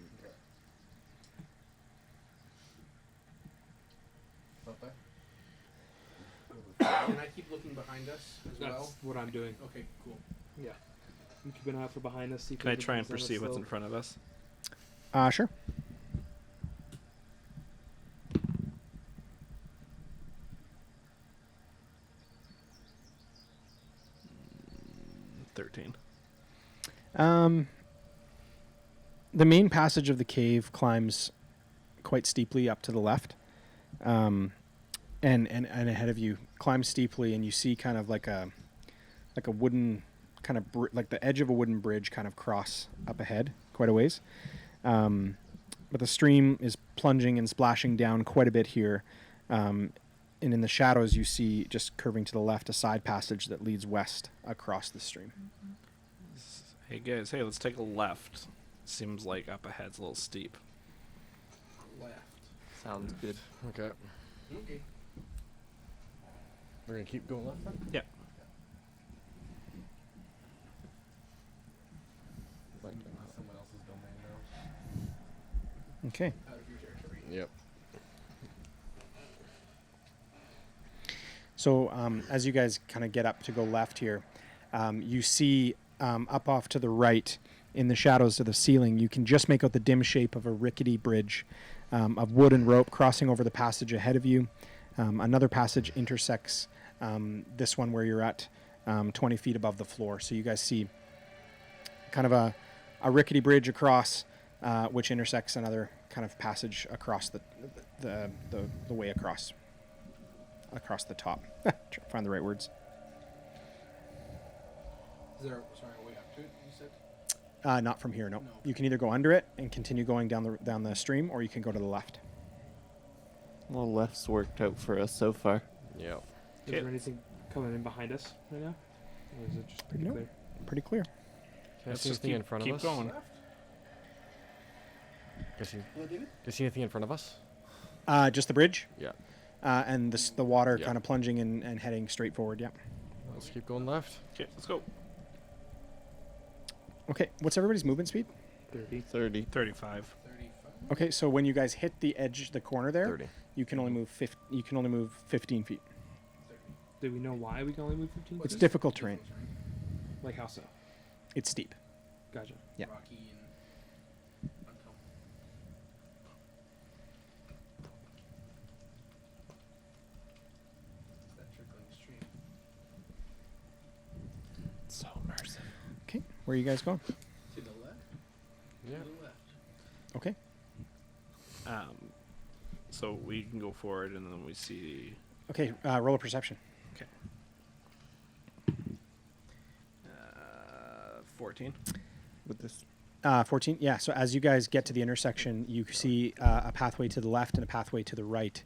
Up there. Can I keep looking behind us as That's well? what I'm doing. Okay, cool. Yeah. I'm keeping an eye out for behind us. See if Can I anything try and comes at us perceive what's still. in front of us? Sure. Mm, 13. The main passage of the cave climbs quite steeply up to the left, and ahead of you climbs steeply, and you see kind of like a wooden kind of like the edge of a wooden bridge kind of cross up ahead quite a ways. But the stream is plunging and splashing down quite a bit here, and in the shadows you see just curving to the left a side passage that leads west across the stream. Hey guys, hey, let's take a left. Seems like up ahead's a little steep. Left. Sounds good. Okay. Okay. We're gonna keep going left then? Yeah. Someone else's domain now. Okay. Out of your territory. Yep. So as you guys kind of get up to go left here, you see up off to the right in the shadows of the ceiling, you can just make out the dim shape of a rickety bridge of wood and rope crossing over the passage ahead of you. Another passage intersects this one where you're at 20 feet above the floor. So you guys see kind of a rickety bridge across, which intersects another kind of passage across the way across the top. Trying to find the right words. Is there sorry, a way up to it, you said? Not from here, no. No. You can either go under it and continue going down the stream, or you can go to the left. Well, left's worked out for us so far. Yep. Is Okay. there anything coming in behind us right now? Or is it just pretty Nope. clear? Pretty clear. Can I Let's see just anything in front of keep us? going. Left? Can I see, What, David? do you see anything in front of us? Just the bridge, Yeah. and the water Yeah. kind of plunging and heading straight forward. Yeah. Let's keep going left. Okay, let's go. Okay. What's everybody's movement speed? 30. 30. 35. 35. Okay, so when you guys hit the edge, the corner there, 30. you can only move 15 feet. 30. Do we know why we can only move 15 It's feet? difficult terrain. Like how so? It's steep. Gotcha. Yeah. Rocky and uncomfortable. It's that trickling stream. So immersive. Okay. Where are you guys going? To the left? Yeah. To the left. Okay. So we can go forward and then we see. Okay. Roll a perception. Okay. 14. With this. 14. Yeah. So as you guys get to the intersection, you see a pathway to the left and a pathway to the right.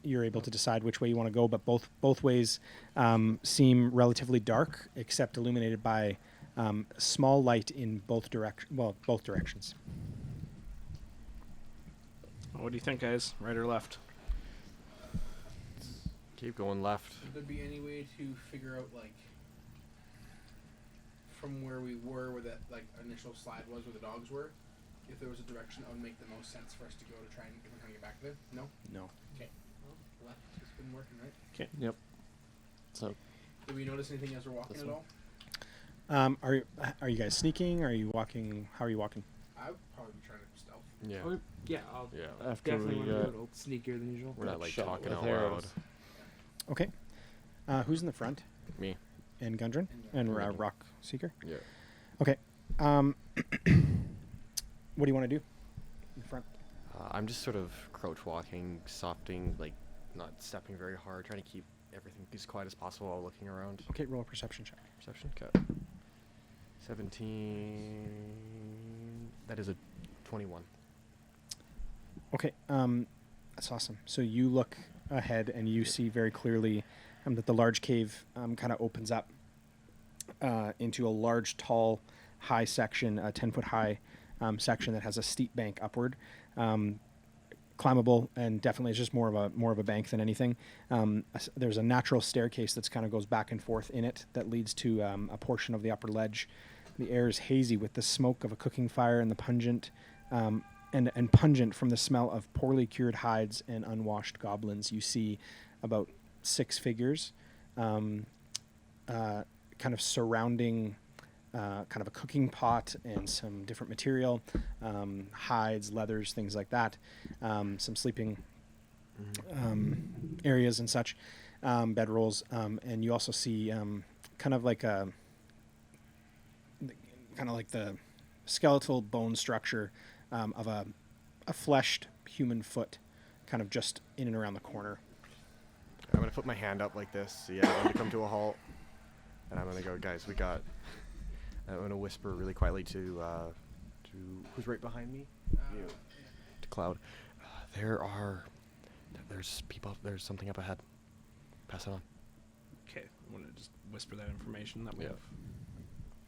You're able to decide which way you want to go, but both ways seem relatively dark, except illuminated by small light in both directions. What do you think, guys? Right or left? Keep going left. Would there be any way to figure out, like, from where we were, where that, like, initial slide was, where the dogs were, if there was a direction that would make the most sense for us to go to try and get back there? No? No. Okay. Well, left has been working, right? Okay. Yep. So Did we notice anything as we're walking This at one. all? Are you guys sneaking? Are you walking? How are you walking? I would probably be trying to stealth. Yeah. Oh, yeah, I'll Yeah. after definitely we want to do it a little sneakier than usual. We're not like shot talking with out arrows. loud. Okay. Who's in the front? Me. And Gundren? And Rock Seeker? Yeah. Okay. What do you want to do in front? I'm just sort of crouch walking, softing, like not stepping very hard, trying to keep everything as quiet as possible while looking around. Okay, roll a perception check. Perception cut. 17. That is a 21. Okay, that's awesome. So you look ahead and you see very clearly that the large cave kind of opens up into a large, tall, high section, a 10-foot high section that has a steep bank upward. Climbable, and definitely it's just more of a bank than anything. There's a natural staircase that's kind of goes back and forth in it that leads to a portion of the upper ledge. The air is hazy with the smoke of a cooking fire and the pungent and pungent from the smell of poorly cured hides and unwashed goblins. You see about 6 figures kind of surrounding kind of a cooking pot and some different material, hides, leathers, things like that, some sleeping areas and such, bedrolls, and you also see kind of like the skeletal bone structure of a fleshed human foot, kind of just in and around the corner. I'm gonna put my hand up like this, yeah, I'm gonna come to a halt, and I'm gonna go, guys, we got. I'm gonna whisper really quietly to who's right behind me. You. To Cloud. There's people. There's something up ahead. Pass it on. Okay, I want to just whisper that information that we Yeah. have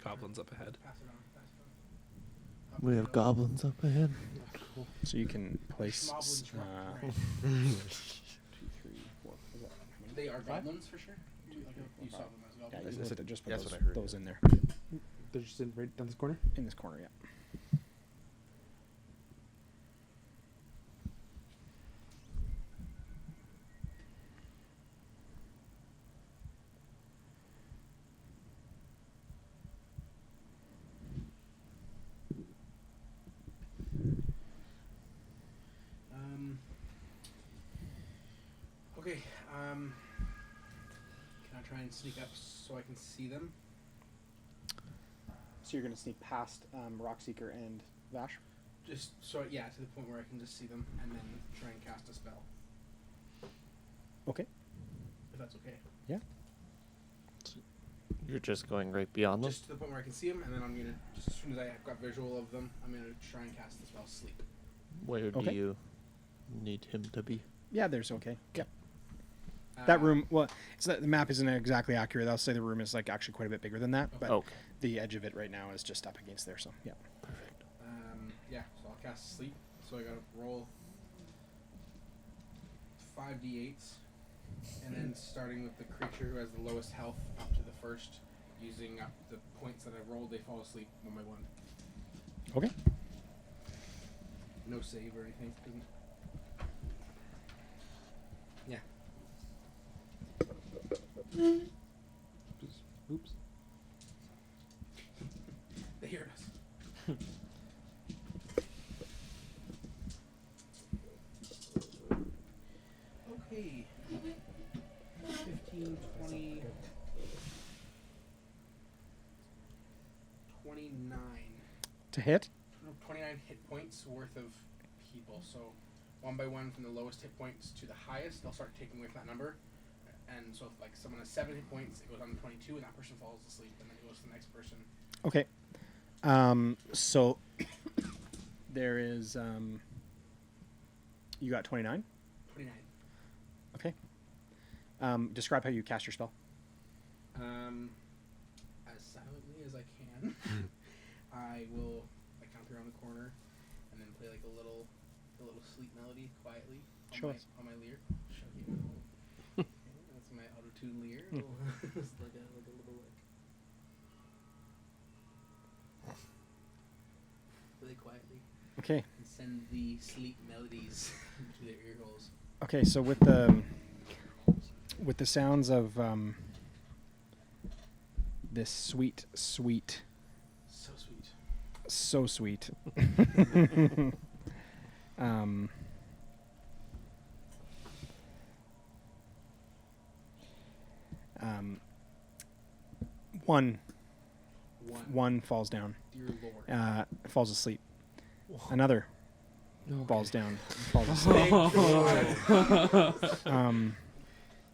goblins up ahead. Pass it on. We have goblins up ahead. So you can place. Schmoblins from up the 2, right. 3, 4. Is that how many? They are goblins for sure. You saw them as Yeah, goblins. you That's just put that's those, what I heard, those yeah. in there. They're just in right down this corner. In this corner, yeah. Okay. Can I try and sneak up so I can see them? So you're going to sneak past Rockseeker and Vash? Just so to the point where I can just see them and then try and cast a spell. Okay. If that's okay. Yeah. You're just going right beyond them? Just to the point where I can see them, and then I'm gonna just as soon as I've got visual of them, I'm gonna try and cast the spell Sleep. Where Okay. do you need him to be? Yeah, there's okay. Yeah. That Uh, room, well, it's not, the map isn't exactly accurate. I'll say the room is like actually quite a bit bigger than that, but Okay. the edge of it right now is just up against there, so yeah. Yeah, so I'll cast Sleep. So I gotta roll 5d8s, and then starting with the creature who has the lowest health up to the first, using up the points that I rolled, they fall asleep one by one. Okay. No save or anything. Yeah. Oops. They hear us. Okay. 15, 20, 29. To hit? No, 29 hit points worth of people. So one by one from the lowest hit points to the highest, they'll start taking away from that number. And so if like someone has 7 hit points, it goes on to 22 and that person falls asleep, and then it goes to the next person. Okay. So there is you got 29. 29. Okay. Describe how you cast your spell. As silently as I can, I will come around the corner and then play like a little sleep melody quietly Show us. on my lyre. Show you. Okay, that's my auto-tune lyre. It's like a little really quietly Okay. and send the sleep melodies to their ear holes. Okay. So with the sounds of this sweet, So sweet. so sweet. One falls down, Dear Lord. falls asleep. Another falls down, falls asleep.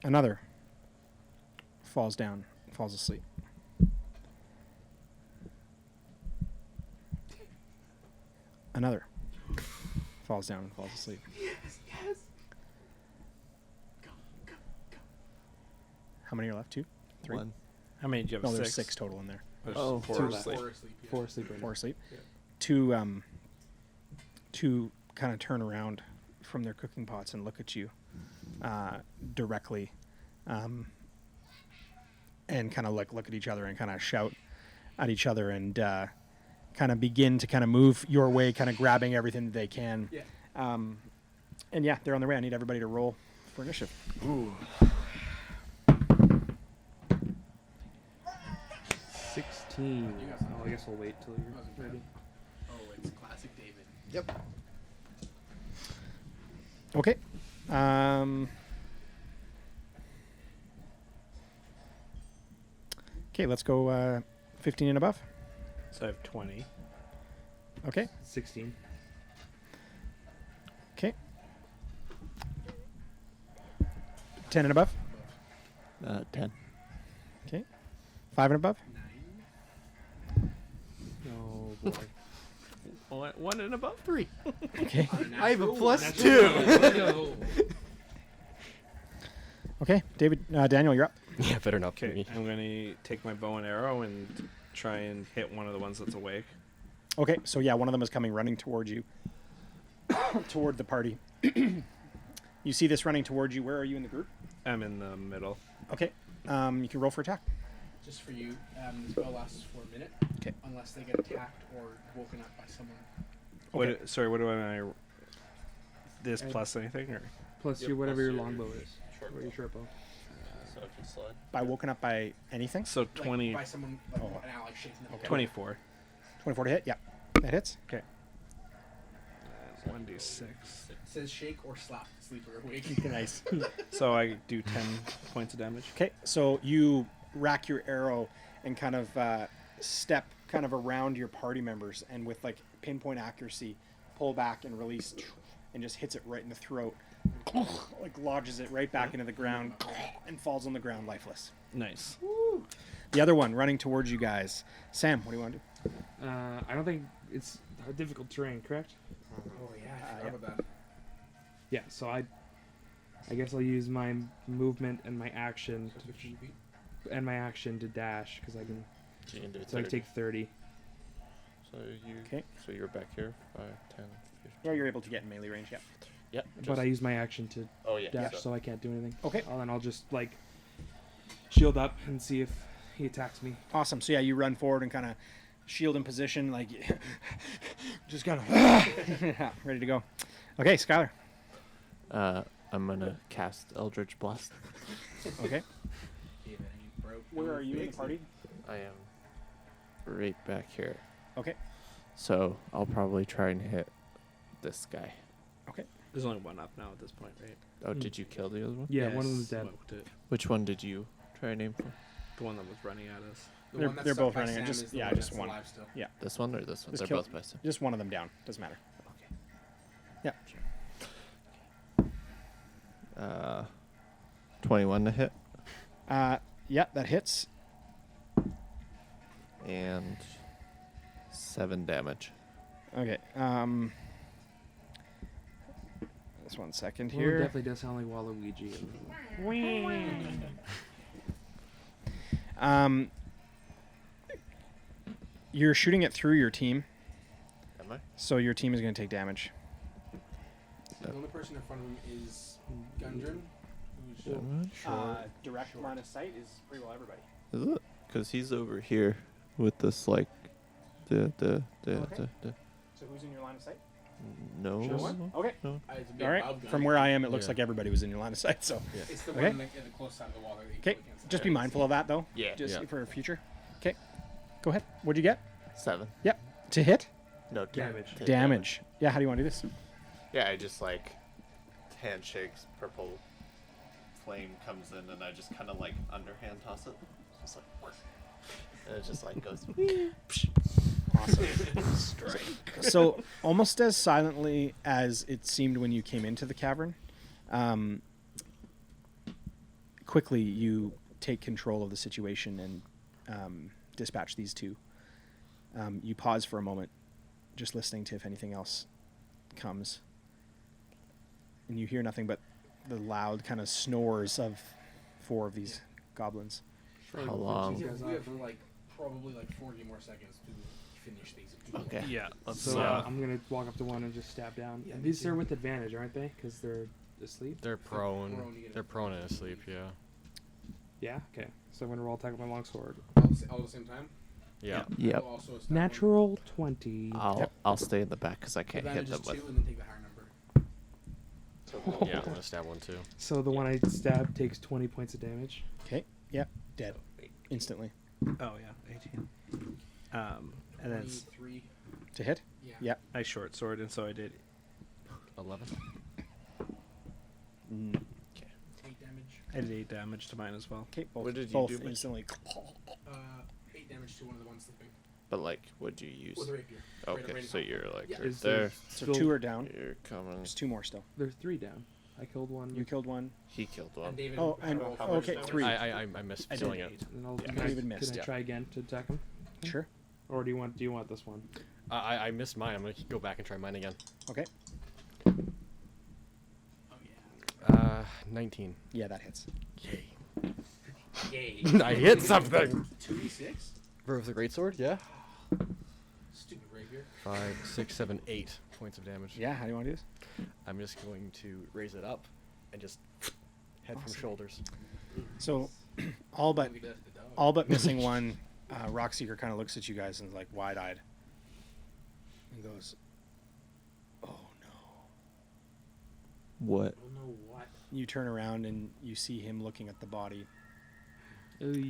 Another falls down, falls asleep. Another falls down and falls asleep. Yes. Go. How many are left? 2? 3? 1. How many do you have? No, there's 6 total in there. There's Oh, 4 two asleep. Four asleep. Yeah. 4 asleep right 4 now. asleep. Yeah. Two kind of turn around from their cooking pots and look at you directly, and kind of look at each other and kind of shout at each other and kind of begin to kind of move your way, kind of grabbing everything that they can. Yeah. And yeah, they're on the way. I need everybody to roll for initiative. 16. You got Oh, I guess we'll wait till you're Wasn't bad. ready. Oh, it's classic David. Yep. Okay. Okay, let's go 15 and above. So I have 20. Okay. 16. Okay. 10 and above. 10. Okay. 5 and above. 9. Oh boy. 1 and above 3. Okay. I have a plus That's 2. Okay, David, Daniel, you're up. Yeah, better not for Okay, me. I'm gonna take my bow and arrow and try and hit one of the ones that's awake. Okay, so yeah, one of them is coming running towards you, toward the party. You see this running towards you. Where are you in the group? I'm in the middle. Okay, you can roll for attack. Just for you, the spell lasts for a minute. 'Kay. Unless they get attacked or woken up by someone. Okay. What do I? This Uh, plus anything or? Plus Yep, your whatever plus your your longbow is. short Or your short bow. So if you slide. By woken up by anything? So Like, 20, by someone, like Oh. an ally shaking them. 24. 24 to hit. Yeah, that hits. Okay. 1d6. It says shake or slap the sleeper awake. Nice. So I do 10 points of damage. Okay, so you rack your arrow and kind of step kind of around your party members, and with like pinpoint accuracy, pull back and release, and just hits it right in the throat, like lodges it right back into the ground, and falls on the ground lifeless. Nice. The other one running towards you guys. Sam, what do you want to do? I don't think it's a difficult terrain, correct? Oh yeah, I yeah. forgot about that. Yeah, so I guess I'll use my movement and my action So 15 feet. to dash because I can. So you can do So I 30. take 30. So you. 'Kay. So you're back here. 5, 10, 15. Well, you're able to get in melee range. Yeah. Yep. But I use my action to Oh yeah. dash, so I can't do anything. Okay. And then I'll just like shield up and see if he attacks me. Awesome. So yeah, you run forward and kind of shield in position, like just kind of ready to go. Okay, Skylar. I'm gonna cast Eldritch Blast. Okay. David, and you broke. Where are you in the party? I am right back here. Okay. So I'll probably try and hit this guy. Okay. There's only one up now at this point, right? Oh, did you kill the other one? Yeah, one of Yes, them's dead. smoked it. Which one did you try and aim for? The one that was running at us. The They're- one that's they're stuck both by running it. Sam Just- is the yeah, one just that's one. alive still. Yeah. This one or this one? Just They're kill- both by Sam. Just one of them down. Doesn't matter. Okay. 21 to hit. Yeah, that hits. And 7 damage. Okay. Just 1 second Well, it here. definitely does sound like Waluigi. You're shooting it through your team, Am I? so your team is going to take damage. The only person in front of him is Gundren, who's Direct line of sight is pretty well everybody. Is it? Because he's over here with this, like, So who's in your line of sight? No. Sure one? Okay. it's a bit All right. above From Gundren. where I am, it looks Yeah. like everybody was in your line of sight. So, It's the Okay. one like, at the close side of the wall that you okay, go against. just be mindful of that though. Yeah. Just Yeah. for future. Okay. Go ahead. What'd you get? 7. Yep. To hit. No, Damage. to Damage. Yeah. How do you want to do this? Yeah, I just, like, handshakes, purple flame comes in, and I just kind of, like, underhand toss it. Just like, and it just, like, goes. So almost as silently as it seemed when you came into the cavern, quickly you take control of the situation and dispatch these two. You pause for a moment, just listening to if anything else comes, and you hear nothing but the loud kind of snores of 4 of these goblins. How long? We have like probably like 40 more seconds to finish these. Okay. Yeah. Let's. So I'm gonna walk up to one and just stab down. Yeah, And me these are too. with advantage, aren't they? Because they're asleep. They're prone. prone, you get They're it. prone and asleep. Yeah. Yeah. Okay. So I'm gonna roll attack with my longsword. All at the same time. Yeah. Yep. We'll also stab Natural 20. I'll stay in the back because I one. can't hit Advantage them is 2 with. and then take the higher number. Yeah. I'm gonna stab one too. So the one I stab takes 20 points of damage. Okay. Yep. Dead. Instantly. Oh yeah, 18. And then 23. To hit. Yeah. Yep. I short sword, and so I did 11. 8 damage. I did 8 damage to mine as well. Okay. Both, What did you both do, Mitch? instantly. 8 damage to one of the ones sleeping. But like, what'd you use? With a rapier. Okay, Right so in you're like Yeah. right Is there. So still- 2 are down. You're coming. There's 2 more still. There's 3 down. I killed one. You killed one. He killed And one. David Oh, and- rolled okay, damage. 3. I missed I did killing it. 8. And I'll, Yeah. can I, David missed, Can I yeah. try again to attack him? Sure. Or do you want this one? I missed mine. I'm gonna go back and try mine again. Okay. Oh, yeah. 19. Yeah, that hits. Yay. Yay. I hit something. 2d6? With the greatsword, yeah. Stupid rapier. 5, 6, 7, 8 points of damage. Yeah. How do you want to do this? I'm just going to raise it up and just head from shoulders. So, all but Maybe that's the dog. all but missing one, Rockseeker kind of looks at you guys and is like wide-eyed. He goes, "Oh no!" What? I don't know what. You turn around and you see him looking at the body, Oy.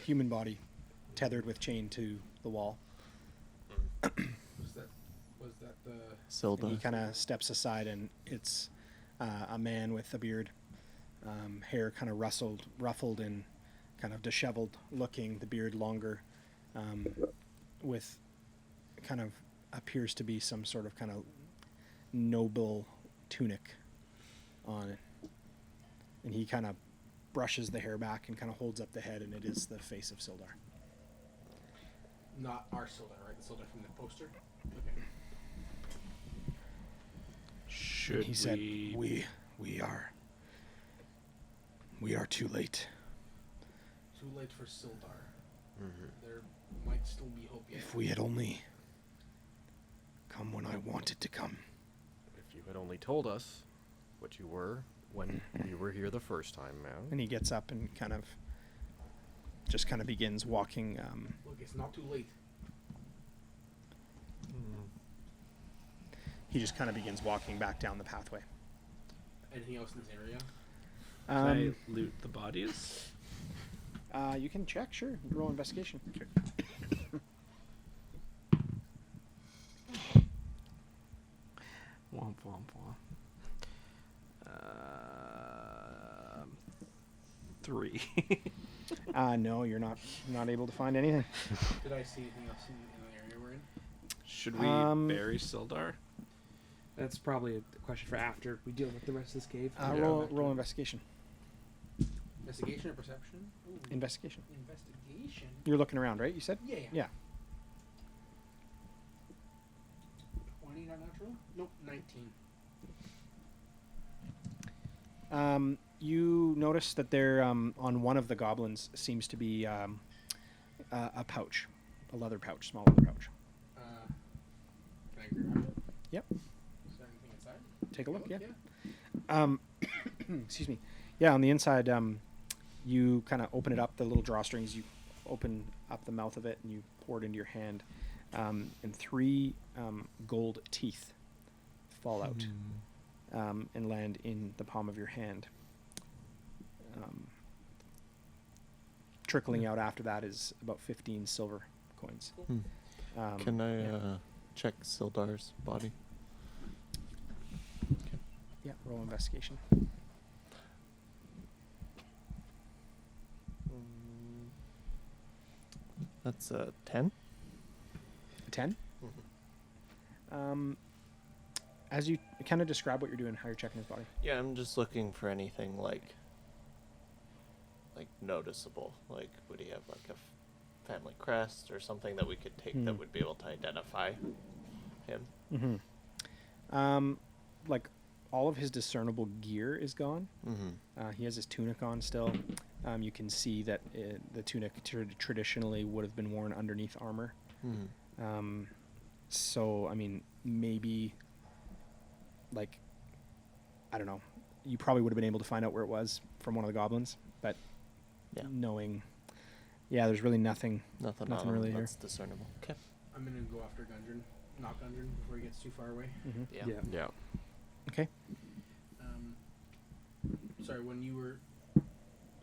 human body, tethered with chain to the wall. Was that the... And he Silda. kind of steps aside, and it's a man with a beard, hair kind of ruffled and kind of disheveled looking, the beard longer, with kind of appears to be some sort of kind of noble tunic on it. And he kind of brushes the hair back and kind of holds up the head, and it is the face of Sildar. Not our Sildar, right? The Sildar from the poster? Okay. Should And he said, we? we are too late. Too late for Sildar. There might still be hope yet. If we had only come when I wanted to come. If you had only told us what you were when we were here the first time, man. And he gets up and kind of begins walking. Look, it's not too late. He just kind of begins walking back down the pathway. Anything else in this area? Can I loot the bodies? You can check, sure. Roll investigation. Womp womp womp. 3. No, you're not able to find anything. Did I see anything else in the area we're in? Should we bury Sildar? That's probably a question for after we deal with the rest of this cave. Roll investigation. Investigation or perception? Ooh, Investigation. investigation. You're looking around, right? You said? Yeah. Yeah. 20, not natural? Nope, 19. You notice that there, on one of the goblins, seems to be a pouch, a leather pouch, small leather pouch. Can I grab it? Yep. Is there anything inside? Take a look. Yeah. Yeah. Excuse me. Yeah, on the inside, you kind of open it up, the little drawstrings. You open up the mouth of it, and you pour it into your hand, and 3 gold teeth fall out and land in the palm of your hand. Trickling out after that is about 15 silver coins. Can I yeah. check Sildar's body? Yeah, roll investigation. That's a 10. A 10? As you kind of describe what you're doing, how you're checking his body. Yeah, I'm just looking for anything like noticeable. Like, would he have like a family crest or something that we could take that would be able to identify him? Like all of his discernible gear is gone. He has his tunic on still. You can see that the tunic traditionally would have been worn underneath armor. So, I mean, maybe, like, I don't know. You probably would have been able to find out where it was from one of the goblins, but knowing, there's really nothing Nothing really here. that's discernible. Okay. I'm going to go after Gungeon. Not Gungeon before he gets too far away. Yeah. Okay. Sorry, when you were...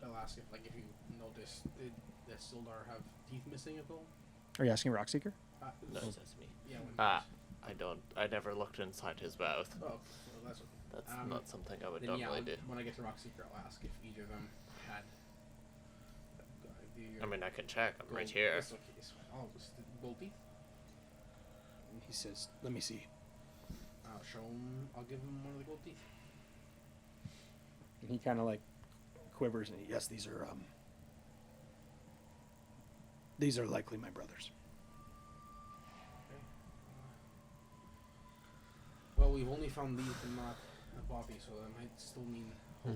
I'll ask if you noticed, did Sildar have teeth missing at all? Are you asking Rockseeker? No, that's me. Yeah. I never looked inside his mouth. Oh, well, that's okay. That's not something I would Then normally do. when I get to Rockseeker, I'll ask if either of them had... I mean, I can check. I'm right gold- here. That's okay. It's fine. Oh, it's the gold teeth? He says, let me see. I'll show him. I'll give him one of the gold teeth. And he kind of like quivers and yes, these are likely my brothers. Okay. Well, we've only found these and not a body, so that might still mean hope.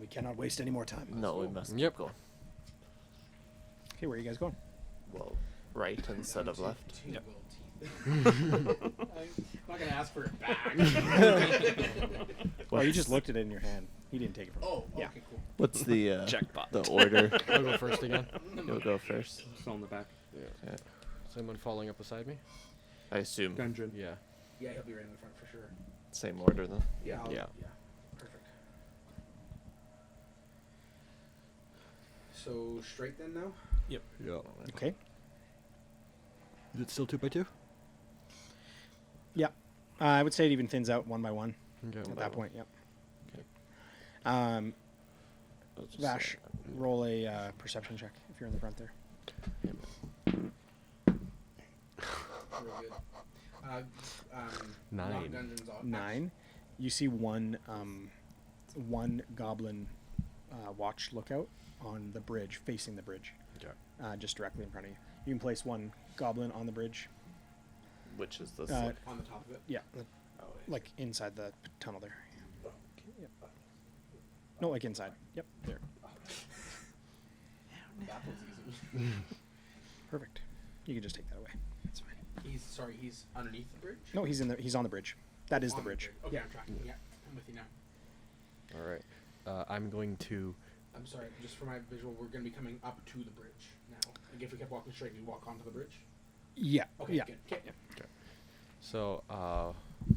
We cannot waste any more time. No, we must Yep. keep going. Okay, where are you guys going? Well, right instead of left. Two Yep. gold teeth. I'm not gonna ask for it back. Well, you just looked at it in your hand. He didn't take it from you. Oh, Yeah. okay, cool. What's the Jackpot. the order? I'll go first again. You'll go first. Still in the back. Yeah. Someone falling up beside me? I assume Dungeon. Yeah. Yeah, he'll be right in the front for sure. same order then. Yeah. Yeah. Yeah. Perfect. So straight then now. Yeah. Okay. Is it still 2x2? Yeah. I would say it even thins out one by one Okay. at that point. Yep. Okay. Um, I'll just Vash, say- roll a perception check if you're in the front there. Real good. Nine. Not dungeons off. 9. You see one goblin watch lookout on the bridge, facing the bridge, Okay. just directly in front of you. You can place one goblin on the bridge. Which is the On the top of it. Yeah, like inside the tunnel there. Yep. No, like inside. Yep, there. That was easy. Perfect. You can just take that away. That's fine. He's underneath the bridge. No, he's on the bridge. That is the On bridge. Okay, I'm tracking. Yeah, I'm with you now. All right. I'm going to. I'm sorry, just for my visual, we're going to be coming up to the bridge now. Like if we kept walking straight, we walk onto the bridge. Yeah. Okay, Yeah. good. Okay. So, 5, 10,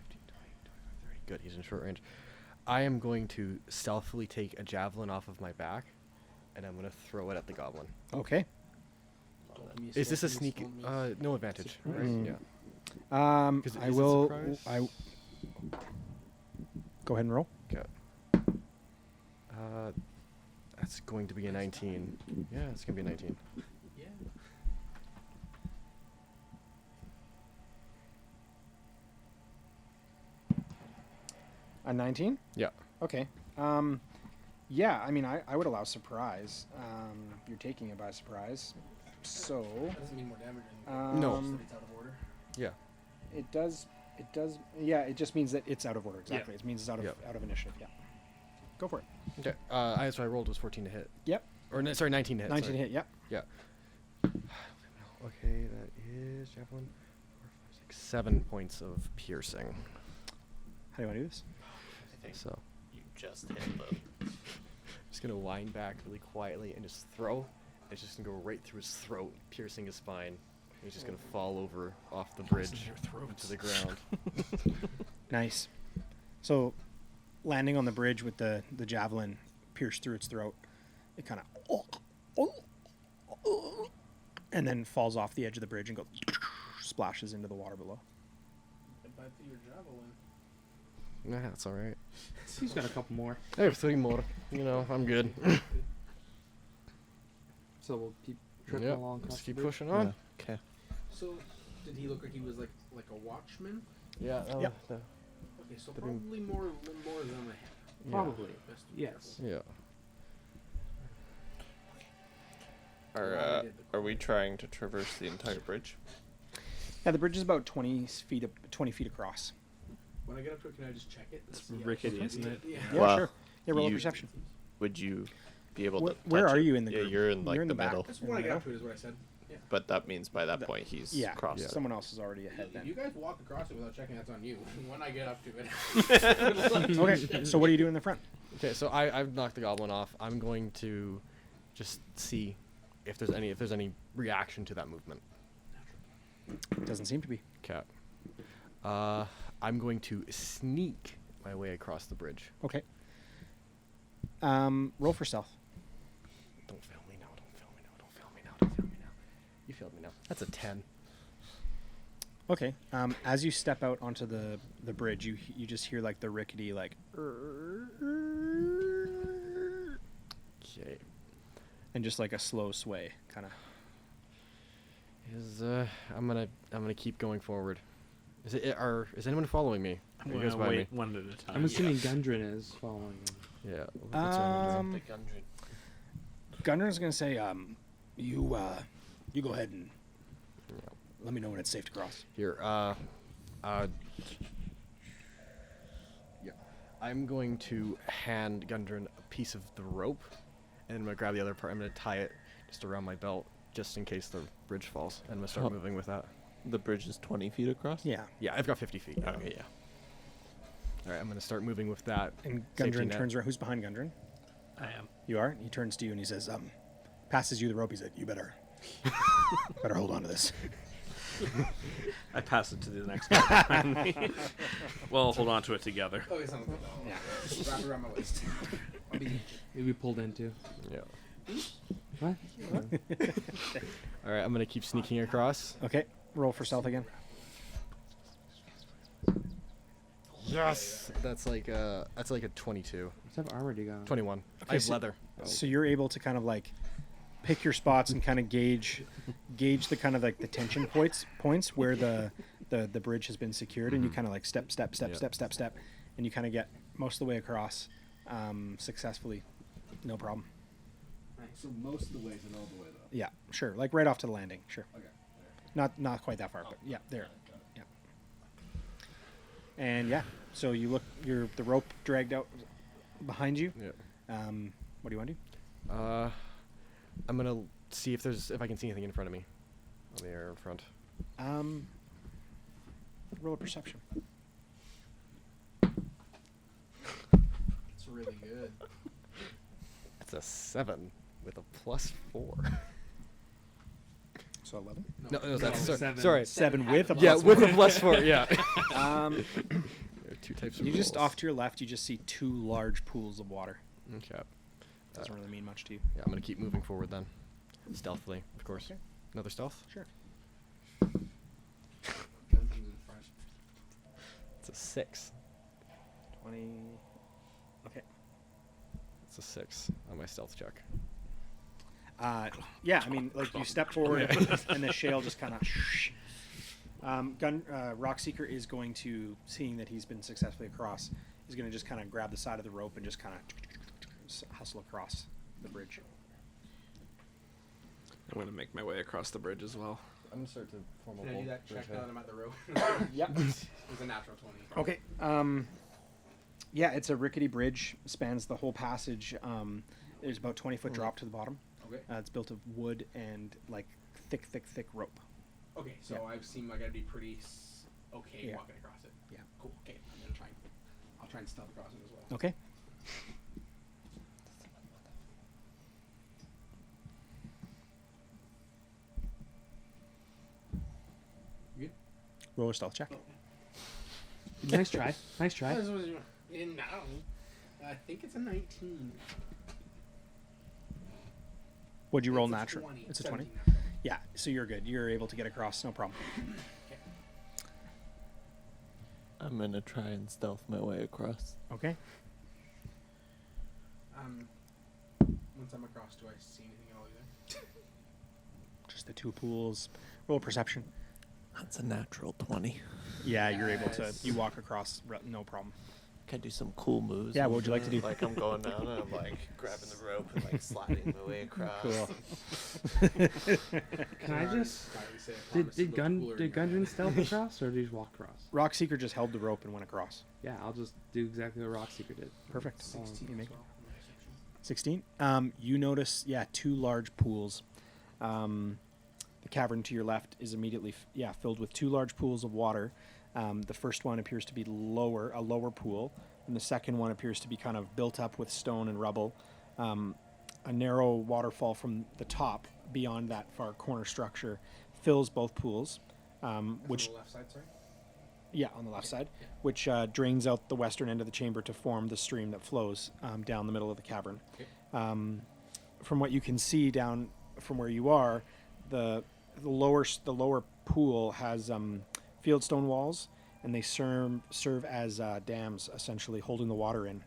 15, 20, 25, 30. Good, he's in short range. I am going to stealthily take a javelin off of my back, and I'm going to throw it at the goblin. Okay. Don't miss, Is this a don't sneak? miss, don't miss. No advantage, right? Mm. Yeah. 'Cause I is it will. surprise? Go ahead and roll. Okay. That's going to be a 19. Yeah, it's going to be a 19. Yeah. A 19. Yeah. Okay. Yeah, I mean, I would allow surprise. You're taking it by surprise. So, That doesn't mean more damage. Or anything. No. Just that it's out of order. Yeah. it does, yeah, it just means that it's out of order, exactly. Yeah. It means it's out of, Yep. out of initiative, yeah. Go for it. Okay. So I rolled was 14 to hit. Yep. Or sorry, 19 to hit. 19 sorry. hit, yep. Yeah. Okay, that is javelin. 4, 5, 6, 7 points of piercing. How do you want to do this? I think So you just hit the. just gonna wind back really quietly and just throw. It's just gonna go right through his throat, piercing his spine. He's just gonna fall over off the bridge into the ground. Nice. So, landing on the bridge with the javelin pierced through its throat, it kind of and then falls off the edge of the bridge and goes splashes into the water below. It bites your javelin. Nah, that's all right. He's got a couple more. I have 3 more. You know, I'm good. So we'll keep tripping Yep, along. let's across keep the bridge. pushing on. Okay. So, did he look like he was like a watchman? Yeah. Yep. Okay, so Did he- probably more than a Probably. best to be Yes. careful. Yeah. Are we trying to traverse the entire bridge? Yeah, the bridge is about 20 feet across. When I get up to it, can I just check it? and It's see how rickety, close isn't is? it? Yeah. Yeah, Well, sure. Yeah, roll a you- perception. Would you be able to? Where touch are it? you in the Yeah, group? you're in like You're in the the back. middle. That's when I get up to it, is what I said. Yeah. But that means by that The- point he's Yeah, crossed. Yeah. someone else is already ahead then. You guys walk across it without checking. That's on you. When I get up to it. Okay, so what do you do in the front? Okay, so I've knocked the goblin off. I'm going to just see if there's any reaction to that movement. Doesn't seem to be. Okay. I'm going to sneak my way across the bridge. Okay. Roll for stealth. Don't fail me now. Don't fail me now. Don't fail me now. Don't fail me now. You failed me now. That's a 10. Okay. As you step out onto the bridge, you just hear like the rickety like, Okay. and just like a slow sway, kind of. I'm gonna keep going forward. Is anyone following me? I'm Are you guys gonna by wait me? one at a time. I'm assuming Gundren is following him. Yeah. what's wrong with The Gundren. Gunner's gonna say, you go ahead and let me know when it's safe to cross. Here, yeah. I'm going to hand Gundren a piece of the rope, and I'm gonna grab the other part. I'm gonna tie it just around my belt, just in case the bridge falls, and I'm gonna start Oh. moving with that. The bridge is 20 feet across. Yeah. Yeah, I've got 50 feet. Yeah. Okay. Yeah. All right, I'm gonna start moving with that. And safety Gundren net. turns around. Who's behind Gundren? I am. You are. He turns to you and he says, passes you the rope. He said, you better hold on to this. I pass it to the next guy behind me. Well, hold on to it together. Okay, sounds good. Yeah. Wrap it around my waist. I'll be Maybe pulled into. Yeah. What? All right, I'm gonna keep sneaking across. Okay. Roll for stealth again. Yes. That's like a 22. What type of armor do you got? 21. Okay, I have so- leather. So you're able to kind of like pick your spots and kind of gauge the kind of like the tension points where the bridge has been secured, and you kind of like step, Yeah. and you kind of get most of the way across successfully, no problem. So most of the way, but all the way though. Yeah, sure. Like right off to the landing, sure. Okay. Not quite that far, but yeah, there. Yeah. And yeah, so you look, the rope dragged out behind you. Yeah. What do you want to do? I'm gonna see if I can see anything in front of me. On the air in front. Roll a perception. It's really good. That's a 7 with a +4. So 11. No, that's No, sorry. 7. Sorry. 7 with a Yeah, plus with one. a +4. Yeah. There are 2 types of You just rolls. off to your left, you just see 2 large pools of water. Okay. Doesn't really mean much to you. Yeah, I'm gonna keep moving forward then, stealthily, of course. Okay. Another stealth. Sure. Guns in front. It's a 6. 20. Okay. It's a 6 on my stealth check. Yeah, I mean, like you step forward and the shale just kind of. Rockseeker is going to, seeing that he's been successfully across, is going to just kind of grab the side of the rope and just kind of hustle across the bridge. I'm going to make my way across the bridge as well. I'm gonna start to form a Can I do bolt. that check now that I'm at the rope? Yep. It's a natural 20. Okay. Yeah, it's a rickety bridge, spans the whole passage. There's about 20-foot drop to the bottom. Okay. It's built of wood and like thick rope. Okay, so Yeah. I've seen I gotta be pretty okay Yeah. walking across it. Yeah. Cool. Okay, I'll try and stealth across it as well. Okay. You good? Roll a stealth check. Nice try. Nice try. No. I think it's a 19. What'd you roll It's a natural? 20. It's a 20. 17 natural. Yeah, so you're good. You're able to get across, no problem. Okay. I'm gonna try and stealth my way across. Okay. Once I'm across, do I see anything at all either? Just the two pools. Roll perception. That's a natural 20. Yeah, you're able to. Yes. You walk across, no problem. Can I do some cool moves? Yeah, what would you like to do? Like I'm going down and I'm like grabbing the rope and like sliding my way across. Cool. Can I just... Quietly say, I Did, promise did, to gun, look cooler did in your Gundren head. stealth across, or did he just walk across? Rockseeker just held the rope and went across. Yeah, I'll just do exactly what Rockseeker did. Perfect. 16 You as make well. 16. You notice, two large pools. The cavern to your left is immediately, filled with two large pools of water. The first one appears to be a lower pool, and the second one appears to be kind of built up with stone and rubble. A narrow waterfall from the top beyond that far corner structure fills both pools, which On the left side, sorry? on the left side, which drains out the western end of the chamber to form the stream that flows down the middle of the cavern. Okay. From what you can see down from where you are, the lower pool has fieldstone walls, and they serve as dams, essentially holding the water in.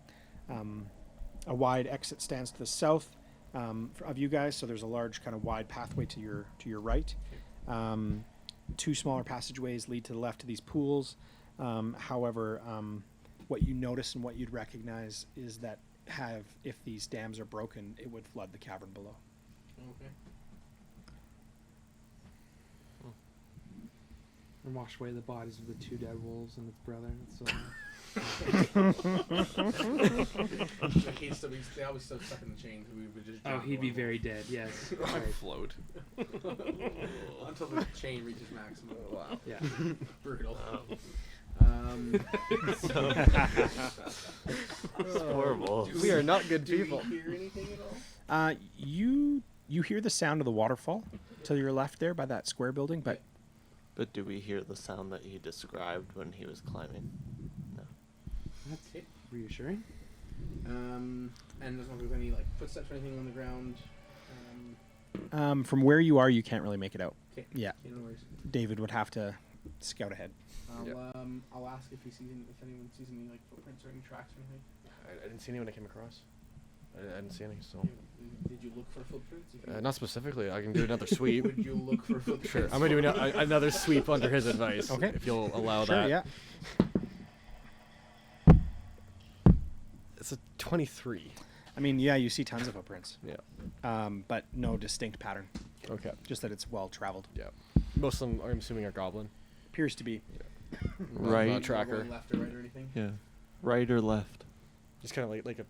A wide exit stands to the south of you guys, so there's a large kind of wide pathway to your right. Two smaller passageways lead to the left of these pools. However, what you notice and what you'd recognize is that if these dams are broken, it would flood the cavern below. Okay. And wash away the bodies of the two dead wolves and its brother. He'd still be, they always still stuck in the chain. We would just Oh, drop he'd be one very dead, yes. I Right. float. until the chain reaches maximum. Wow. Yeah. Brutal. It's horrible. We are not good Do people. we hear anything at all? You hear the sound of the waterfall to your left there by that square building, but But do we hear the sound that he described when he was climbing? No. That's Okay. reassuring. And there's not any like footsteps or anything on the ground. from where you are, you can't really make it out. Okay. Yeah, Okay, no worries. David would have to scout ahead. I'll ask if anyone sees any like footprints or any tracks or anything. I didn't see any when I came across. I didn't see any, so. Did you look for footprints? If you- Not specifically. I can do another sweep. Would you look for footprints? Sure. I'm gonna do another sweep under his advice. Okay. If you'll allow Sure, that. yeah. It's a 23. I mean, you see tons of footprints, Yeah. but no distinct pattern. Okay. Just that it's well traveled. Yeah. Most of them, I'm assuming, are goblin. Appears to be. Right. Not tracker. Going left or right or anything? Yeah. Right or left? Just kind of like a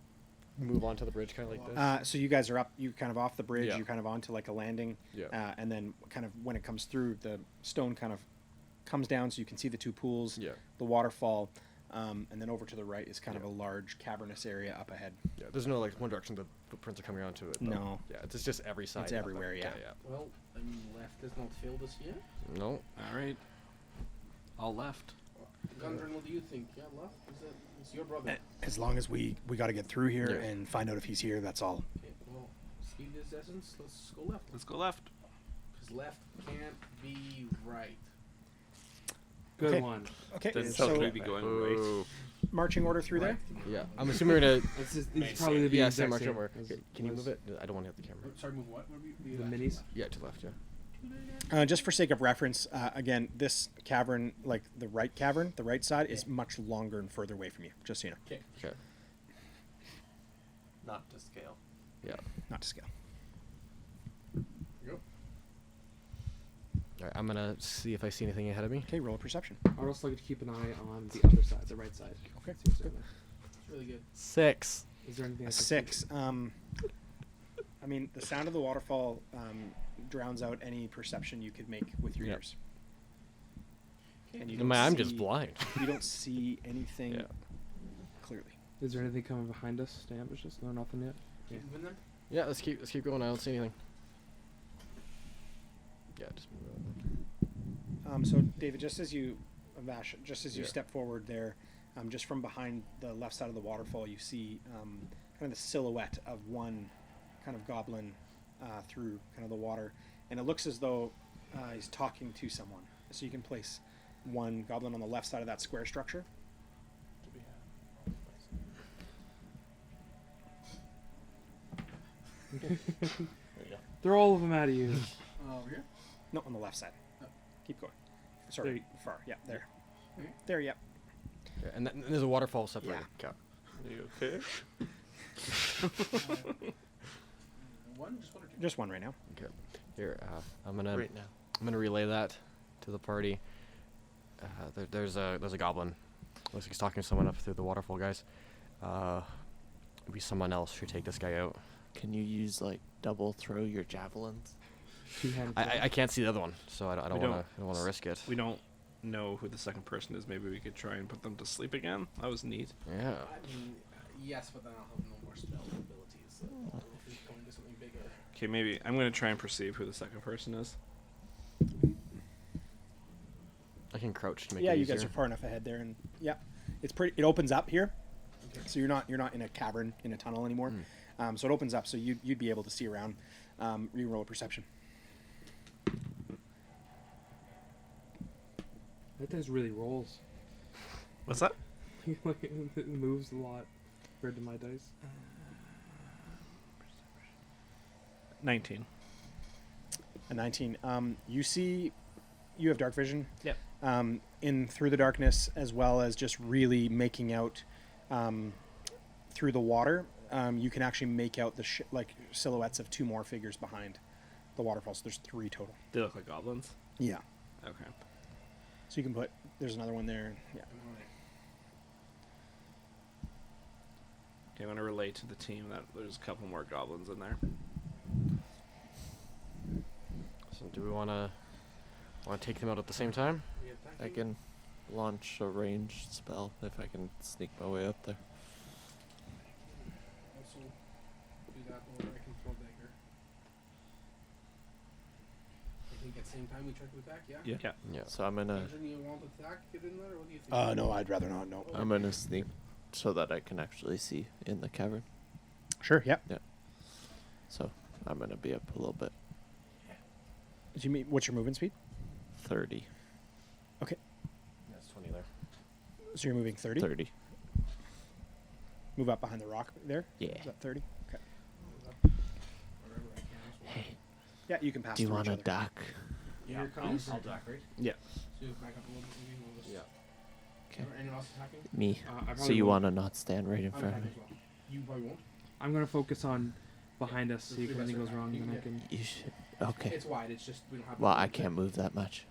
move onto the bridge, kind of like this. So you guys are up. You kind of off the bridge. Yeah. You're kind of onto like a landing. Yeah. And then kind of when it comes through, the stone kind of comes down, so you can see the two pools. Yeah. The waterfall, and then over to the right is kind of a large cavernous area up ahead. Yeah. There's no like one direction the footprints are coming onto it. though. No. Yeah. It's just every side. It's of everywhere, it. yeah. Well, left has not failed us yet. No. All right. All left. Gundren, what do you think? Yeah, left? It's your brother. As long as we got to get through here Yeah. and find out if he's here, that's all. Okay, well, speed is essence. Let's go left. Let's go left. Because left can't be right. Good Okay. one. Okay. Then So should we be going right? marching order through there. Yeah. I'm assuming we're gonna. This is probably the Yeah. exact Same march same over. as- Can you as move it? I don't want to hit the camera. Sorry, move what? The minis. Yeah, to the left. Yeah. Just for sake of reference, again, this cavern, like the right side, is much longer and further away from you. Just so you know. Okay. Okay. Not to scale. Yeah. Not to scale. Go. All right, I'm gonna see if I see anything ahead of me. Okay, roll a perception. I'd also like to keep an eye on the other side, the right side. Okay. See what's down there. It's really good. 6. Is there anything I A can 6. I mean, the sound of the waterfall drowns out any perception you could make with your Yep. ears. And you No, man, I'm see- just blind. You don't see anything Yeah. clearly. Is there anything coming behind us to ambush us? No, nothing yet. Keep moving them. Yeah, let's keep going. I don't see anything. Yeah, just move on. So, David, just as you, Vash, just as you Yeah. step forward there, just from behind the left side of the waterfall, you see kind of the silhouette of one kind of goblin through kind of the water, and it looks as though he's talking to someone. So you can place one goblin on the left side of that square structure. Throw all of them at you. Over here. No, on the left side. Oh. Keep going. Sorry, There far. Yeah, there. Okay. There, yep. Yeah, and then there's a waterfall separated. Yeah. Okay. Are you okay? One, just one or two. Just one right now. Okay. Here, I'm gonna Right now. I'm gonna relay that to the party. There's a goblin. Looks like he's talking to someone up through the waterfall, guys. Maybe someone else should take this guy out. Can you use like double throw your javelins? Two-handed I can't see the other one, so I don't We want to risk it. We don't know who the second person is. Maybe we could try and put them to sleep again. That was neat. Yeah. I mean, yes, but then I'll have no more spell abilities. So if he's going to something bigger. Okay, maybe I'm gonna try and perceive who the second person is. I can crouch to make Yeah, it you easier. guys are far enough ahead there, and yeah, it's pretty. It opens up here, so you're not in a cavern in a tunnel anymore. So it opens up, so you'd be able to see around. Reroll a perception. That dice really rolls. What's that? Like, it moves a lot compared to my dice. 19. A 19. You have dark vision. Yep. In through the darkness, as well as just really making out through the water. You can actually make out the silhouettes of two more figures behind the waterfall. So there's 3 total. They look like goblins. Yeah. Okay. So you can put. There's another one there. Yeah. Okay, I'm gonna relate to the team that there's a couple more goblins in there. So do we want to take them out at the same time? I can launch a ranged spell if I can sneak my way up there. Also, do that, or I can throw dagger. I think at the same time we try to attack, yeah? Yeah. Yeah. So I'm gonna Usually you want to attack, get in there, or what do you think? No, I'd rather not. No. I'm gonna sneak so that I can actually see in the cavern. Sure. Yeah. So I'm gonna be up a little bit. Do you mean what's your movement speed? 30. Okay. That's 20 there. So you're moving 30. 30. Move up behind the rock there. Yeah. Is that 30? Okay. Wherever I can as well. Yeah, you can pass. Do you through want each a other. duck? Here comes. I'll duck, right? Yeah. So back up a little bit, maybe we'll just. Okay. Anyone else attacking? Me. I So probably you won't. want to not stand right in I'm front of attacking me? as well. You probably won't. I'm gonna focus on behind us, The see if three of us anything are goes wrong, attacking, then I yeah. can. You should. Okay. It's wide. It's just we don't have. Well, the I movement. can't move that much.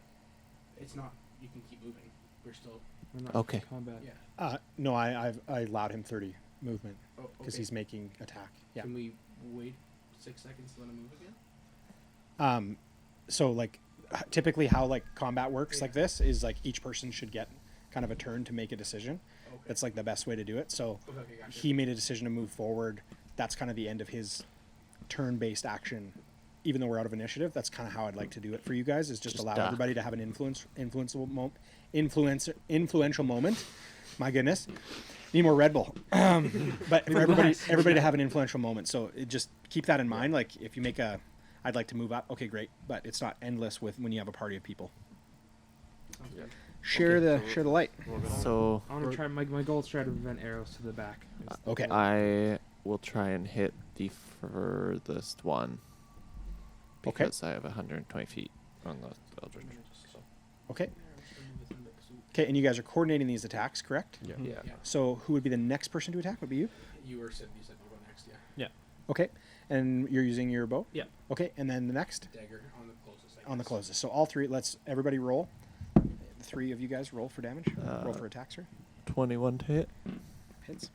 It's not. You can keep moving. We're still. We're not Okay. in combat. Yeah. No, I allowed him 30 movement Oh, because okay. he's making attack. Yeah. Can we wait 6 seconds to let him move again? So like typically how like combat works like this is like each person should get kind of a turn to make a decision. Okay. That's like the best way to do it. So Okay, gotcha. he made a decision to move forward. That's kind of the end of his turn-based action. Even though we're out of initiative, that's kind of how I'd like to do it for you guys. Is just Just allow duck. everybody to have an influential moment. My goodness, need more Red Bull. But for everybody to have an influential moment. So just keep that in mind. Like if you make I'd like to move up. Okay, great. But it's not endless when you have a party of people. Sounds good. Share Okay. the light. So I want to try. My goal is to try to prevent arrows to the back. Is the Okay. goal. I will try and hit the furthest one. Okay. Because I have 120 feet. On the Eldritch. So. Okay. Okay, and you guys are coordinating these attacks, correct? Yeah. Yeah. Yeah. So who would be the next person to attack? Would be you? You said you go next, yeah. Okay. And you're using your bow? Yeah. Okay, and then the next? Dagger on the closest. On the closest. So all three, let's everybody roll. The three of you guys roll for damage. Roll for attacks, sorry. 21 to hit. Hits.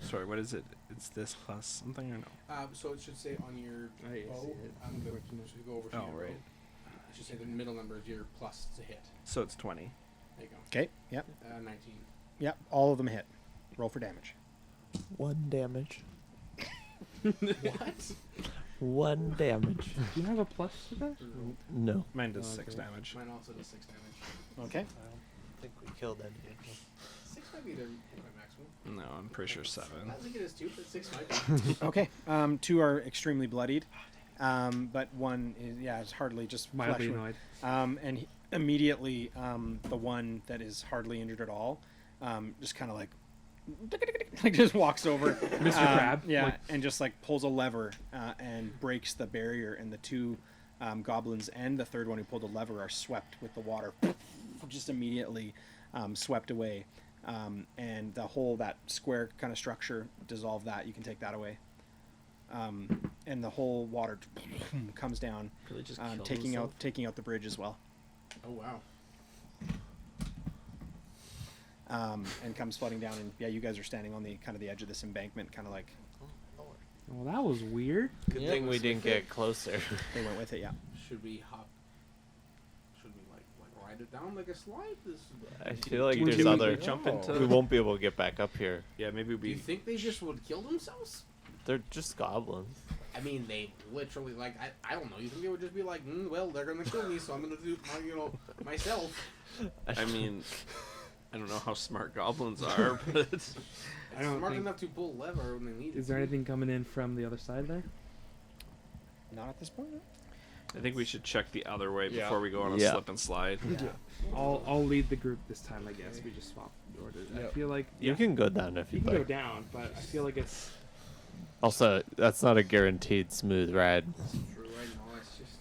Sorry, what is it? It's this plus something or no? So it should say on your I bow. see it. I'm going to go over to Oh, your right. bow. It should say the middle number is your plus to hit. So it's 20. There you go. Okay, yep. 19. Yep, all of them hit. Roll for damage. 1 damage. What? 1 damage. Do you have a plus to that? No. Mine does Oh, 6 okay. damage. Mine also does 6 damage. Okay. I don't think we killed any. 6 might be their hit point maximum. No, I'm pretty sure 7. I think it is 2, but 6 might be. Okay. Two are extremely bloodied. But one is hardly just Mildly flesh annoyed. and immediately the one that is hardly injured at all just kind of like just walks over Mr. Crab, yeah, like- and just like pulls a lever and breaks the barrier, and the two goblins and the third one who pulled the lever are swept with the water just immediately swept away, and the whole that square kind of structure dissolve that. You can take that away. And the whole water comes down, Really just taking out the bridge as well, Oh, wow. and comes flooding down. And yeah, you guys are standing on the kind of the edge of this embankment, kind of like Well, that was weird. Good thing we didn't get closer. they went with it. Yeah. Should we hop? Should we like ride it down like a slide? I feel like Do there's we other. jump into? We won't be able to get back up here. Yeah, maybe Do you we. think they just would kill themselves? They're just goblins. I mean, they literally like I don't know. You think they would just be like, well, they're gonna kill me, so I'm gonna do myself. I mean, I don't know how smart goblins are, but I don't Smart think- enough to pull lever when they need it. Is there anything coming in from the other side there? Not at this point. I think we should check the other way Yeah. before we go on a Yeah. slip and slide. I'll lead the group this time, I guess. We just swap orders. I Yep. feel like You can go down if you you'd can go like. down, but I feel like it's Also, that's not a guaranteed smooth ride. True, I know. It's just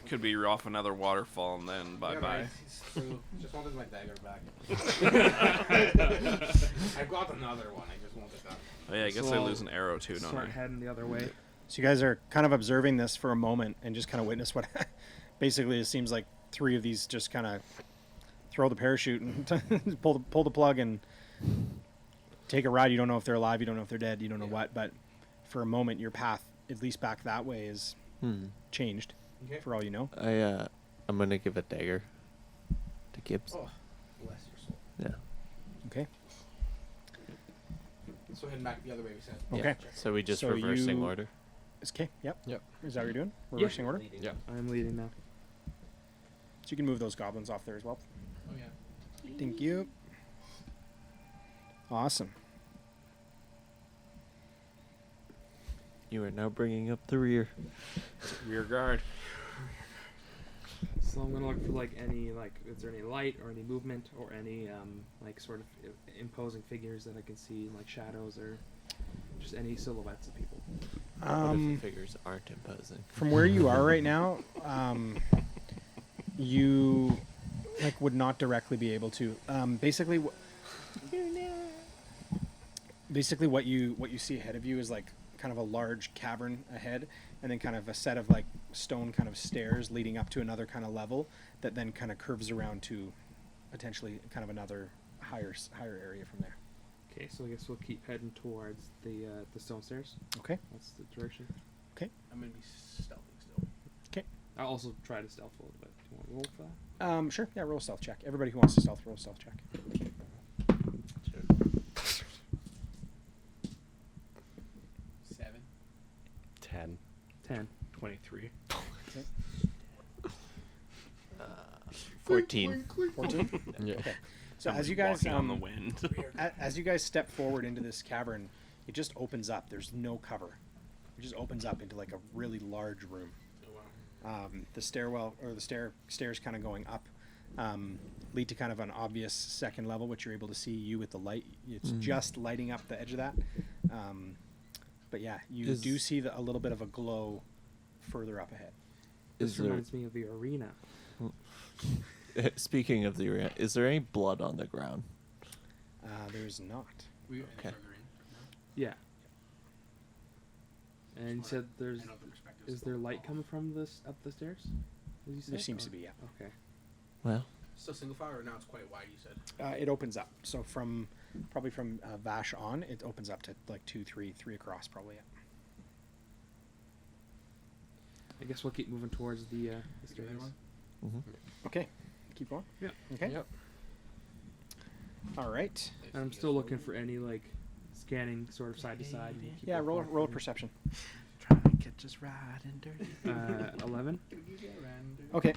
Could be off another waterfall and then bye Yeah, bye. right, it's true. Just wanted my dagger back. I've got another one. I just wanted that. Oh, yeah, I guess So I I'll lose an arrow too, don't start I? heading the other way. So you guys are kind of observing this for a moment and just kind of witness what basically it seems like three of these just kind of throw the parachute and pull the plug and take a ride. You don't know if they're alive, you don't know if they're dead, you don't know what, but for a moment your path, at least back that way, is changed Okay. for all you know. I'm gonna give a dagger to Gibbs. Oh, bless your soul. Yeah. Okay. So heading back the other way. We said. Yeah. Okay. So we just So reversing you- order. It's okay. Yep. Yep. Is that what you're doing? Yeah. Reversing order? Yeah. I'm leading now. So you can move those goblins off there as well. Oh yeah. Thank you. Awesome. You are now bringing up the rear. Rear guard. So I'm gonna look for like any is there any light or any movement or any like sort of imposing figures that I can see, like shadows or just any silhouettes of people. What if the figures aren't imposing? From where you are right now, you would not directly be able to. Basically, what you see ahead of you is like kind of a large cavern ahead, and then kind of a set of like stone kind of stairs leading up to another kind of level that then kind of curves around to potentially kind of another higher area from there. Okay, so I guess we'll keep heading towards the stone stairs. Okay. That's the direction. I'm gonna be stealthing still. I'll also try to stealth a little bit. Do you want to roll for that? Sure. Yeah. Roll a stealth check. Everybody who wants to stealth, roll a stealth check. Sure. 7. 10. 10. 23. 14. 14. Yeah. Okay. So I'm as you guys walking on the wind. as you guys step forward into this cavern, it just opens up. There's no cover. It just opens up into like a really large room. Oh, wow. The stairwell or the stairs kind of going up lead to kind of an obvious second level, which you're able to see you with the light. It's just lighting up the edge of that. But yeah, you Is- do see a little bit of a glow further up ahead. This Is there, reminds me of the arena. speaking of the arena, is there any blood on the ground? There's not. We Okay. further in now. Yeah. And you said I know the perspective is there light coming from this up the stairs? Did you say? There seems Or- to be, yeah. Okay. Well, Still single file, or now it's quite wide, you said? It opens up. So probably from Vash on, it opens up to like 2, 3 across probably. Yeah. I guess we'll keep moving towards the stairs. mhm. Okay, keep going. Yeah. Okay. Yep. All right. And I'm still looking for any like scanning sort of side to side. and keep Yeah, it roll going. a perception. Trying to catch us riding dirty. 11. Okay.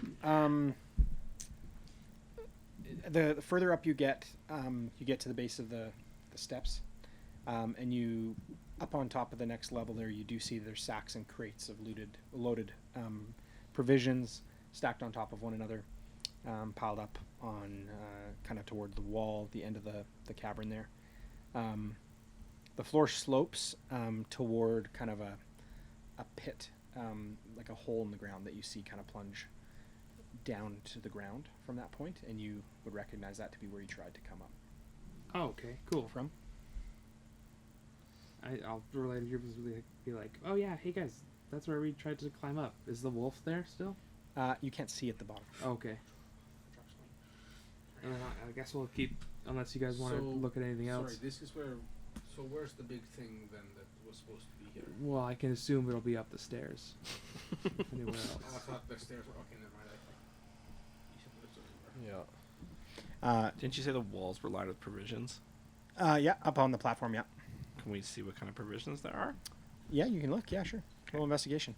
The further up you get to the base of the steps, and you up on top of the next level there, you do see there's sacks and crates of loaded provisions stacked on top of one another, piled up on kind of toward the wall, the end of the cavern there. The floor slopes toward kind of a pit, like a hole in the ground that you see kind of plunge down to the ground from that point, and you would recognize that to be where you tried to come up Oh, okay, cool. from. I'll relate to be like, oh yeah, hey guys, that's where we tried to climb up. Is the wolf there still? You can't see at the bottom. Okay. And then I guess we'll keep, unless you guys want to So, look at anything else. Sorry, this is where. So where's the big thing then that was supposed to be here? Well, I can assume it'll be up the stairs. Anywhere Oh, I else. thought the stairs were okay. Never mind. You said the stairs were. Yeah. Didn't you say the walls were lined with provisions? Yeah, up on the platform. Yeah. Can we see what kind of provisions there are? Yeah, you can look. Yeah, sure. Roll investigation.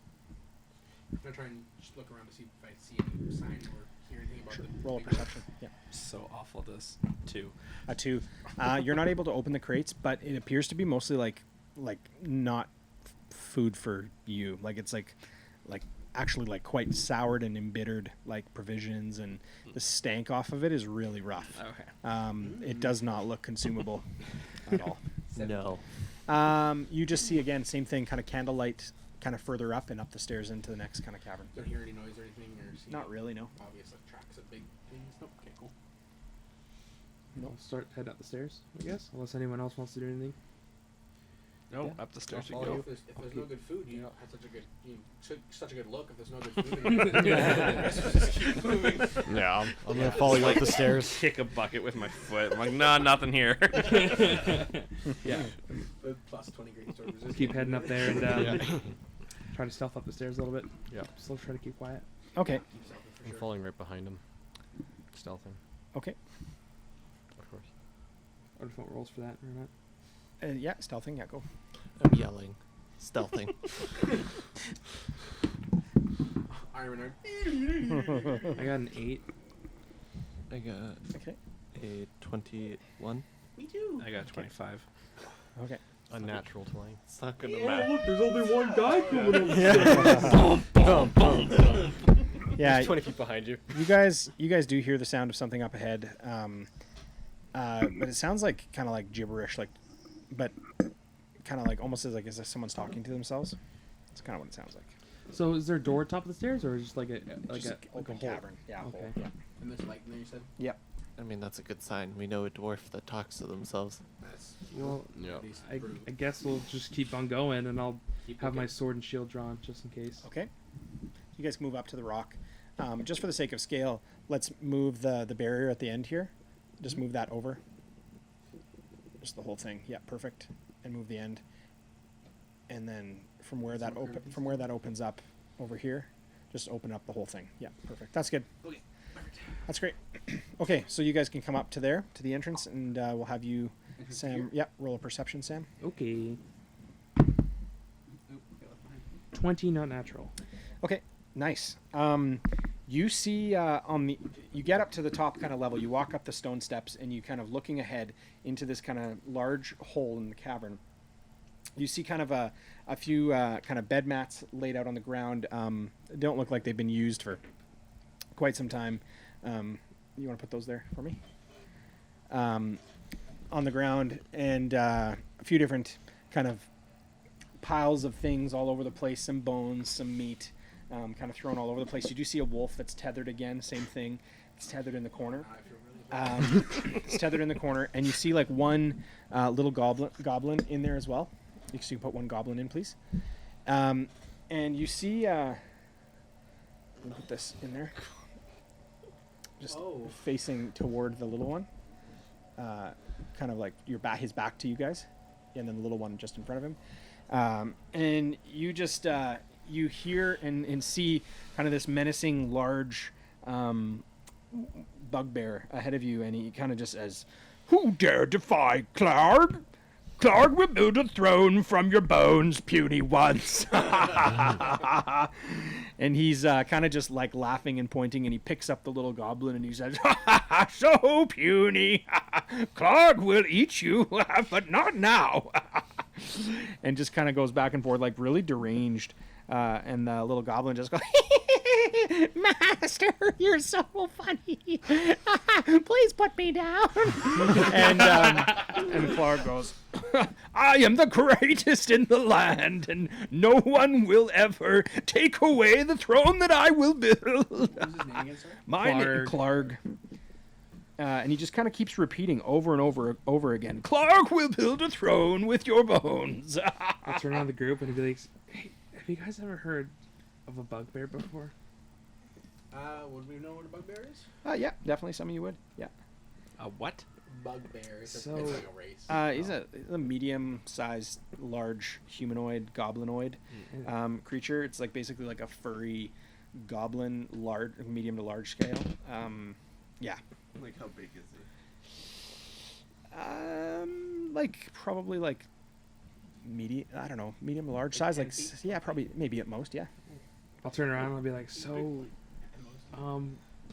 I'm gonna try and just look around to see if I see any sign or hear anything about Sure. the Roll a big- perception. Yeah. So awful. This too. A 2. You're not able to open the crates, but it appears to be mostly like not food for you. Like it's like actually like quite soured and embittered like provisions, and the stank off of it is really rough. Okay. It does not look consumable at all. No. You just see again same thing, kind of candlelight, kind of further up and up the stairs into the next kind of cavern. Don't hear any noise or anything, or see Not really, no. obvious like tracks of big things. Nope. Okay, cool. I'll start head up the stairs, I guess, unless anyone else wants to do anything. No, Yeah. up the stairs you Well, go. if there's no good food, you Yeah. had such a good look. If there's no good food, just keep moving. Yeah, I'm gonna follow you up the stairs. Kick a bucket with my foot. I'm like, nah, nothing here. Yeah. The plus 20 great sword resistance. Keep heading up there and Yeah. try to stealth up the stairs a little bit. Yeah. Still try to keep quiet. Okay. Keep stealthing for I'm sure. following right behind him. Stealthing, Okay. of course. I just want rolls for that or not. Yeah, stealthing. Yeah, go. I'm yelling. Stealthing. Iron I got an 8. I got Okay. a 21. Me too. I got 25. Okay. A natural 20. It's not gonna matter. There's only one guy coming up. Yeah. 20 feet behind you. You guys do hear the sound of something up ahead, but it sounds like kind of like gibberish, but kind of like almost as if someone's talking to themselves. That's kind of what it sounds like. So is there a door at top of the stairs, or is it just like Just a open hole? cavern. Yeah. Okay. Hole. Yeah. And there's light in there, you said? Yep. I mean, that's a good sign. We know a dwarf that talks to themselves. That's Well, Yeah. at least I proved. guess we'll just keep on going, and I'll Keep have my looking. sword and shield drawn just in case. Okay. You guys move up to the rock. Just for the sake of scale, let's move the barrier at the end here. Just move that over. Just the whole thing. Yeah, perfect. And move the end. And then from where that opens up over here, just open up the whole thing. Yeah, perfect. That's good. Okay. That's great. Okay, so you guys can come up to there, to the entrance, and we'll have you, Entrance Sam. here? Yep, roll a perception, Sam. Okay. Oop, okay, left behind. 20, not natural. Okay, nice. You see you get up to the top kind of level. You walk up the stone steps, and you kind of looking ahead into this kind of large hole in the cavern. You see kind of a few kind of bed mats laid out on the ground. Don't look like they've been used for quite some time. You want to put those there for me? On the ground, and a few different kind of piles of things all over the place, some bones, some meat, kind of thrown all over the place. You do see a wolf that's tethered again, same thing. It's tethered in the corner. It's tethered in the corner, and you see like one little goblin in there as well. You can put one goblin in, please. And you see, let me put this in there, just facing toward the little one, kind of like his back to you guys, and then the little one just in front of him. And you just you hear and see kind of this menacing large bugbear ahead of you, and he kind of just says, "Who dare defy Clarg? Clarg will build a throne from your bones, puny ones." And he's kind of just like laughing and pointing, and he picks up the little goblin and he says, "So puny, Clarg will eat you, but not now." And just kind of goes back and forth like really deranged. And the little goblin just goes, "Master, you're so funny. Please put me down." And Clark goes, "I am the greatest in the land, and no one will ever take away the throne that I will build." What's his name again, sir? My name, Clark. And he just kind of keeps repeating over and over again, "Clark will build a throne with your bones." I'll turn on the group and be like, "Hey, have you guys ever heard of a bugbear before?" Would we know what a bugbear is? Yeah, definitely some of you would. Yeah. What? Bugbear. It's So- like a race. He's a medium-sized, large humanoid, goblinoid creature. It's like basically like a furry goblin, medium to large scale. Yeah. Like, how big is he? Like probably like medium. I don't know, medium to large size. 10 Like feet? yeah, probably maybe at most. Yeah. I'll turn around and I'll be like, "So,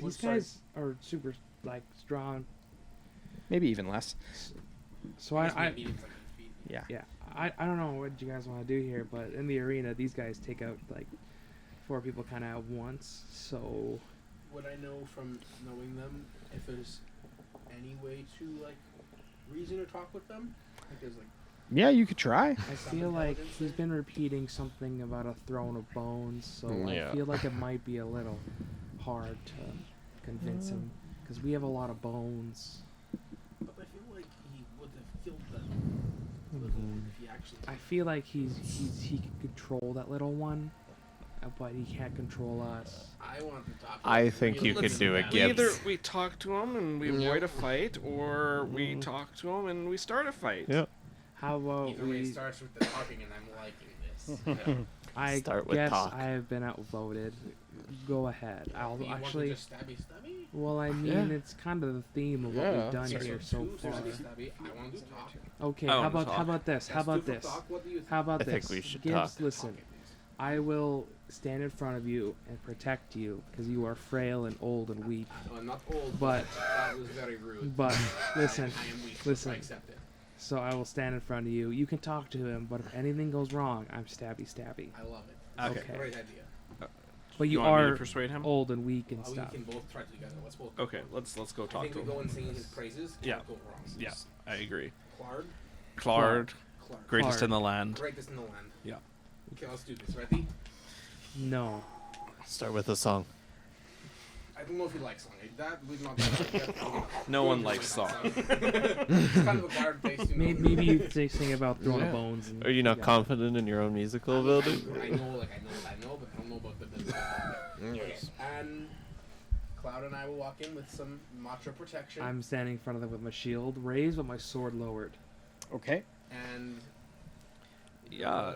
these guys are super like strong." Maybe even less. So I Medium's like 8 feet. Yeah. yeah, I don't know what you guys want to do here, but in the arena, these guys take out like 4 people kind of at once. So Would I know from knowing them if there's any way to like reason or talk with them? Like there's like Yeah, you could try. I feel like he's been repeating something about a throne of bones, so Yeah. I feel like it might be a little hard to convince him because we have a lot of bones. but I feel like he would have killed them if he actually I feel like he can control that little one, but he can't control us. I want to talk I with think really you could listen do to a them. Gibbs. Either we talk to him and we avoid a fight, or we talk to him and we start a fight. Yeah. How about Either way, it we? starts with the talking, and I'm liking this. I Start with guess talk. I have been outvoted. Go ahead. I'll Do you actually. want to just stabby? Well, I mean, it's kind of the theme of what Yeah. we've done So here two, so far. stabby. I want to talk. Okay, I how wanna about talk. this? How That's about two for this? talk. What do you think? How about I this? think we should Gibbs, talk. listen. I will stand in front of you and protect you because you are frail and old and weak. No, I'm not old, But- that was very rude. But listen, I am weak. listen. I accept it. so I will stand in front of you. You can talk to him, but if anything goes wrong, I'm stabby. I love it. Okay. It's a great idea. But you want me to are persuade him? old and weak and We stuff. can both try together. Let's both. Okay, let's go I talk think to we him. go and sing his praises. Yeah. Can't go wrong. Yeah, I agree. Clark. Claude, Clark. greatest Clark. in the land. Greatest in the land. Yeah. Okay, let's do this. Ready? No. Start with a song. I don't know if you like song. That we've not. Done. No one likes song. It's kind of a guard place. You know. Maybe you say sing about throwing Yeah. bones. And, Are you not yeah. confident in your own musical ability? I know, but I don't know about the business. Okay, and Cloud and I will walk in with some macho protection. I'm standing in front of them with my shield raised, but my sword lowered. Okay. and Yeah,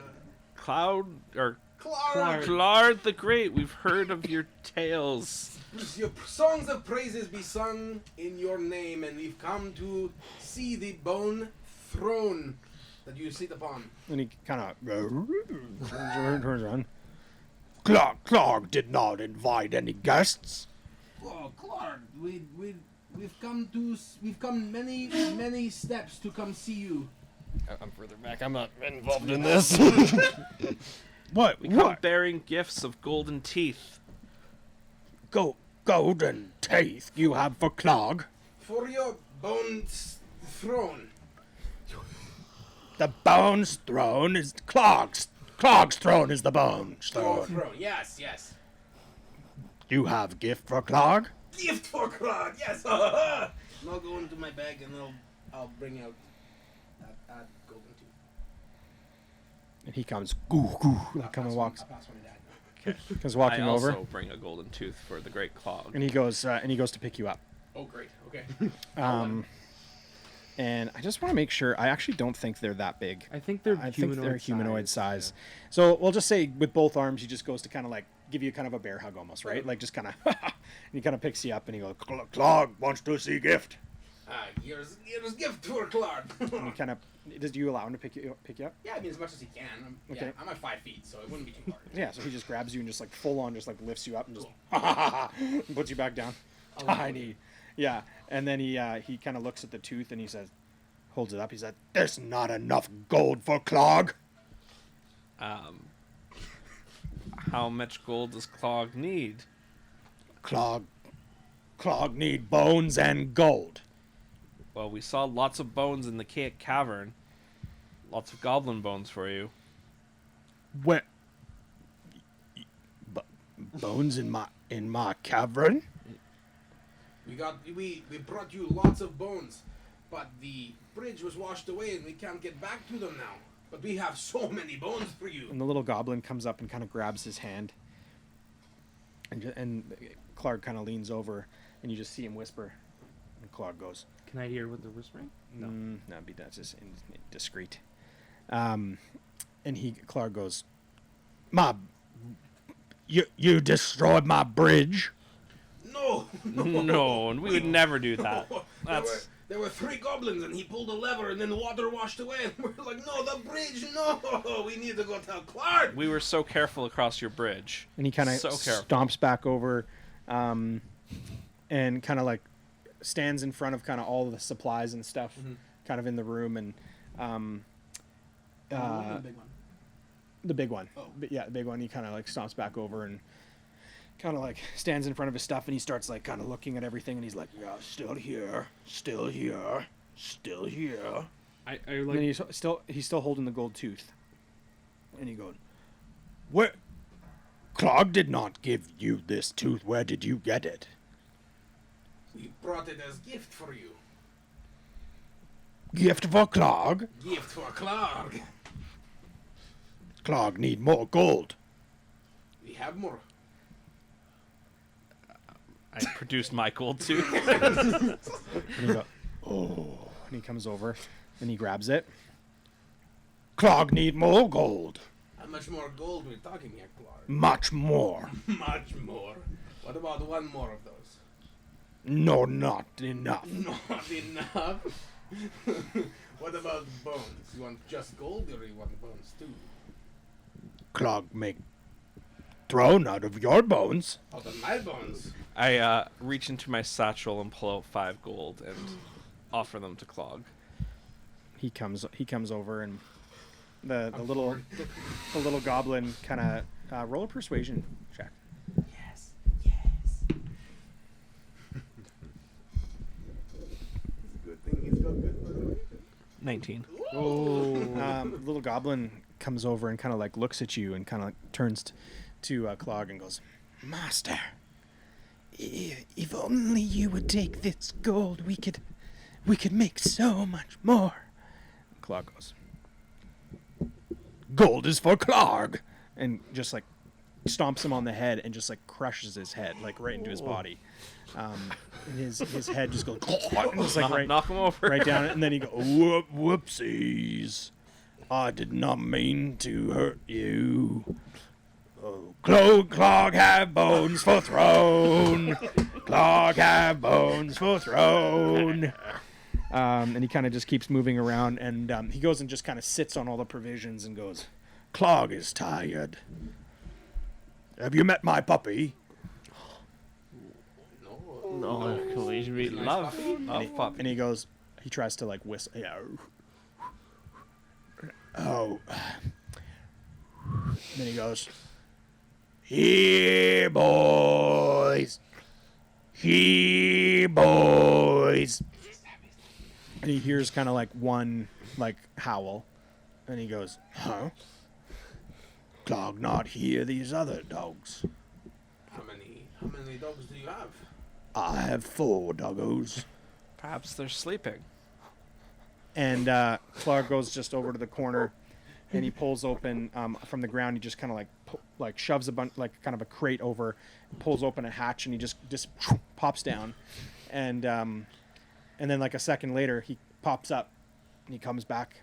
Cloud or Clark. Claude the Great. We've heard of your tales. Your songs of praises be sung in your name, and we've come to see the bone throne that you sit upon. And he kind of turns around. Clark did not invite any guests. Oh, Clark, we've come many steps to come see you. I'm further back. I'm not involved in this. What? We come bearing gifts of golden teeth. Golden teeth you have for Clark? For your bone throne. The bones thrown is Clog's. Clog's throne is the bones Clog thrown. throne. Yes, yes. You have gift for Clog? Gift for Clog. Yes. I'll go into my bag and I'll bring out that golden tooth. And he comes, goo, goo, like kind of walks. I'll pass one to Dad. Comes walking I also over. bring a golden tooth for the Great Clog. And he goes to pick you up. Oh, great. Okay. And I just want to make sure. I actually don't think they're that big. I think they're I think they're humanoid size. size. So we'll just say with both arms, he just goes to kind of like give you kind of a bear hug almost, right? Like just kind of, and he kind of picks you up and he goes, Clog wants to see gift. Here's gift for Clog. And he kind of, do you allow him to pick you up? Yeah, I mean as much as he can. Okay. Yeah, I'm at 5 feet, so it wouldn't be too hard. Yeah, so he just grabs you and just like full on just like lifts you up and just and puts you back down. Tiny. Yeah, and then he kind of looks at the tooth and he says, holds it up. He said, "There's not enough gold for Clog." How much gold does Clog need? Clog need bones and gold. Well, we saw lots of bones in the cavern. Lots of goblin bones for you. Where? Bones in my cavern? We brought you lots of bones, but the bridge was washed away and we can't get back to them now. But we have so many bones for you. And the little goblin comes up and kind of grabs his hand. And Clark kind of leans over, and you just see him whisper. And Clark goes, Can I hear what they're whispering? No. That's just indiscreet. And Clark goes, you destroyed my bridge. No, No, and we would never do that. That's There were 3 goblins, and he pulled a lever, and then the water washed away. And we're like, no, the bridge, no! We need to go tell Clark. we were so careful across your bridge. And he kind of So careful. stomps back over, and kind of like stands in front of kind of all the supplies and stuff, kind of in the room, and The big one. the big one. Oh. Yeah, the big one. He kind of like stomps back over and kind of like stands in front of his stuff, and he starts like kind of looking at everything, and he's like, "Yeah, still here, still here, still here." I And like. he's still holding the gold tooth, and he goes, "Where? Clog did not give you this tooth. Where did you get it?" We brought it as gift for you. Gift for Clog. Gift for Clark. Clog need more gold. We have more. I produced my gold tooth. And he goes, "Oh," and he comes over, and he grabs it. Clog need more gold. How much more gold we're talking here, Clark? Much more. Much more. What about one more of those? No, not enough. Not enough. What about bones? You want just gold, or you want bones too? Clog make throne out of your bones. Out of my bones. I reach into my satchel and pull out 5 gold and offer them to Clog. He comes over, and the little goblin kind of roll a persuasion check. Yes. Yes. Good thing he's got good motivation. 19. Little goblin comes over and kind of like looks at you and kind of like turns to Clog and goes, "Master, if only you would take this gold, we could make so much more." Clog goes, "Gold is for Clog," and just like stomps him on the head and just like crushes his head like right into his body. And his head just goes and just like Knock him over. right down, and then he goes, "Whoopsies! I did not mean to hurt you. Oh, Clog have bones for throne. Clog have bones for throne." And he kind of just keeps moving around, and he goes and just kind of sits on all the provisions and goes, "Clog is tired. Have you met my puppy?" No, We love puppy. And he goes, he tries to like whistle. Yeah. Oh. And then he goes, "Here, boys. Here, boys." And he hears kind of like one like howl, And he goes, huh? Clog not hear these other dogs. How many dogs do you have? I have 4 doggos. Perhaps they're sleeping. And Clark goes just over to the corner, and he pulls open from the ground. He just kind of like shoves a bunch, like kind of a crate over, pulls open a hatch, and he just pops down, and then like a second later he pops up, and he comes back,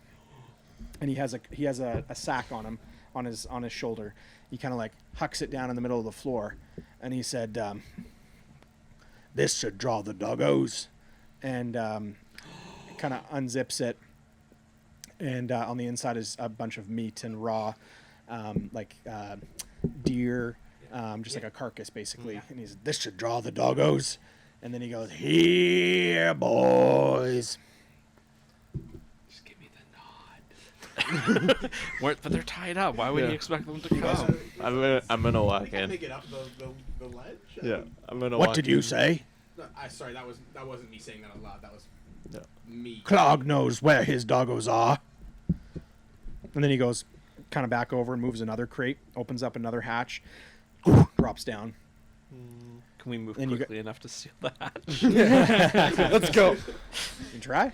and he has a sack on him on his shoulder. He kind of like hucks it down in the middle of the floor, and he said, "This should draw the doggos," and kind of unzips it, and on the inside is a bunch of meat and raw, deer, just like a carcass basically. And he's, "This should draw the doggos," and then he goes, "Here, boys." Just give me the nod. But they're tied up. Why would you expect them to come? I'm gonna We walk can't in. make it up the ledge. Yeah, I'm gonna. What walk did you in. say? No, sorry, that wasn't me saying that out loud. That was Yeah. me. Clog knows where his doggos are. And then he goes kind of back over and moves another crate, opens up another hatch, drops down. Can we move Then you quickly enough to seal the hatch? Let's go. You try?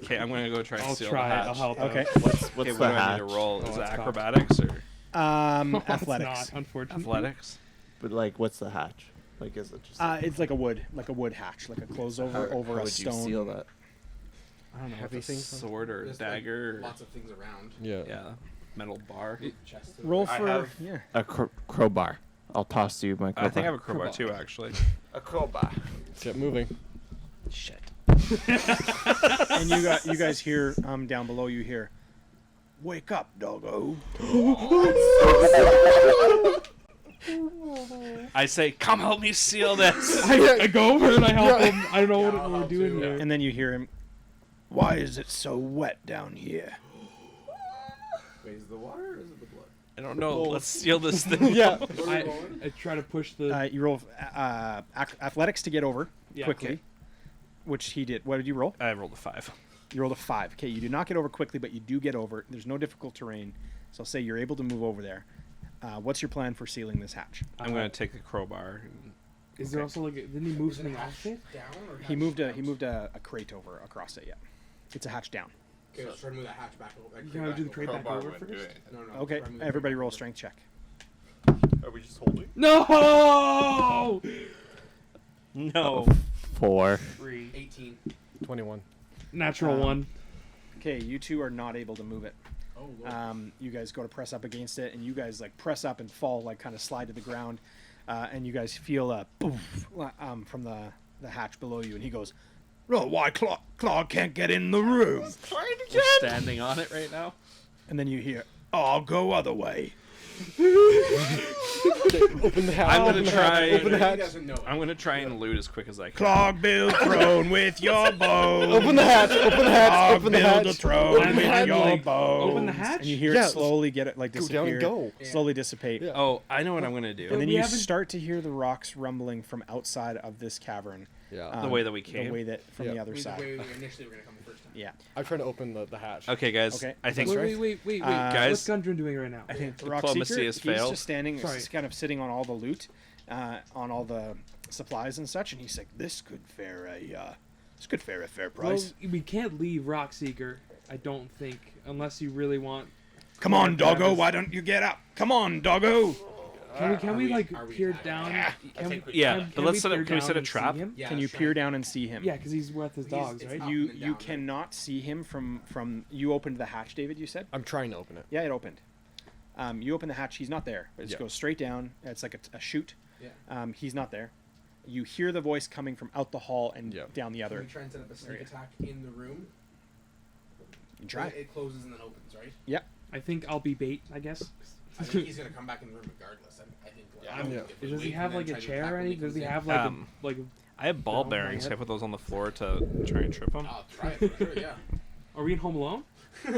Okay, I'm gonna go try and I'll seal try the it. hatch. I'll help Okay. out. What's Okay, the what do I hatch? need to roll? Oh, Is it it's cocked. acrobatics or It's Athletics. not, unfortunately. athletics? But like, what's the hatch? Like, is it just? It's like a wood hatch, like a close over how over a would stone. you seal that? I don't know. With Heavy a things? sword or There's, dagger? Like, lots of things around. Yeah. Yeah, metal bar. Chest. Roll I for have- yeah. A crowbar. I'll toss you my crowbar. I think I have a crowbar too, actually. a crowbar. Get moving. Shit. And you guys hear down below. You hear, "Wake up, doggo." I say, come help me seal this. I go over and I help him. I don't know Yeah, what I'll we're help doing too. here. And then you hear him, "Why is it so wet down here?" Wait, is it the water or is it the blood? I don't know. Let's seal this thing. Yeah. I try to push the. You roll athletics to get over Yeah, quickly, okay. which he did. What did you roll? I rolled a 5. You rolled a 5. Okay, you do not get over quickly, but you do get over. There's no difficult terrain, so I'll say you're able to move over there. What's your plan for sealing this hatch? I'm gonna take the crowbar. And Is there also like? Didn't he move something off it? Down or He moved a crate over across it. Yeah, it's a hatch down. Okay, let's try to move that hatch back over. You gotta do the crate back over first. No. Okay, try to move the everybody crate roll a back strength check. Are we just holding? No. no. 4. over. 18. 21. Natural one. Okay, you two are not able to move it. Oh, Lord. You guys go to press up against it, and you guys like press up and fall, like kind of slide to the ground, and you guys feel a poof from the hatch below you, and he goes, "Oh, why Claw can't get in the room?" We're standing on it right now. And then you hear, "Oh, I'll go other way." Open the hatch. I'm gonna open the try- hatch. Open the He hatch. doesn't know it. I'm gonna try and loot as quick as I can. Clog build throne with your bow. Open the hatch. Open the hatch. Clog Open the build a hatch. throne I'm with had, your like, bow. open the hatch? And you hear Yeah, it slowly get it like Go disappear. down and go. Slowly dissipate. Yeah. Oh, I know what I'm gonna do. And then we you haven't- start to hear the rocks rumbling from outside of this cavern. Yeah. The way that we The came? way that from Yeah. the other The side. way we initially were gonna come the first time. Yeah. I'm trying to open the hatch. Okay, guys. Okay. I think Wait. Guys- What's Gundren doing right now? I think Rock diplomacy Seeker, has he's failed. just standing, Sorry. just kind of sitting on all the loot, on all the supplies and such, and he's like, "This could fare a fair price." Well, we can't leave Rockseeker. I don't think, unless you really want. Come on, doggo, Travis. why don't you get up? Come on, doggo. Can we like are we peer attacking? down? Yeah, Can we, Yeah, can but let's set peer up. Can we down set a and see trap? him? Yeah, Can you let's try peer to- down and see him? Yeah, because he's with his He's- dogs, it's right? up You and you down. cannot see him from you opened the hatch, David. You said. I'm trying to open it. Yeah, it opened. You open the hatch. He's not there. It just Yeah. goes straight down. It's like a chute. Yeah. He's not there. You hear the voice coming from out the hall and Yeah. down the Can other. we try and set up a sneak area. attack in the room? You try. It closes and then opens, right? Yep. I think I'll be bait, I guess. I think he's gonna come back in the room regardless. I think. Like, I don't Yeah. think if we Does he wait have and like then a try to chair attack or when anything? Does he comes in- have like Um, a like? I have ball No, bearings. not Can I yet. put those on the floor to try and trip them? I'll try it for sure. Yeah. Are we in Home Alone?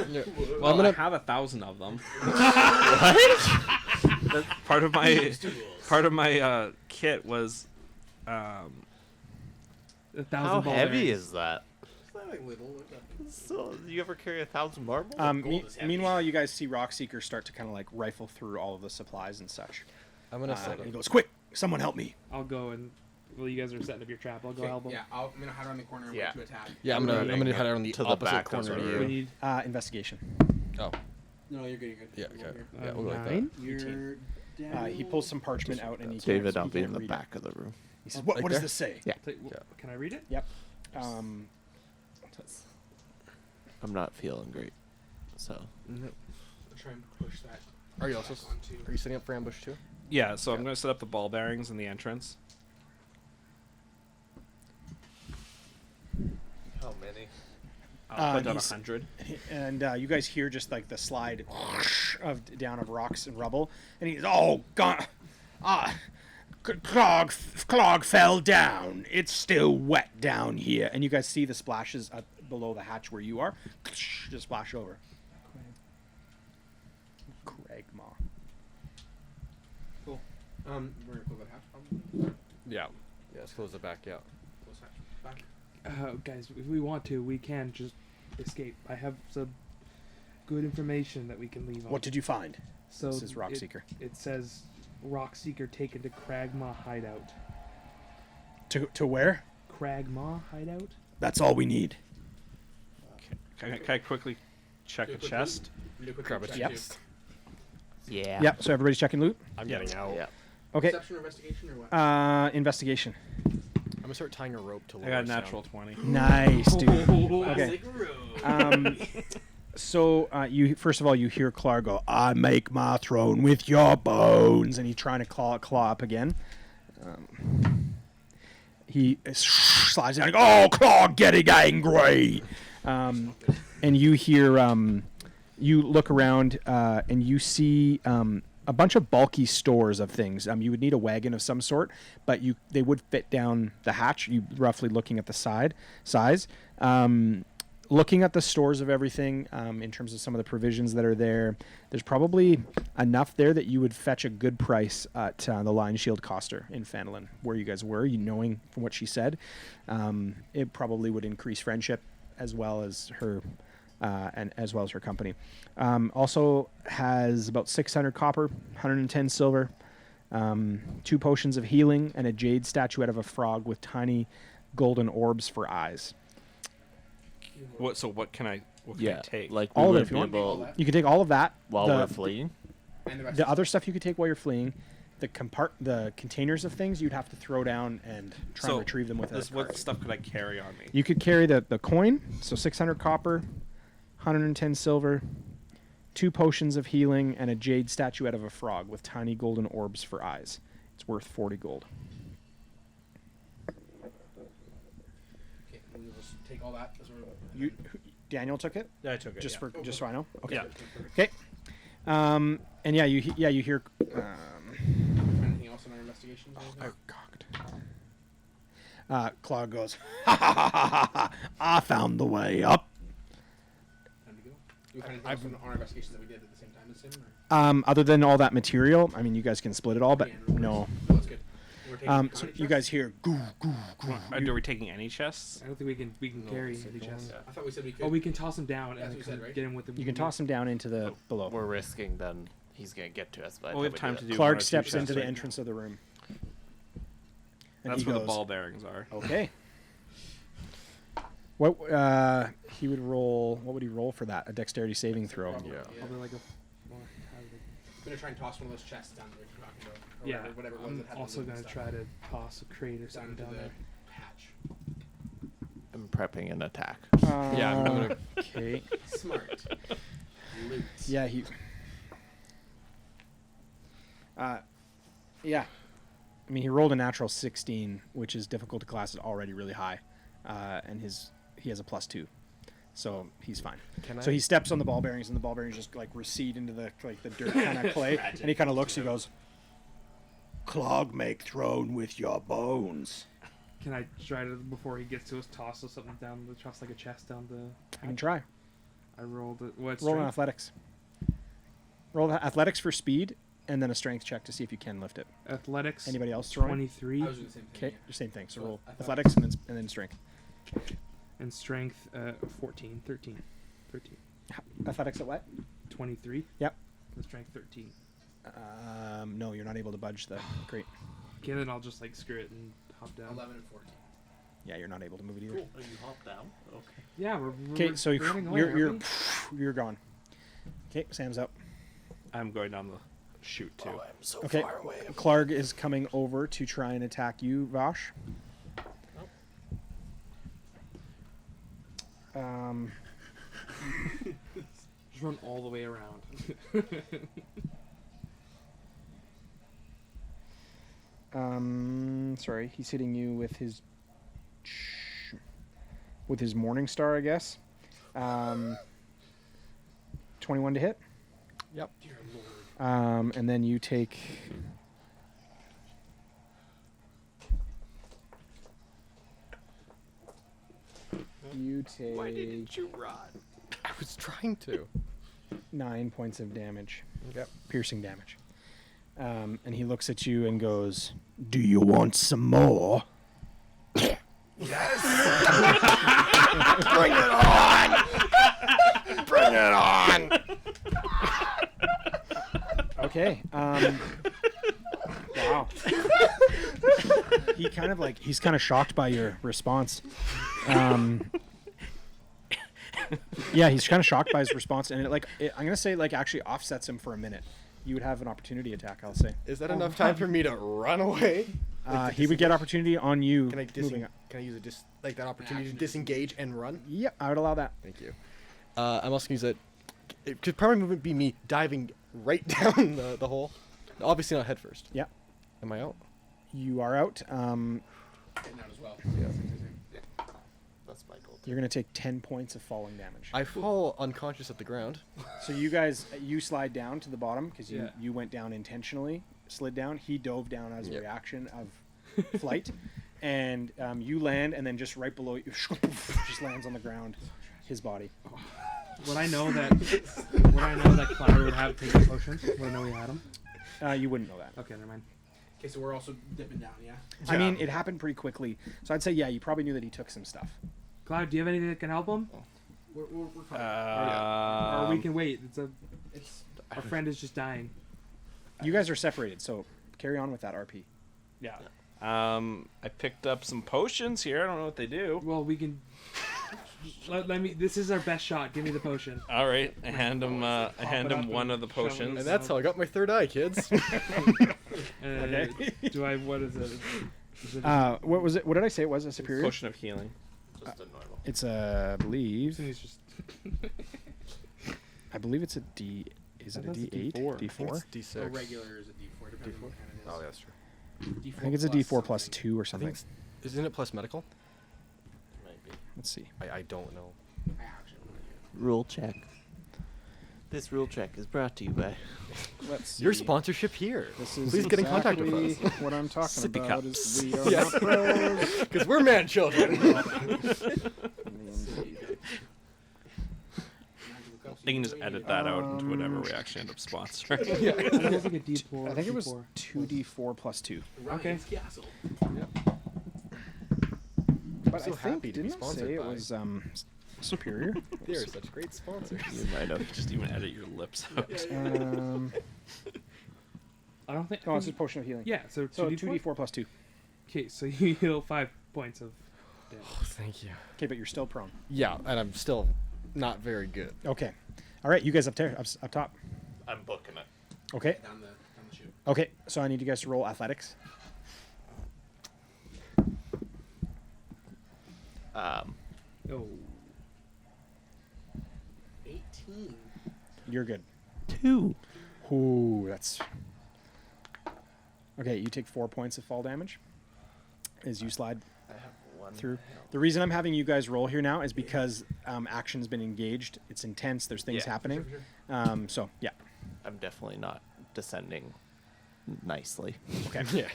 Yeah. Well, gonna- I have 1,000 of them. What? That's part of my kit was. A thousand How ball heavy bearings. is that? like little. So, you ever carry 1,000 marbles? gold is heavy. Meanwhile, you guys see Rockseeker start to kind of like rifle through all of the supplies and such. I'm gonna set He up. goes, "Quick, someone help me!" I'll go and. Well, you guys are setting up your trap. I'll go help them. Yeah, I'm gonna hide around the corner and Yeah. wait to attack. Yeah, I'm gonna head on the to the opposite back corner of to the you. We need Investigation. Oh, No, you're good. You're good. yeah, I'm okay. over here. Yeah, we'll go like that. 9. You're He pulls some parchment out and he David, can't, I'll he be can't in the read back of the room. It. He says, "What? Right What does there? this say?" Yeah. Can I read it? Yep. I'm not feeling great. So, I'll try and push that. Are you also? back onto- Are you setting up for ambush too? Yeah, so I'm going to set up the ball bearings in the entrance. how many? I'll put down he's- 100. And you guys hear just like the slide of down of rocks and rubble, and he's God, Clog fell down. It's still wet down here, and you guys see the splashes below the hatch where you are, just splash over. Cragmaw. Cool. We're gonna close that hatch probably. Yeah. Yeah, let's close the back. Yeah. Close hatch. Back. Guys, if we want to, we can just escape. I have some good information that we can leave on. What did you find? So This is Rockseeker. It says Rockseeker taken to Cragmaw hideout. To where? Cragmaw hideout? That's all we need. Can I quickly check a Quickly- chest? do a quick Grab a check, chest. too. Yeah. Yep. So everybody's checking loot. I'm getting out. Yeah. Okay. Perception or investigation or what? Investigation. I'm gonna start tying a rope to. I lower got a sound. natural 20. Nice, dude. Okay. Classic road. So you first of all you hear Clark go, "I make my throne with your bones," and he's trying to claw up again. He slides down. "Oh, Clark, getting angry!" And you hear, you look around and you see a bunch of bulky stores of things. You would need a wagon of some sort, but they would fit down the hatch. You roughly looking at the size. Looking at the stores of everything, in terms of some of the provisions that are there, there's probably enough there that you would fetch a good price at the Lion Shield Coster in Phandalin, where you guys were. You knowing from what she said, it probably would increase friendship as well as her, and as well as her company. Also has about 600 copper, 110 silver, 2 potions of healing, and a jade statuette of a frog with tiny golden orbs for eyes. What can I take? Like All we of it if would you be want. able You can take all of that. while the, we're fleeing. And the rest The other stuff you could take while you're fleeing. The containers of things you'd have to throw down and try and retrieve them with a what cart. stuff could I carry on me? You could carry the coin, so 600 copper, 110 silver, 2 potions of healing, and a jade statuette of a frog with tiny golden orbs for eyes. It's worth 40 gold. Okay, we'll just take all that. As Daniel took it? Yeah, I took it. Just yeah. just so I know. Okay. Yeah. Okay. And yeah, you hear. anything else in our investigations? or anything? Claude goes, "Ha ha ha ha ha! I found the way up." Time to go. Do we find anything else on our investigations that we did at the same time as him? Or? Other than all that material, I mean, you guys can split it all, but Yeah, no. No, that's good. We're taking how So many you chests? guys hear, "Goo goo goo." Are we taking any chests? I don't think we can carry any chests. I thought we said we could. Oh, we can toss them down That's and what you said, right? get him with the. You can toss them down into the below. We're risking then he's gonna get to us. By the Well, we have we time do to it. do. Clark 1 or 2 steps into chests the right entrance of the room. And That's he where the goes, ball bearings are. Okay. What he would roll? What would he roll for that? A dexterity saving throw. Probably, Yeah. Probably like a. I'm gonna try and toss one of those chests down there. You're talking about. Or Yeah, whatever it was I'm that had the also loot and gonna stuff. try to toss a crate or down something into down the there. hatch. I'm prepping an attack. Yeah, I'm gonna. Okay. Smart. Loot. Yeah, he. Yeah. I mean, he rolled a natural 16, which is difficult to class is already really high, and he has a +2, so he's fine. So he steps on the ball bearings, and the ball bearings just like recede into the dirt kind of clay, and he kind of looks. He goes, "Clog make throne with your bones." Can I try to, before he gets to us, toss something down, toss like a chest down the. You can try. I rolled it. What's Roll an athletics. Roll athletics for speed, and then a strength check to see if you can lift it. Athletics. Anybody else throwing? 23. I was doing the same thing. Okay, the same thing. So So roll I thought- athletics and then strength. And strength 14, 13. Athletics at what? 23. Yep. And strength 13. No, you're not able to budge the crate. Okay, then I'll just like screw it and hop down. 11 and 14. Yeah, you're not able to move it either. Cool. Oh, you hop down? Okay. Yeah, Okay, so we're running away, you're aren't you're gone. Okay, Sam's up. I'm going down the chute too. Oh, I'm so Okay, far away. Clark is coming over to try and attack you, Vosh. Just run all the way around. Sorry, he's hitting you with his Morning Star, I guess. 21 to hit. Yep. Dear Lord. And then you take. You take Why didn't you run? I was trying to. 9 points of damage, Yep. piercing damage. And he looks at you and goes, "Do you want some more?" Bring it on! Bring it on! Okay. Wow. He's kind of shocked by your response. Yeah, he's kind of shocked by his response, and I'm gonna say actually offsets him for a minute. You would have an opportunity attack, I'll say. Is that enough time for me to run away? He would get opportunity on you. Can I moving up. Can I use that opportunity to disengage and run? Yep, I would allow that. Thank you. I'm also gonna use it could probably would be me diving right down the hole. Obviously not head first. Yep. Am I out? You are out. Getting out as well. Yeah. That's my goal. You're gonna take 10 points of falling damage. I fall unconscious at the ground. So you slide down to the bottom because you went down intentionally, slid down. He dove down as a Yep. reaction of flight, and you land, and then just right below you, just lands on the ground, his body. Would I know that Cloud would have taken potions? Would I know he had them? You wouldn't know that. Okay, never mind. Okay, so we're also dipping down, yeah? I mean, it happened pretty quickly, so I'd say you probably knew that he took some stuff. Cloud, do you have anything that can help him? We're fine. Or we can wait. It's Our friend is just dying. You guys are separated, so carry on with that RP. Yeah. I picked up some potions here. I don't know what they do. Well, we can. Let me. This is our best shot. Give me the potion. All right, I hand him up one and of the shove it in potions. And that's how I got my third eye, kids. Okay. Do I? What is it? Is it What was it? What did I say it was? A superior? Potion of healing. Just a normal. It's I believe. He's just. I believe it's a D. Is it a That's a D8? D4. D4? D6. a regular is a D4, depending on what kind it is. Oh, that's true. D4 I think it's a D4 plus something. 2 or I something. think isn't it plus medical? Might be. Let's see. I don't know. I actually don't know. Rule check. This rule check is brought to you by. Let's see. Your sponsorship here. This is Please get in contact with exactly us. what I'm talking Sippy about. cups. Is we are Yes. not pros. Because we're man children. They can just edit that out into whatever we actually end up sponsoring. Yeah. I think it's like a D4. I think it was D4. 2d4 plus 2. Ryan's Castle. But so I think, happy to be didn't I sponsored say it by- was superior? They're such great sponsors. You might have just even edit your lips out. I don't think. Oh, it's just potion of healing. Yeah. So So 2d4. 2d4 plus 2. Okay, so you heal 5 points of damage. Oh, thank you. Okay, but you're still prone. Yeah, and I'm still not very good. Okay. All right, you guys up there, up top. I'm booking it. Okay. Down the chute. Okay, so I need you guys to roll athletics. Oh. 18. You're good. 2. Ooh, that's... Okay, you take 4 points of fall damage as you slide I have one. through. The reason I'm having you guys roll here now is because action's been engaged. It's intense. There's things Yeah. happening. So, yeah. I'm definitely not descending nicely. Okay. Yeah.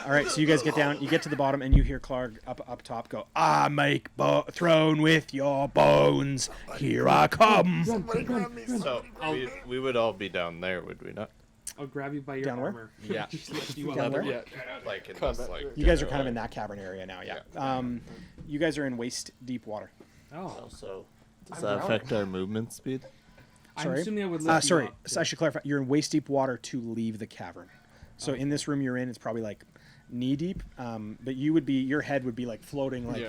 All right, so you guys get down. You get to the bottom, and you hear Clark up top go, "I make throne with your bones. Here I come." So we would all be down there, would we not? I'll grab you by your Down where? armor. Yeah. Just lift you Down up. where? Yeah. Like in Combat this, like room. You guys are kind general, of in that cavern area now. Yeah. Yeah. You guys are in waist deep water. Oh. Also, does I'm that drowning. affect our movement speed? I'm Sorry? assuming I would lift you Sorry. up. So I should clarify. You're in waist deep water to leave the cavern. So in this room you're in, it's probably like knee deep. But your head would be like floating. Like,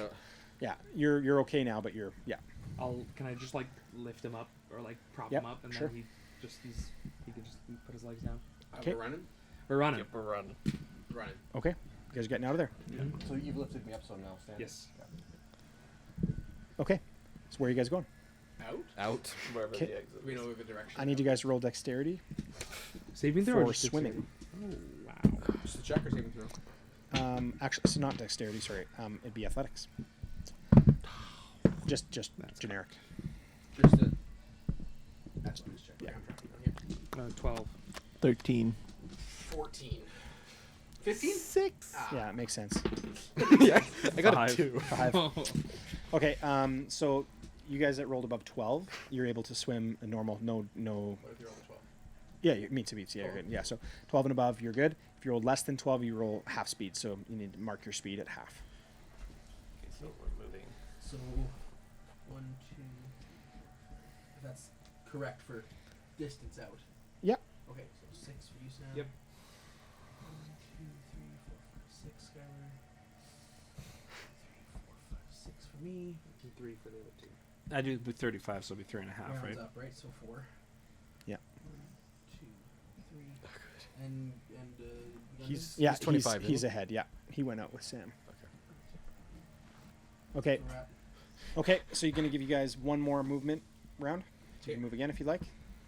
yeah. You're okay now, but Can I just like lift him up or like prop Yep, him up and sure. then he can just put his legs down. Okay. We're running. We're running. Yep, we're running. Running. Okay. You guys are getting out of there. So you've lifted me up, so I'm now standing. Yes. Okay. So where are you guys going? Out. Out. Wherever Okay. the exit. We know the direction. I need you guys to roll dexterity Saving throw or for just swimming. dexterity? Oh wow. Just the check or saving throw. Actually, it's not dexterity. Sorry. It'd be athletics. Just generic. Just the. That's what this check. Yeah. Yeah. 12. 13. 14. 15. 6. Yeah, it makes sense. Yeah. I got Five. a 2. 5. Okay. So you guys that rolled above 12, you're able to swim a normal. No. What if you're on the 12? Yeah, meets to beats. Yeah, you're good. Yeah. So 12 and above, you're good. If you roll less than 12, you roll half speed. So you need to mark your speed at half. Okay, so we're moving. So, 1, 2. That's correct for distance out. Yep. Okay, so 6 for you, Sam. Yep. 1, 2, 3, 4, 5, 6, Skylar. 3, 4, 5, 6 for me. And 3 for the other 2. I do with 35, so it'll be 3.5, Rounds right? up, right? So 4. Yeah. 1, 2, 3. And He's Yeah, he's 25. He's isn't ahead. Yeah, he went out with Sam. Okay. So we're at Okay. So you're gonna give you guys one more movement round. So you Okay. can move again if you'd like.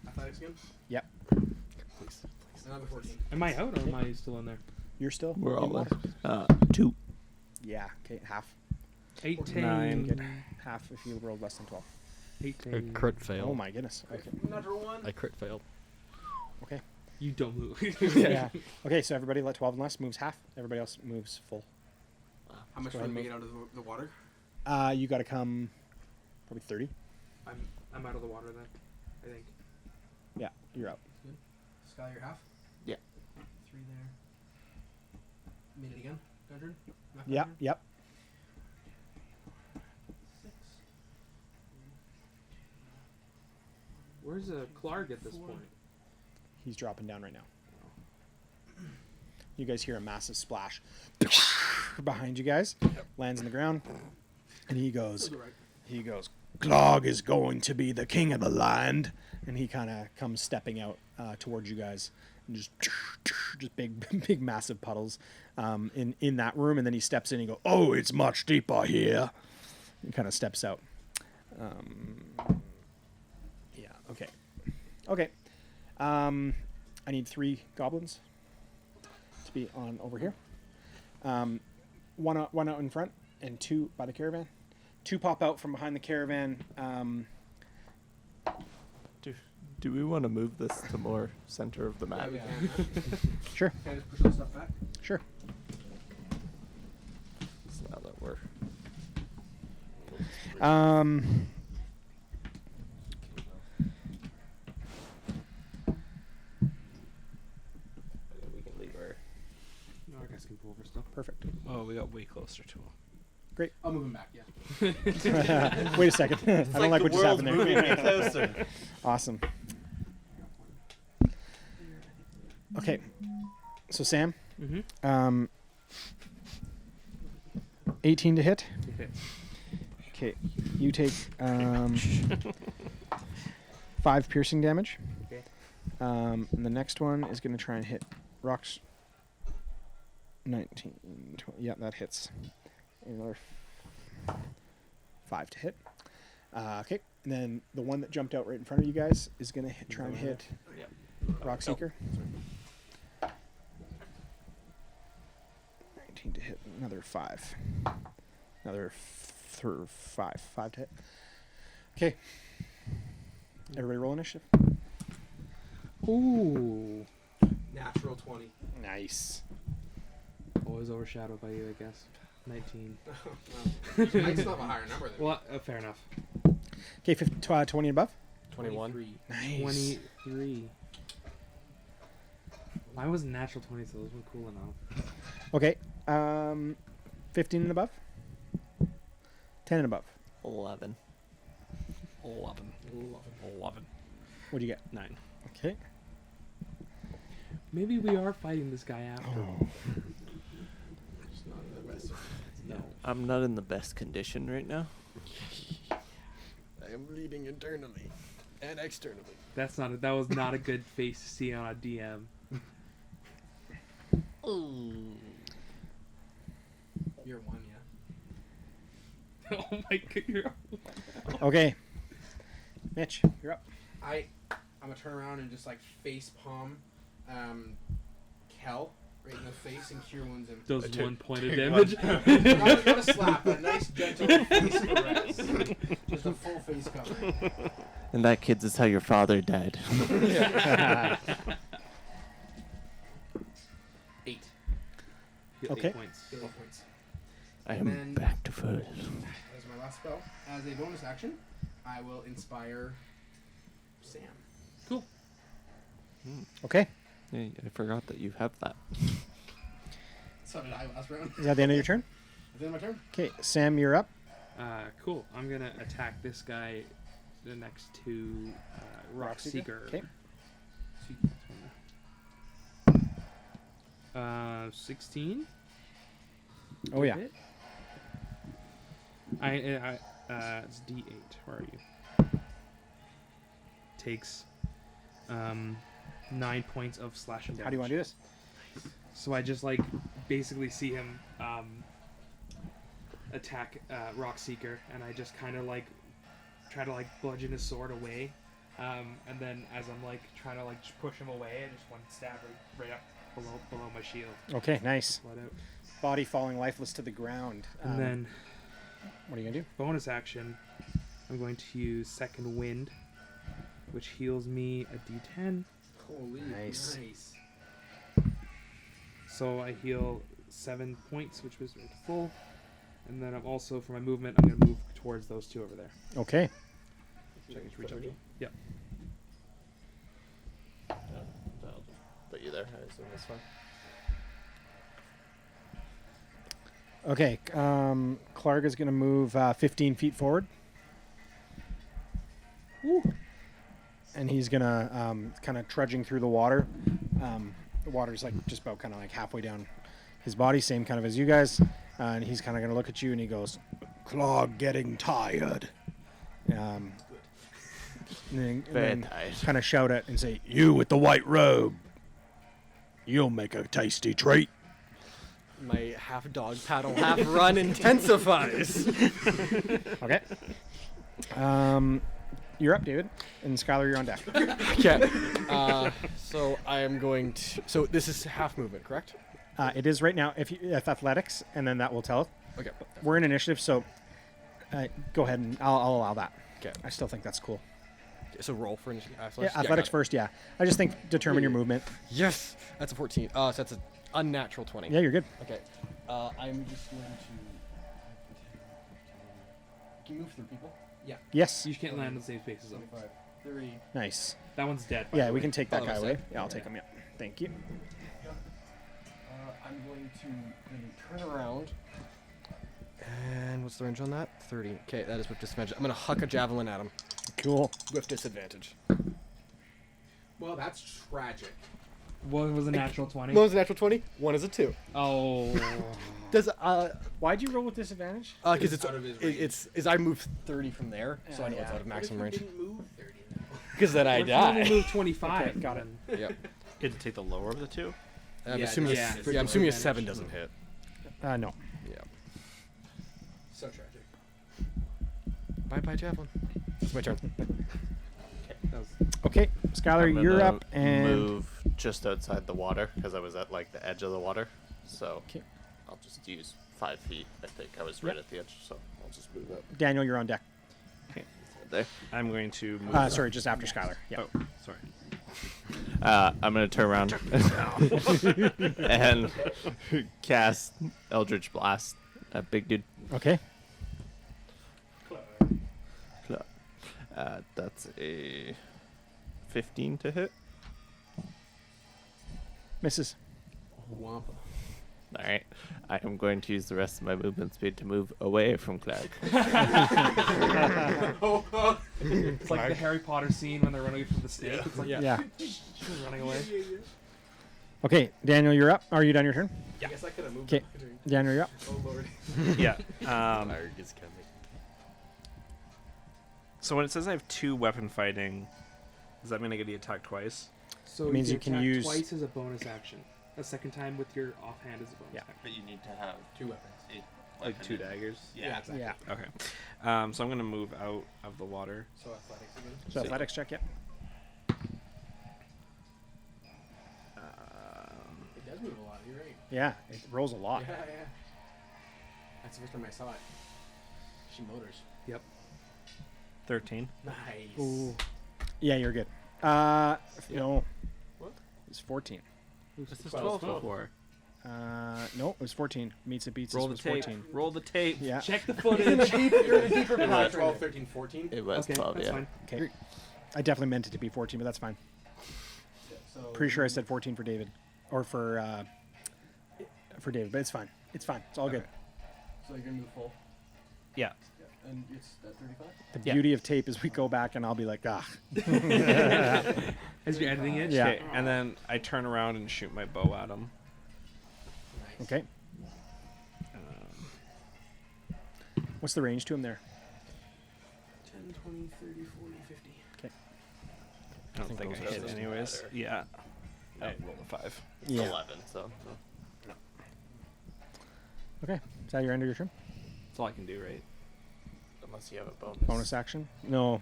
athletics again. Yep. Please. Another 14. Am I out or am I still in there? You're still. We're in all water? left. 2. Yeah. Okay. Half. 18. 9. Good. Half if you rolled less than 12. 18. Crit fail. Oh my goodness. Okay. Another 1. I crit failed. Okay. You don't move. Yeah. Okay. So everybody let 12 and less moves half. Everybody else moves full. How much Go for ahead, making it out of the water? You got to come. Probably 30. I'm out of the water then, I think. Yeah. You're out. Good. Sky, your half? Yeah. 3 there. Made it again? Dungeon? Not Yep. Dungeon? Yep. 6. Where's Clark at this point? He's dropping down right now. You guys hear a massive splash behind you guys. Lands on the ground, and he goes, "Clog is going to be the king of the land." And he kind of comes stepping out towards you guys, and just big massive puddles in that room. And then he steps in and go, "Oh, it's much deeper here." He kind of steps out. Yeah. Okay. Okay. I need 3 goblins to be on over here. One out in front and 2 by the caravan. 2 pop out from behind the caravan. Do we want to move this to more center of the map? Yeah, we can. Sure. Can I just push all the stuff back? Sure. So now that we're we can leave our No, I guess can pull over stuff. Perfect. Oh, we got way closer to him. I'll move him back, yeah. Wait a second. I don't like what just happened there. closer. Awesome. Okay. So Sam, Mm-hmm. 18 to hit. Okay. Okay. You take 5 piercing damage. Okay. And the next one is going to try and hit rocks. 19, 20. Yeah, that hits. Another 5 to hit. Okay. And then the one that jumped out right in front of you guys is going to try and hit Yep. Rock Seeker. 19 to hit. Another 5. Another 5. 5 to hit. Okay. Everybody roll initiative. Ooh. Natural 20. Nice. Always overshadowed by you, I guess. 19. Well, I still have a higher number than Well, fair enough. Okay, 20 and above. 21. 23. Nice. 23. Mine was a natural 20, so those were cool enough. Okay. 15 and above? 10 and above. 11. 11. 11. What do you get? 9. Okay. Maybe we are fighting this guy after all. Just not the best. No. I'm not in the best condition right now. I am bleeding internally and externally. That was not a good face to see on a DM. You're one, yeah. Oh my god. Okay. Mitch, you're up. I'm gonna turn around and just like face palm, Kel right in the face and cure wounds him. Does 1 point of damage. Not a slap, a nice gentle face caress. Just a full face cover. And that, kids, is how your father died. 8. Okay. 8 points. 8 points. I And am then- back to full. That is my last spell. As a bonus action, I will inspire Sam. Okay. Hey, I forgot that you have that. So did I last round. Is that the end of your turn? Is that my turn? Okay. Sam, you're up. Cool. I'm gonna attack this guy next to Rock Seeker. Okay. 16. Oh, yeah. Hit? It's D8. Where are you? Takes 9 points of slashing damage. How do you want to do this? So I just like basically see him attack Rock Seeker, and I just kind of like try to like bludgeon his sword away, and then as I'm like trying to like just push him away, I just one stab right up below my shield. Okay, nice. Blood out. Body falling lifeless to the ground. And then What are you going to do? bonus action, I'm going to use Second Wind, which heals me a D10. Holy Nice. nice. So I heal 7 points, which was right to full. And then I'm also, for my movement, I'm going to move towards those two over there. Okay. Check it's rechargeable. Yep. Put you there. I assume that's fine. Okay. Clark is going to move 15 feet forward. And he's going to kind of trudging through the water. The water's like just about kind of like halfway down his body, same kind of as you guys. And he's kind of going to look at you and he goes, "Clog getting tired." And Very then tired. kind of shout at and say, "You with the white robe, you'll make a tasty treat." My half dog paddle, half run intensifies. Okay. You're up, David. And Skylar, you're on deck. Okay. So I am going to. So this is half movement, correct? It is right now. If athletics, and then that will tell. Okay. We're in initiative, so go ahead and I'll allow that. Okay. I still think that's cool. So roll for initiative. Yeah, athletics got it. first. Yeah. I just think determine your Yeah. movement. Yes, that's a 14. So that's an unnatural 20. Yeah, you're good. Okay. I'm just going to. Can you move through people? Yes. You can't land in the same spaces though. 25, 30. Nice. That one's dead. by Yeah, the we way. can take that Oh, guy that's away. it? Yeah, I'll Okay. take him. Yeah. Thank you. I'm going to then turn around. And what's the range on that? 30. Okay, that is with disadvantage. I'm going to huck a javelin at him Cool. with disadvantage. Well, that's tragic. One was a natural 20. One is a natural 20. One is a 2. Oh. Does Why'd you roll with disadvantage? because It's it's out of his range. it's I moved 30 from there, so I know it's Yeah. out of maximum What if range. you didn't move 30 though? Because then I What if you only die. move 25. Okay, got it. then? Yep. You had to take the lower of the two. I'm Yeah, assuming yeah. I'm assuming a 7 doesn't hit. No. Yeah. So tragic. Bye bye javelin. It's my turn. That was, Okay, Skylar, I'm you're gonna up, and move just outside the water because I was at like the edge of the water. So 'Kay. I'll just use 5 feet. I think I was right at the edge, so I'll just move up Daniel, you're on deck. there. I'm going to move. Sorry, just after Skylar. Yeah. Oh, sorry. I'm gonna turn around and cast Eldritch Blast at big dude. Okay. That's a 15 to hit. Misses. Wampa. All right. I am going to use the rest of my movement speed to move away from Clark. It's like the Harry Potter scene when they're running from the snake. It's like Yeah. running away. Okay, Daniel, you're up. Are you done your turn? I guess I could have moved. Okay, Daniel, you're up. Oh lord. Yeah. Clark is coming. So when it says I have 2 weapon fighting, does that mean I get to attack twice? So It means you can can attack use- twice as a bonus action. A second time with your offhand as a bonus Yeah. action. But you need to have 2 weapons. Like 2 daggers? Yeah, exactly. Yeah. Okay. So I'm going to move out of the water. So athletics again. So athletics check, yep. It does move a lot. You're right. Yeah, it rolls a lot. Yeah. That's the first time I saw it. She motors. 13. Nice. Ooh. Yeah, you're good. No. What? It's 14. This is 12 12 before. No, it was 14. Meets it beats Roll us the was tape. 14. Roll the tape. Yeah. Check the footage. You're in a deeper It pot. was 12, 13, 14. It was Okay, 12, that's yeah. fine. Okay. I definitely meant it to be 14, but that's fine. So Pretty sure I said 14 for David. Or for David, but it's fine. It's fine. It's all good. So you're gonna move full. Yeah. Yeah. And it's at 35. The Yeah. beauty of tape is we go back and I'll be like, ah. As you're editing it. Yeah. Okay, and then I turn around and shoot my bow at him. Nice. Okay. What's the range to him there? 10, 20, 30, 40, 50. I don't think think those I hit doesn't anyways. matter. Yeah. I rolled a 5. It's Yeah. 11, so. Okay. Is that your end of your turn? That's all I can do, right? Unless you have a bonus. Bonus action? No.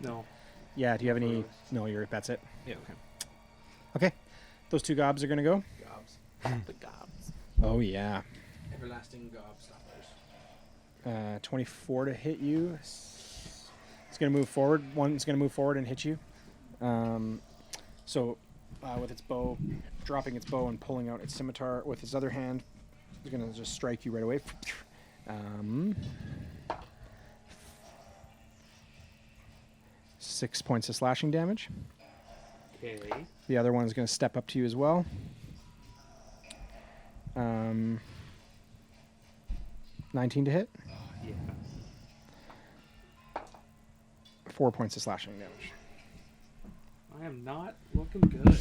No. Yeah, do you have any? No, that's it. Yeah, okay. Okay. Those 2 gobs are going to go. Gobs. The gobs. Oh, yeah. Everlasting gob stoppers. 24 to hit you. It's going to move forward. One's going to move forward and hit you. So, with its bow, dropping its bow and pulling out its scimitar with its other hand, it's going to just strike you right away. 6 points of slashing damage. Okay. The other one is going to step up to you as well. 19 to hit. Yeah. 4 points of slashing damage. I am not looking good.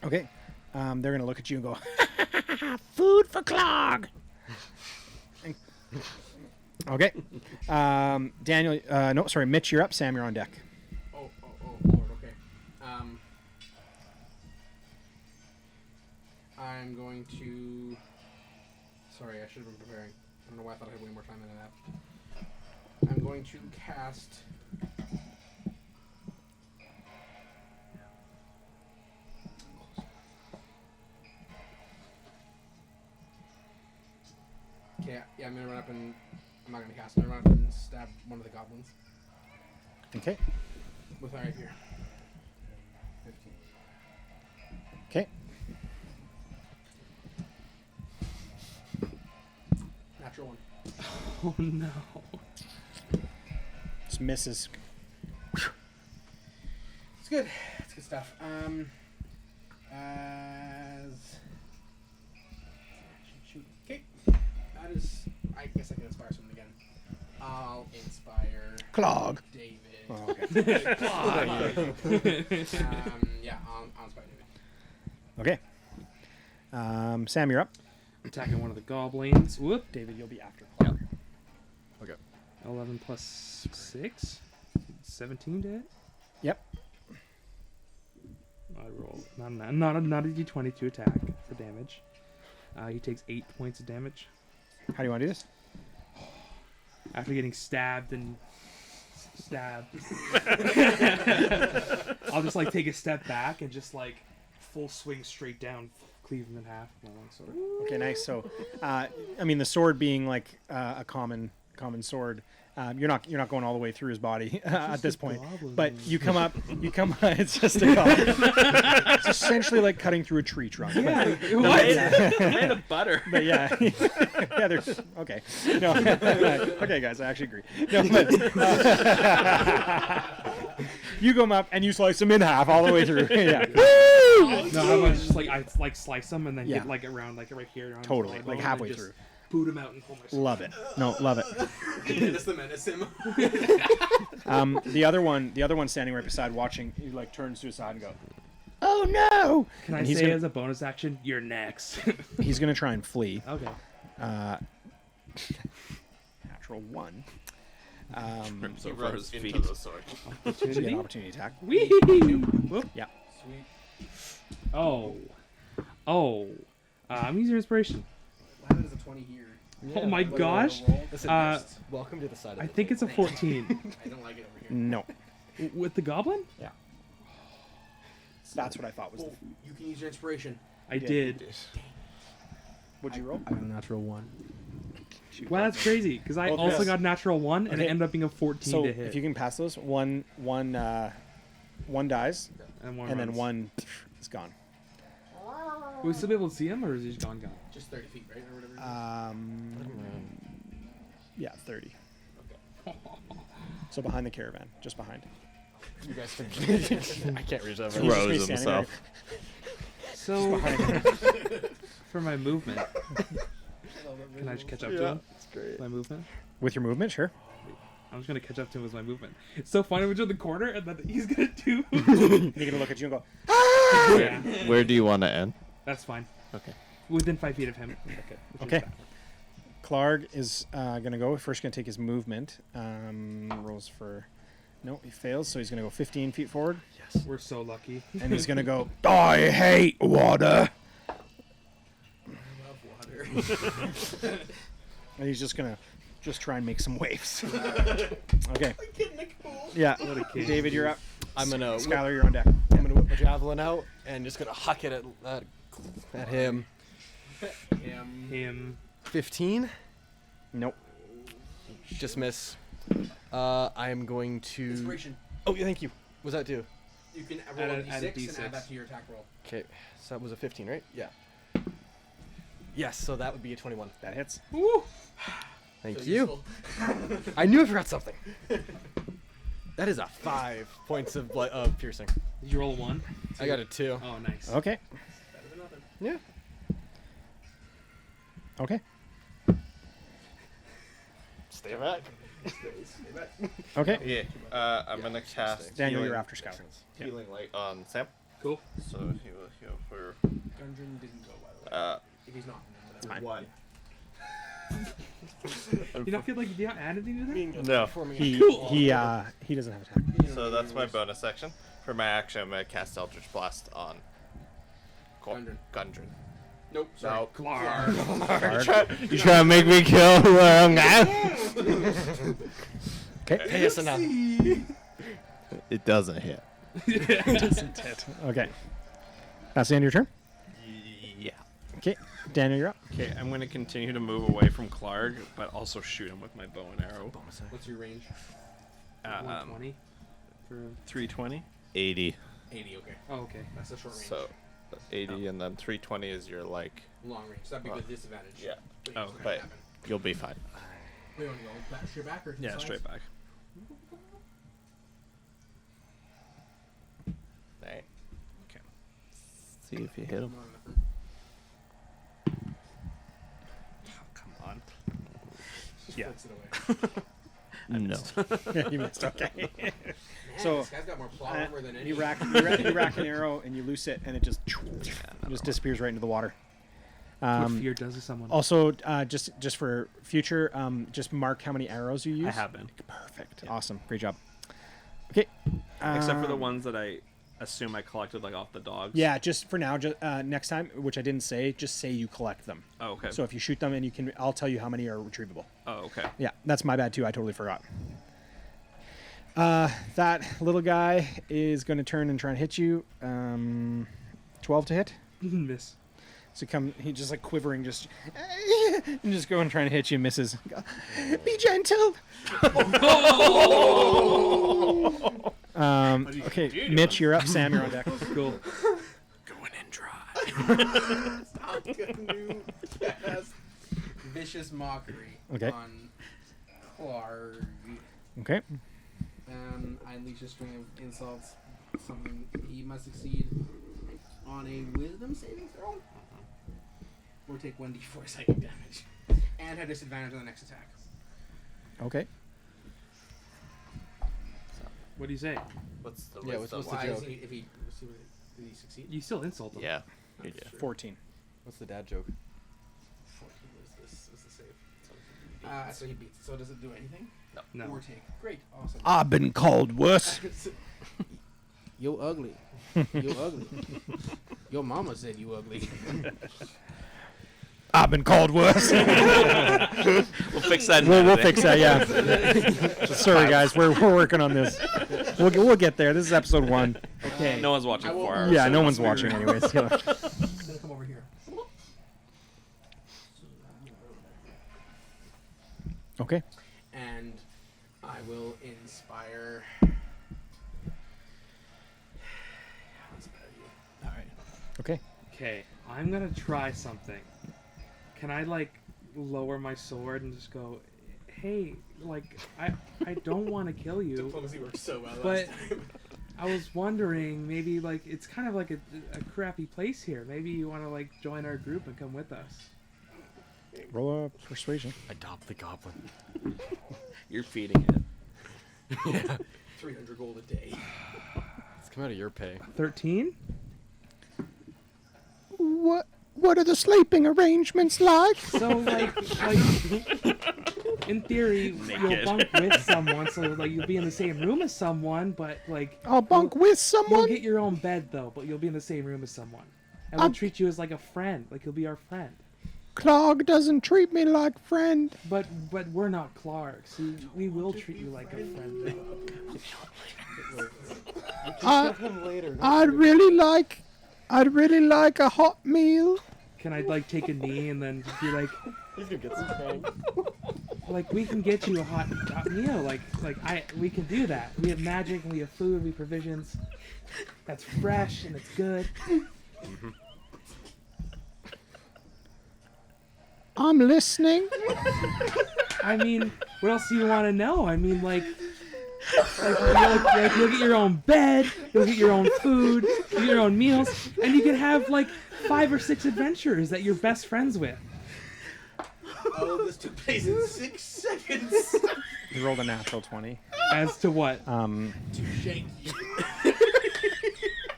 Okay. They're going to look at you and go, food for Clog. Okay. Daniel, no, sorry, Mitch, you're up. Sam, you're on deck. Oh, Lord, okay. I'm going to... Sorry, I should have been preparing. I don't know why I thought I had way more time than I have. I'm going to cast... Okay, yeah, I'm going to run up and... I'm not going to cast. I'm going to run up and stab one of the goblins Okay. with my rapier. 15. Okay. Natural one. Oh no. Just misses. It's good. It's good stuff. As shoot. Okay. That is. I guess I can inspire someone again. I'll inspire Clog. David. Oh, okay. Yeah, I'll inspire David. Okay. Sam, you're up. Attacking one of the goblins. Whoop. David, you'll be after Clog. Okay. 11 plus 6. 17 to hit. Yep. I roll not a d20 to attack for damage. He takes 8 points of damage How do you want to do this? after getting stabbed and stabbed. I'll just like take a step back and just like full swing straight down, cleave him in half with my long sword. Okay, nice. So, I mean, the sword being like a common sword, you're not going all the way through his body at this point. goblin. But you come up. It's just a goblin. It's essentially like cutting through a tree trunk. Yeah. But, Made of butter. but yeah, yeah. There's okay. No, okay, guys. I actually agree. No, but You go up and you slice them in half all the way through. Yeah. No, how about just like I slice them and then Yeah. get like around like right here. around his Totally, collarbone, like and halfway just through. Boot him out and pull my sword. Love it. No, love it. Menace the menace him. The other one standing right beside, watching. He like turns to his side and goes, "Oh no!" Can I And he's say gonna- as a bonus action, you're next? He's gonna try and flee. Okay. Natural 1. Trips He over runs his into feet. the sword. So you get Opportunity. an opportunity attack. Whee! Whoop. Yeah. Sweet. Oh. I'm using inspiration. Wow, that is a 20 here. Oh my What do I gosh. roll? Listen, Uh, welcome to the side of I the think it's a table. 14. I don't like it over here. No. With the goblin? That's what I thought was. Oh, you can use your inspiration. I did. What'd you roll? I got a natural 1. Wow, that's crazy. Because I Okay. also got natural 1 and it Okay. ended up being a 14 So to hit. if you can pass those, one dies, and and then runs. one is gone. Will we still be able to see him or is he just gone? Just 30 feet, right? Or whatever. Yeah, 30. So behind the caravan, just behind. You guys think I can't reach over. He's just Throws be standing himself. So, for my movement, can I just catch up to him? That's great. My movement? With your movement, sure. I'm just going to catch up to him with my movement. It's so funny when you're in the corner and then he's going to do... He's gonna look at you and go, "Ah!" Yeah, Where do you want to end? that's fine. Okay. Within 5 feet of him. Which is Okay. bad. Clark is gonna go. First, gonna take his movement. Rolls for. No, he fails, so he's gonna go 15 feet forward, We're so lucky. and he's gonna go. I hate water. I love water. And he's just gonna try and make some waves. Okay. Yeah. What a kid. David, you're up. I'm gonna Skylar, you're on deck. I'm gonna whip my javelin out and just gonna huck it at him. Him. 15. Nope. Just miss. I am going to. Inspiration. Oh, yeah, thank you. What does that do? You can roll a Add a d6 and D6. add that to your attack roll. Okay, so that was a 15, right? Yeah. Yes, so that would be a 21. That hits. Woo! Thank So you. useful. I knew I forgot something. That is a 5 points of piercing. Did you roll a 1? I got a 2. Oh, nice. Okay. Better than nothing. Yeah. Okay. Stay back. Okay. Yeah. I'm gonna cast Daniel, healing, you're after Skylar. healing light on Sam. Cool. So he will heal for Dungeon didn't go, by the way. If he's not, then whatever. one. You don't feel like you don't add anything to that? No. He doesn't have attack. So that's my bonus action. For my action, I'm gonna cast Eldritch Blast on Gundren. Nope. Sorry. No. Clark. You trying to make me kill the wrong guy? Okay. Hey, yes, enough. It doesn't hit. Okay. That's the end of your turn. Yeah. Okay. Daniel, you're up. Okay, I'm going to continue to move away from Clark, but also shoot him with my bow and arrow. What's your range? 120 for 320. 80. 80, okay. Oh, okay. That's a short range. So 80 and then 320 is your like. Long range. So that'd be with disadvantage. Yeah. But Oh, you okay. can But happen. you'll be fine. Wait, want to go back, straight back or to the Yeah, sides? straight back. Alright. Okay. See if you hit him. More on the front. Come on. Just Yeah. flicks it away. No. Yeah, you missed. Okay. Man, So, this guy's got more plot armor than any. you rack an arrow and you loose it, and it just disappears right into the water. what fear does to someone. Also, just for future, just mark how many arrows you use. I have been. Perfect. Yeah. Awesome. Great job. Okay. Except for the ones that I assume I collected like off the dogs. Yeah, just for now. Just next time, which I didn't say, just say you collect them. Oh, okay. So if you shoot them, and I'll tell you how many are retrievable. Oh, okay. Yeah, that's my bad too. I totally forgot. That little guy is going to turn and try and hit you. 12 to hit. Miss. So he just like quivering, just and just go and try and hit you, misses. Go, be gentle. Okay, Mitch, you're up. Sam, you're on deck. Cool. Going in dry. Stop getting new cast vicious mockery Okay. on Clark. Okay. I unleash a string of insults. Something he must succeed on a wisdom saving throw. Or take 1d4 psychic damage. And have disadvantage on the next attack. Okay. What do you say? What's the Yeah, wisdom? what's the Why joke? is he, if he, did he succeed? You still insult him. Yeah. Sure. 14. What's the dad joke? 14 is the save. So he beats. So does it do anything? No. Or take. Great. Awesome. I've been called worse. You ugly. You ugly. Your mama said you ugly. I've been called worse. We'll fix that. We'll fix that, yeah. Sorry, guys. We're working on this. We'll get there. This is episode 1. Okay. No one's watching I will- 4 hours. Yeah, no one's watching anyways. Yeah. I'm gonna come over here. Okay. And I will inspire. All right. Okay. Okay, I'm gonna try something. Can I like lower my sword and just go, hey, like I don't want to kill you, Diplomacy works so well but last time. I was wondering maybe like it's kind of like a crappy place here. Maybe you want to like join our group and come with us. Roll a persuasion. Adopt the goblin. You're feeding it. Yeah. 300 gold a day. It's come out of your pay. 13? What are the sleeping arrangements like? So like in theory you'll Naked. bunk with someone, so like you'll be in the same room as someone, but like I'll bunk with you'll someone. get your own bed though, but you'll be in the same room as someone. And we'll treat you as like a friend, like you'll be our friend. Clog doesn't treat me like friend. But we're not Clark. See, we will treat you like a friend. I'd really like a hot meal. Can I like take a knee and then be like, He's gonna get some bang. like we can get you a hot meal, we can do that. We have magic and we have food, we have provisions. That's fresh and it's good. I'm listening. I mean, what else do you want to know? I mean, like you'll get your own bed, you'll get your own food, you'll get your own meals, and you can have like 5 or 6 adventures that you're best friends with. All of this took place in 6 seconds. You rolled a natural 20. As to what? To shank you.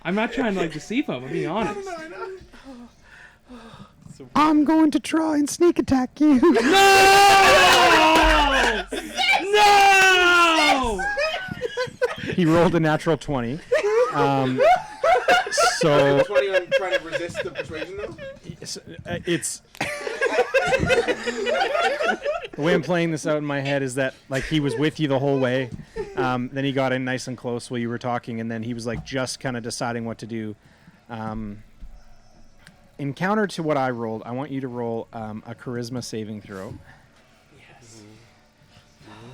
I'm not trying to like deceive him. I'm being honest. I know. I'm going to try and sneak attack you. No! No! He rolled a natural 20. So 20 on trying to resist the persuasion though? it's the way I'm playing this out in my head is that like he was with you the whole way. Then he got in nice and close while you were talking, and then he was like just kind of deciding what to do. In counter to what I rolled, I want you to roll a charisma saving throw. Yes.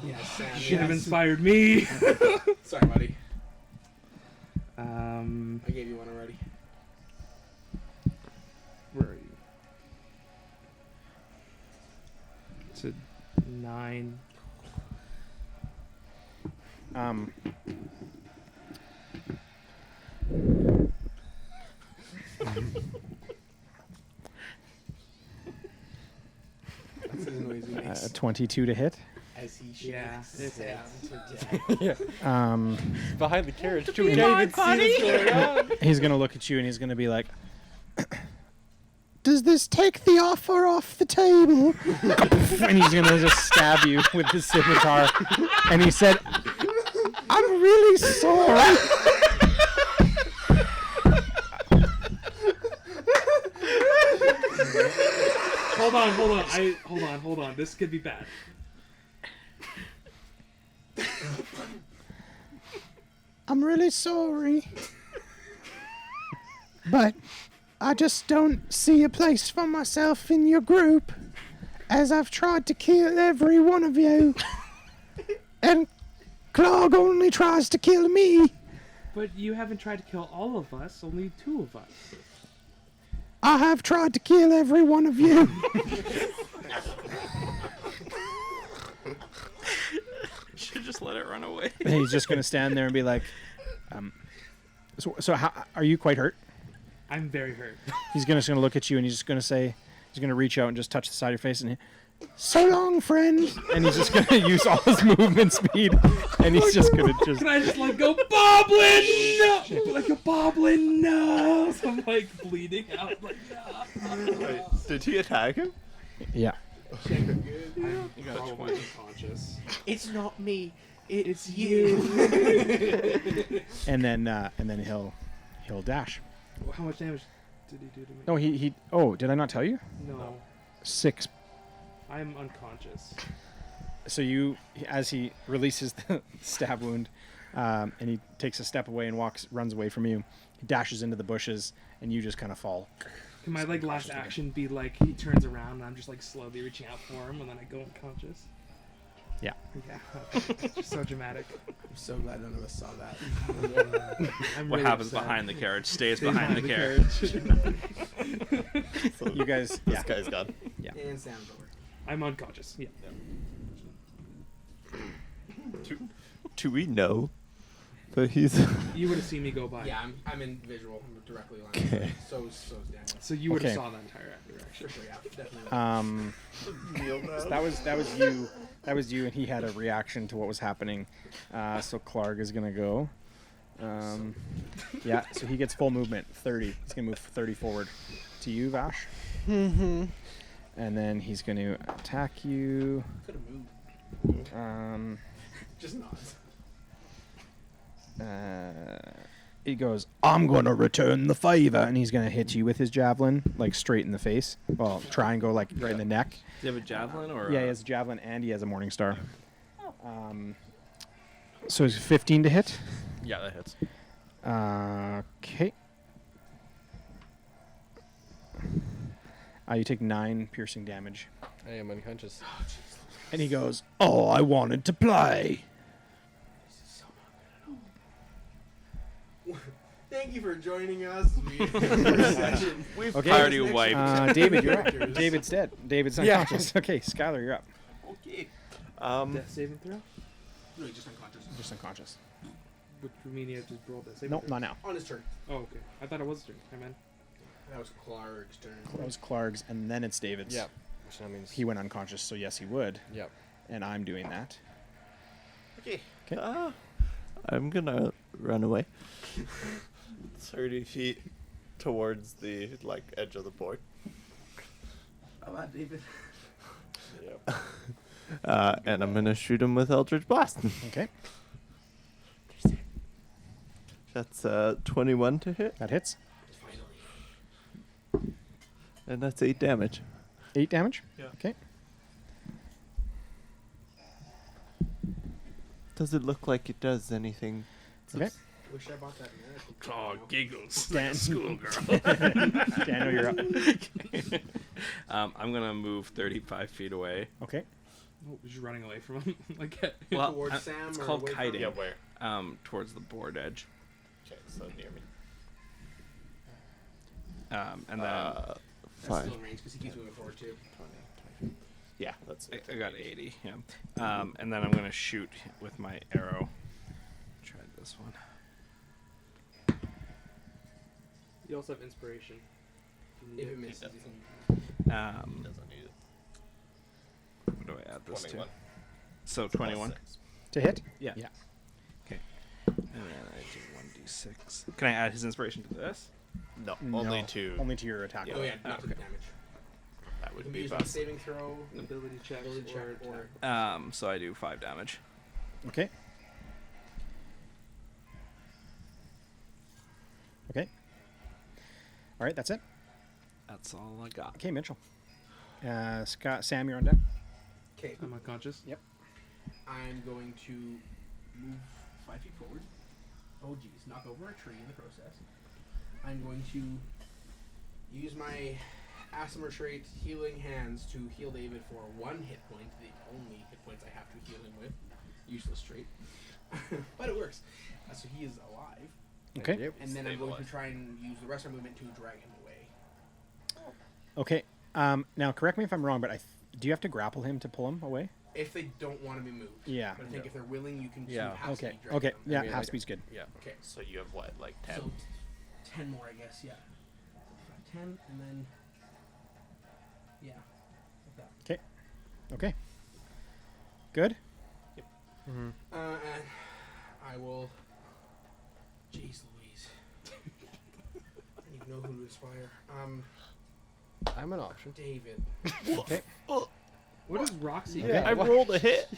Yes, Sam. Should have yes. inspired me. Sorry, buddy. I I gave you one already. Where are you? It's a 9. That's the noise he makes. 22 to hit. As he shakes Yeah, it Sam hits. to death. Behind the carriage too. We can't even see what's going on. He's gonna look at you and he's gonna be like, "Does this take the offer off the table?" And he's gonna just stab you with his scimitar. And he said, "I'm really sorry." Hold on. This could be bad. I'm really sorry. But I just don't see a place for myself in your group, as I've tried to kill every one of you. And Clog only tries to kill me. But you haven't tried to kill all of us, only 2 of us. I have tried to kill every one of you. Should just let it run away. And he's just going to stand there and be like, so how, are you quite hurt? I'm very hurt. He's just going to look at you and he's just going to say, he's going to reach out and just touch the side of your face and so long, friend. And he's just going to use all his movement speed and he's just going to just. Can I just like go boblin? No! Like a boblin, no! So I'm like bleeding out like no. Wait, did he attack him? Yeah. Check are good. You got Probably 20. unconscious. It's not me. It's you. And then he'll dash. How much damage did he do to me? No, he. Oh, did I not tell you? No. 6. I'm unconscious. So as he releases the stab wound, and he takes a step away and runs away from you, he dashes into the bushes, and you just kind of fall. Can my like last action be like he turns around and I'm just like slowly reaching out for him and then I go unconscious? Yeah. Yeah. Just so dramatic. I'm so glad none of us saw that. I'm What really happens upset. behind the carriage stays Stays behind the carriage. So You guys, this yeah. guy's gone. And Sam's over. I'm unconscious. Yeah. Do we know that he's? You would have seen me go by. Yeah, I'm in visual. I'm directly line. Okay. So's Daniel. So you would have Okay. saw the entire interaction. Sure, yeah, definitely. So that was you. That was you, and he had a reaction to what was happening. So Clark is gonna go. Yeah. So he gets full movement, 30. He's gonna move 30 forward to you, Vash. Mm-hmm. And then he's gonna attack you. Could have moved. Just nods. He goes, I'm going to return the favor. And he's going to hit you with his javelin, like straight in the face. Well, try and go like right in the neck. Do you have a javelin or? Yeah, he has a javelin and he has a morning star. So it's 15 to hit. Yeah, that hits. Okay. You take 9 piercing damage. I am unconscious. And he goes, oh, I wanted to play. Thank you for joining us. Session. We've Okay. already wiped. David, you're up. Characters. David's dead. David's Yeah. unconscious. Okay, Skylar, you're up. Okay. Death saving throw? No, he's just unconscious. Just unconscious. Which would mean you have to roll death saving Nope, throw. not now. On his turn. Oh, okay. I thought it was turn. Hey, man. That was Clark's turn. That was Clark's, and then it's David's. Yep. Which that means He went unconscious, so yes, he would. Yep. And I'm doing that. Okay. 'Kay. I'm gonna run away. 30 feet towards the edge of the board. How about David? Yep. And I'm gonna shoot him with Eldritch Blast. Okay, That's 21 to hit, that hits. Finally. and that's 8 damage. 8 damage. Yeah. Okay. Does it look like it does anything? Okay. Wish I bought that miracle. Oh, giggles. Dan- Schoolgirl. Daniel, you're up. I'm gonna move 35 feet away. Okay. Oh, just running away from him. like, Well, Towards I- Sam it's or called away from kiting. him? where? Towards the board edge. Okay, so near me. And then That's Fine. still in range because he keeps moving forward too. 20. Yeah, that's it. I got 80. Yeah. And then I'm gonna shoot with my arrow. Try this one. You also have inspiration. If it misses, doesn't. you can. Doesn't need it. What do I add this 21. to? So 21. Plus 6. To hit? Yeah. Yeah. Okay. And then I do 1d6. Can I add his inspiration to this? No, No, only 2. Only to your attack. Oh yeah, not to the okay. damage. That It would can be be used on best. saving throw, Ability check, ability check, or So I do 5 damage. Okay. Okay. All right, that's it. That's all I got. Okay, Mitchell. Scott, Sam, you're on deck. okay. I'm unconscious. Yep. I'm going to move 5 feet forward. Oh geez, knock over a tree in the process. I'm going to use my Aasimar trait, Healing Hands, to heal David for 1 hit point, the only hit points I have to heal him with. Useless trait. But it works. So he is alive. Okay. Yep. And then I'm Stay going to alive. try and use the rest of my movement to drag him away. Okay. Now, correct me if I'm wrong, but do you have to grapple him to pull him away? if they don't want to be moved. Yeah. But I think if they're willing, you can. Yeah. Half Okay. speed drag Okay. them. Yeah. mean, Half like- speed's good. Yeah. Okay. So you have what, like 10? So 10 more, I guess. Yeah. So 10, and then. Yeah. Like that. Okay. Good. And I will. Jeez Louise. I don't even know who to inspire. I'm an option. David. Okay. What is Roxy? Yeah. I rolled a hit.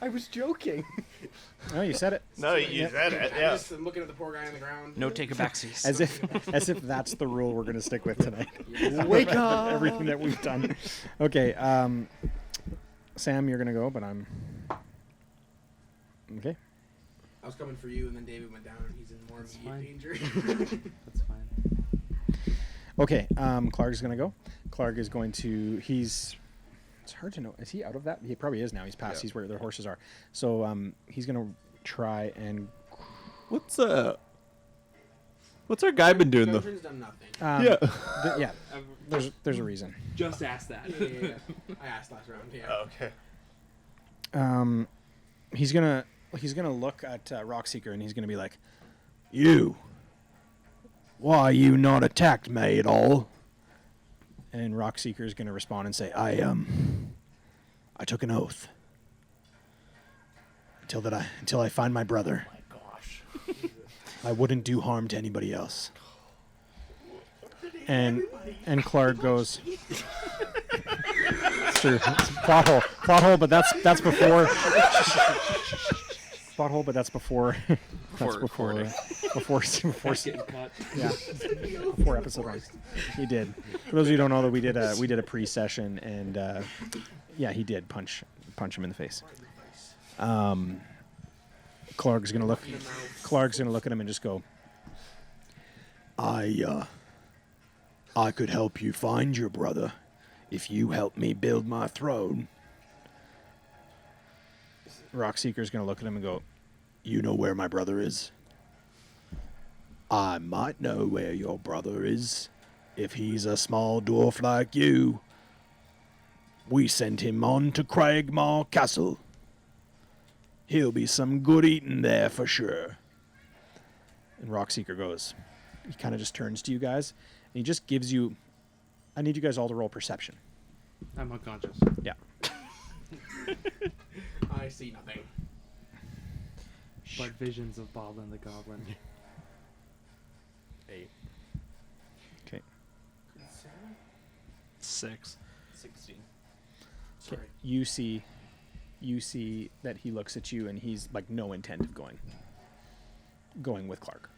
I was joking. Oh, you said it. No, you said it. I'm Yeah. just looking at the poor guy on the ground. No take a backseat. As if that's the rule we're gonna stick with tonight. Wake up! Everything that we've done. Okay. Sam, you're gonna go, but I'm. Okay. I was coming for you, and then David went down, and he's in more That's immediate fine. danger. That's fine. Okay. Clark's gonna go. Clark is going to. He's. It's hard to know. Is he out of that? He probably is now. He's past. Yeah. He's where their horses are. So he's gonna try and. What's our guy been doing though? Dungeon's done nothing. Yeah. There's a reason. Just ask that. Yeah. I asked last round. Yeah. Oh, okay. He's gonna look at Rockseeker and he's gonna be like, "You, why you not attacked me at all?" And Rockseeker is gonna respond and say, I took an oath until I find my brother. Oh my gosh. I wouldn't do harm to anybody else." And Clark goes. It's true. It's a plot hole, but that's before. Plot hole, but that's before. That's before. Before. Getting cut. Yeah. Before episode 1. He did. For those of you who don't know, that we did a pre-session, and yeah, he did punch him in the face. Clark's gonna look at him and just go, I could help you find your brother if you help me build my throne. Rockseeker's gonna look at him and go, "You know where my brother is?" "I might know where your brother is if he's a small dwarf like you. We sent him on to Cragmaw Castle. He'll be some good eating there for sure." And Rockseeker goes, he kind of just turns to you guys, and he just gives you, I need you guys all to roll perception. I'm unconscious. Yeah. I see nothing. But visions of Boblin the Goblin. 8. Okay. 6. 16. Sorry. You see that he looks at you, and he's like no intent of going with Clark.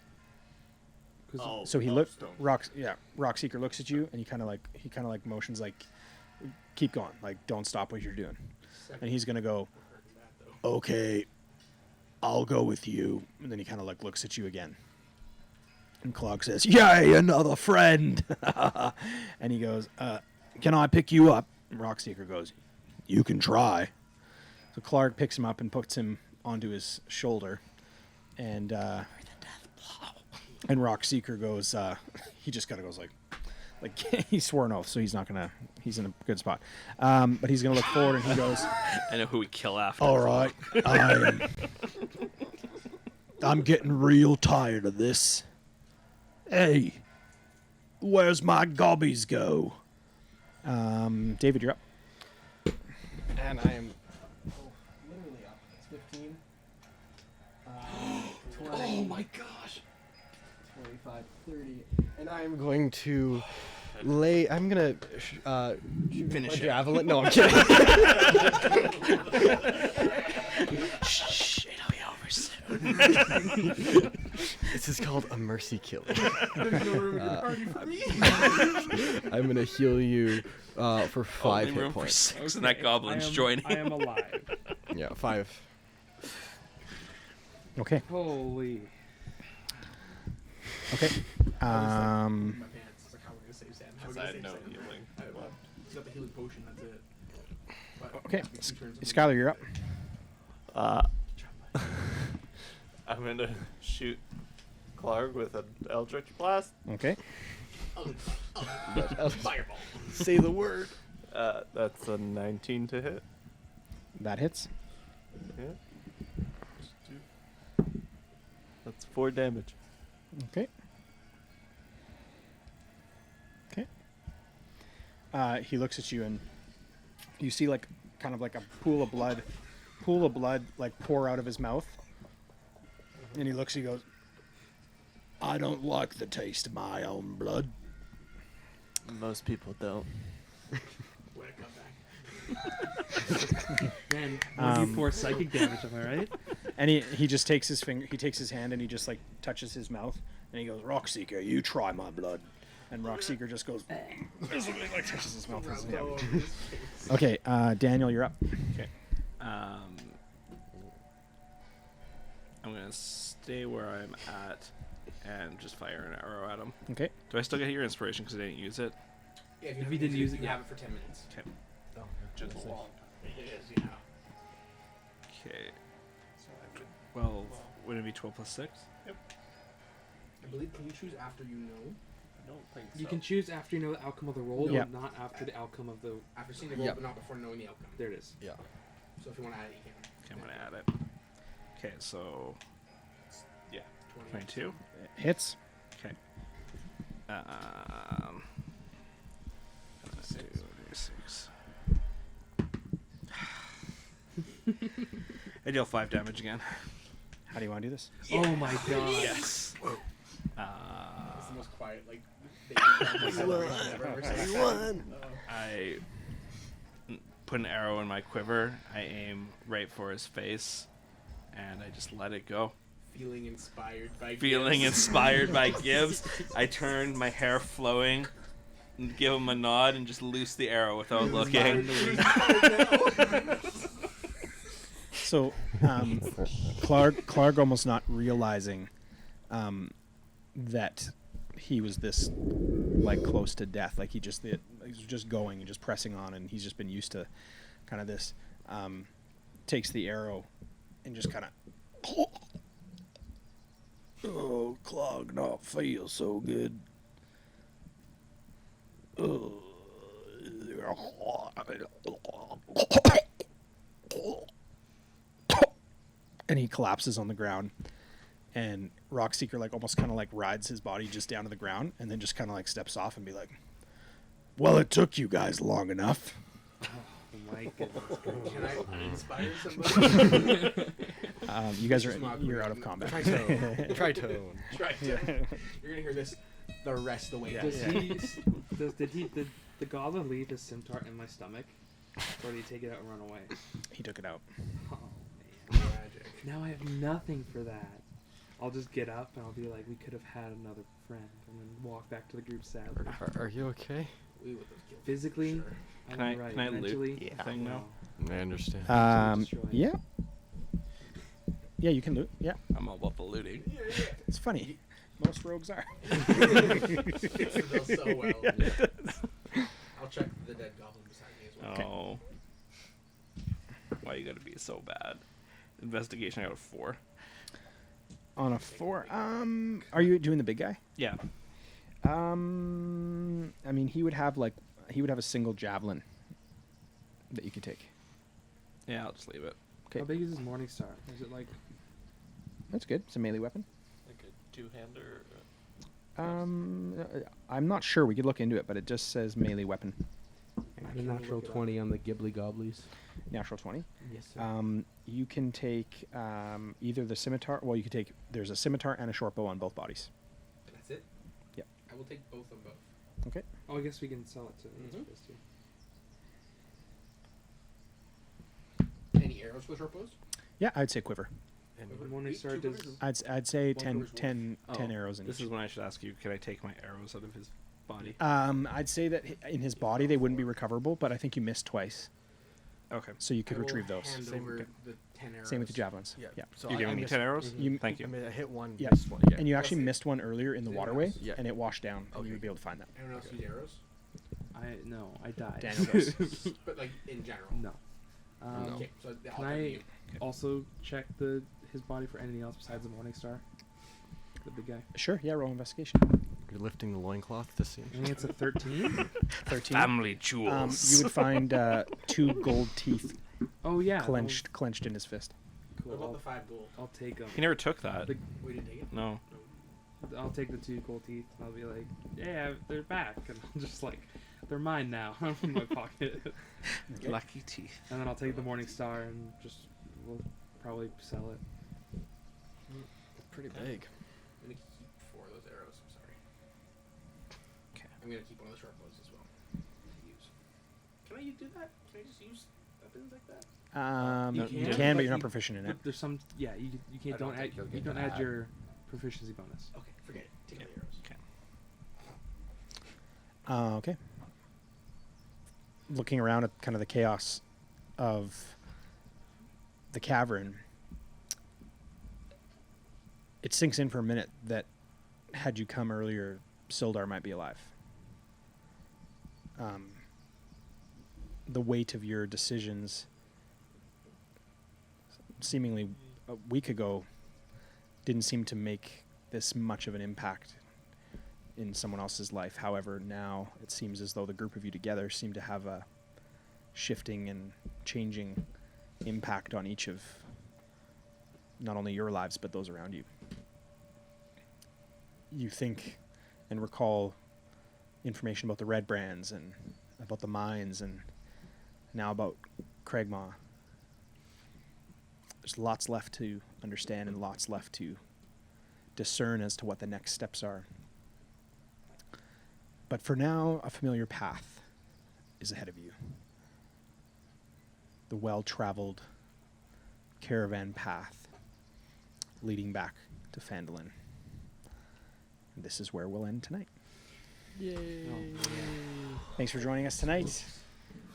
Oh, So he looks. Rockseeker looks at you, and he kind of like motions like, "Keep going, like don't stop what you're doing." And he's gonna go, "Okay, I'll go with you." And then he kind of like looks at you again. And Clark says, "Yay, another friend!" And he goes, "Can I pick you up?" And Rockseeker goes, "You can try." So Clark picks him up and puts him onto his shoulder, and Rockseeker goes. He just kind of goes like he swore an oath, so he's in a good spot. But he's gonna look forward, and he goes, I know who we kill after. "All right, I'm getting real tired of this. Hey, where's my gobbies go?" David, you're up. And I am literally up. It's 15. 20. Oh my gosh. 25, 30. And I am going to I'm going to shoot Finish a it. javelin. No, I'm kidding. Shh, it'll be over soon. This is called a mercy kill. There's no room in the party for me. I'm going to heal you for 5 Only hit room for points. 6, and that goblin's joining. I am alive. Yeah, 5. Okay. Holy. Okay. My pants. It's like how we're gonna save Sam. How we're Because gonna I had save no Sam. healing. He's got the healing potion. That's it. But Okay. it's 2 turns of Skylar, you're up. I'm going to shoot Clark with an Eldritch Blast. Okay. Fireball. Say the word. That's a 19 to hit. That hits. Yeah. That's 4 damage. Okay. Okay. He looks at you and you see like kind of like a pool of blood like pour out of his mouth. And he looks, he goes, I don't like the taste of my own blood. Most people don't. Way to come back. Man, 1d4 psychic damage, am I right? And he just takes his finger, he takes his hand and he just like touches his mouth and he goes, Rockseeker, you try my blood. And Rockseeker just goes, like touches his mouth. Okay, Daniel, you're up. Okay. I'm gonna stay where I'm at and just fire an arrow at him. Okay. Do I still get your inspiration because I didn't use it? Yeah, If you didn't use it, you yeah. have it for 10 minutes. Okay. Oh, Just a long. It is, yeah. Okay. So I would. Well, would it be 12 plus 6? I believe, can you choose after you know? I don't think so. You can choose after you know the outcome of the roll, Yeah. but not after the outcome of the... After seeing the roll, Yep. but not before knowing the outcome. There it is. Yeah. So if you want to add it, you can. Okay, I'm gonna add it. Okay, so yeah, 22. Hits. Okay. Let's do 6. I deal 5 damage again. How do you want to do this? Oh my god. Yes. It's the most quiet, like, I put an arrow in my quiver. I aim right for his face, and I just let it go. Feeling inspired by Feeling gifts. inspired by Gibbs, I turn, my hair flowing, and give him a nod and just loose the arrow without looking. So, Clark almost not realizing that he was this like close to death. Like he was just going and just pressing on, and he's just been used to kind of this. Takes the arrow and just kind of. Oh, Clark, not feel so good. And he collapses on the ground, and Rockseeker like almost kind of like rides his body just down to the ground, and then just kind of like steps off and be like, "Well, it took you guys long enough." Oh my goodness. Can I inspire somebody? You guys you're out of combat. Tritone. Try to. You're gonna hear this the rest of the way. Did the goblin leave his scimitar in my stomach? Or did he take it out and run away? He took it out. Oh, Magic. now I have nothing for that. I'll just get up and I'll be like, we could have had another friend, and then walk back to the group sadly. Are you okay? We would have killed Physically, Sure. I'm Can I- right. can I loot Mentally, the thing now? I understand. destroyed. Yeah. Yeah, you can loot. Yeah, I'm all about the looting. it's funny. Most rogues are. Fits the bill so well. I'll check the dead goblin beside me as well. Oh. Why you gotta be so bad? Investigation, I got a 4. On a 4. Are you doing the big guy? Yeah. I mean, he would have a single javelin that you could take. Yeah, I'll just leave it. Okay, How big is his morning star? Is it like that's good. It's a melee weapon. Like a two-hander? I'm not sure. We could look into it, but it just says melee weapon. I had a natural 20 on the Ghibli Gobblies. Natural 20. yes, sir. You can take either the scimitar. Well, you could take. There's a scimitar and a short bow on both bodies. That's it? Yep. I will take both of both. Okay. Oh, I guess we can sell it to Mhm. this too. Any arrows for the short bows? Yeah, I'd say quiver. The morning star Two does. quivers? I'd say One 10, quiver's 10, Oh, 10 arrows in This each. is when I should ask you, can I take my arrows out of his body? I'd say that in his body they wouldn't be recoverable, but I think you missed twice, Okay. so you could I will retrieve those. Hand Same, over okay. the 10 arrows. Same with the javelins. Yeah. Yeah. So You're giving me missed- 10 arrows? You- Thank you. I mean, I hit one. Yeah. Missed one. Yeah. And you actually Plus missed one earlier in the the waterway, arrows. Yeah. and it washed down, and Okay. you would be able to find that. Anyone else use arrows? I died. Daniel does. But like in general. No. No. Okay, so I'll Can give I you. also check his body for anything else besides the morning star? The big guy. Sure. Yeah. Roll investigation. You're lifting the loincloth to see. I think it's a 13. 13. Family jewels. You would find 2 gold teeth Oh yeah. clenched in his fist. Cool. What about the 5 gold? I'll take them. He never took that. The- We didn't take it. No. I'll take the 2 gold teeth. And I'll be like, yeah, they're back, and I'll just like, they're mine now. I'm in my pocket. Lucky teeth. And then I'll take the Morning Star and just we'll probably sell it. Pretty big. I'm gonna keep 4 of those arrows. I'm sorry. Okay. I'm gonna keep one of the short bows as well. To use. Can I do that? Can I just use weapons like that? You You can, can, but but you're not you- proficient in it. But there's some, yeah, you can't I don't don't add think you'll you get don't to add add. your proficiency bonus. Okay, forget it. Take out the arrows. Okay. Okay. Looking around at kind of the chaos of the cavern, it sinks in for a minute that had you come earlier, Sildar might be alive. The weight of your decisions seemingly a week ago didn't seem to make this much of an impact in someone else's life. However, now it seems as though the group of you together seem to have a shifting and changing impact on each of not only your lives but those around you. You think and recall information about the Red Brands and about the mines and now about Craigmaw. There's lots left to understand and lots left to discern as to what the next steps are. But for now, a familiar path is ahead of you. The well-traveled caravan path leading back to Phandalin. And this is where we'll end tonight. Yay. Thanks for joining us tonight.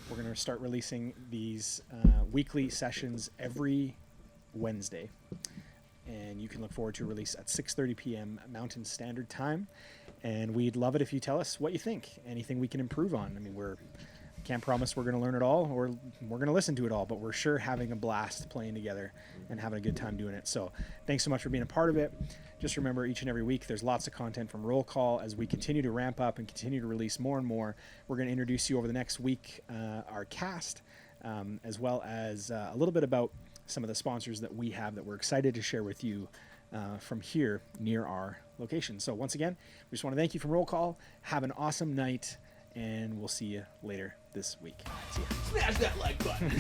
We're going to start releasing these weekly sessions every Wednesday. And you can look forward to a release at 6:30 p.m. Mountain Standard Time. And we'd love it if you tell us what you think. Anything we can improve on. I mean, can't promise we're going to learn it all or we're going to listen to it all, but we're sure having a blast playing together and having a good time doing it. So thanks so much for being a part of it. Just remember, each and every week there's lots of content from Roll Call. As we continue to ramp up and continue to release more and more, we're going to introduce you over the next week our cast, as well as a little bit about some of the sponsors that we have that we're excited to share with you from here near our location. So once again, we just want to thank you from Roll Call. Have an awesome night, and we'll see you later this week. See ya. Smash that like button.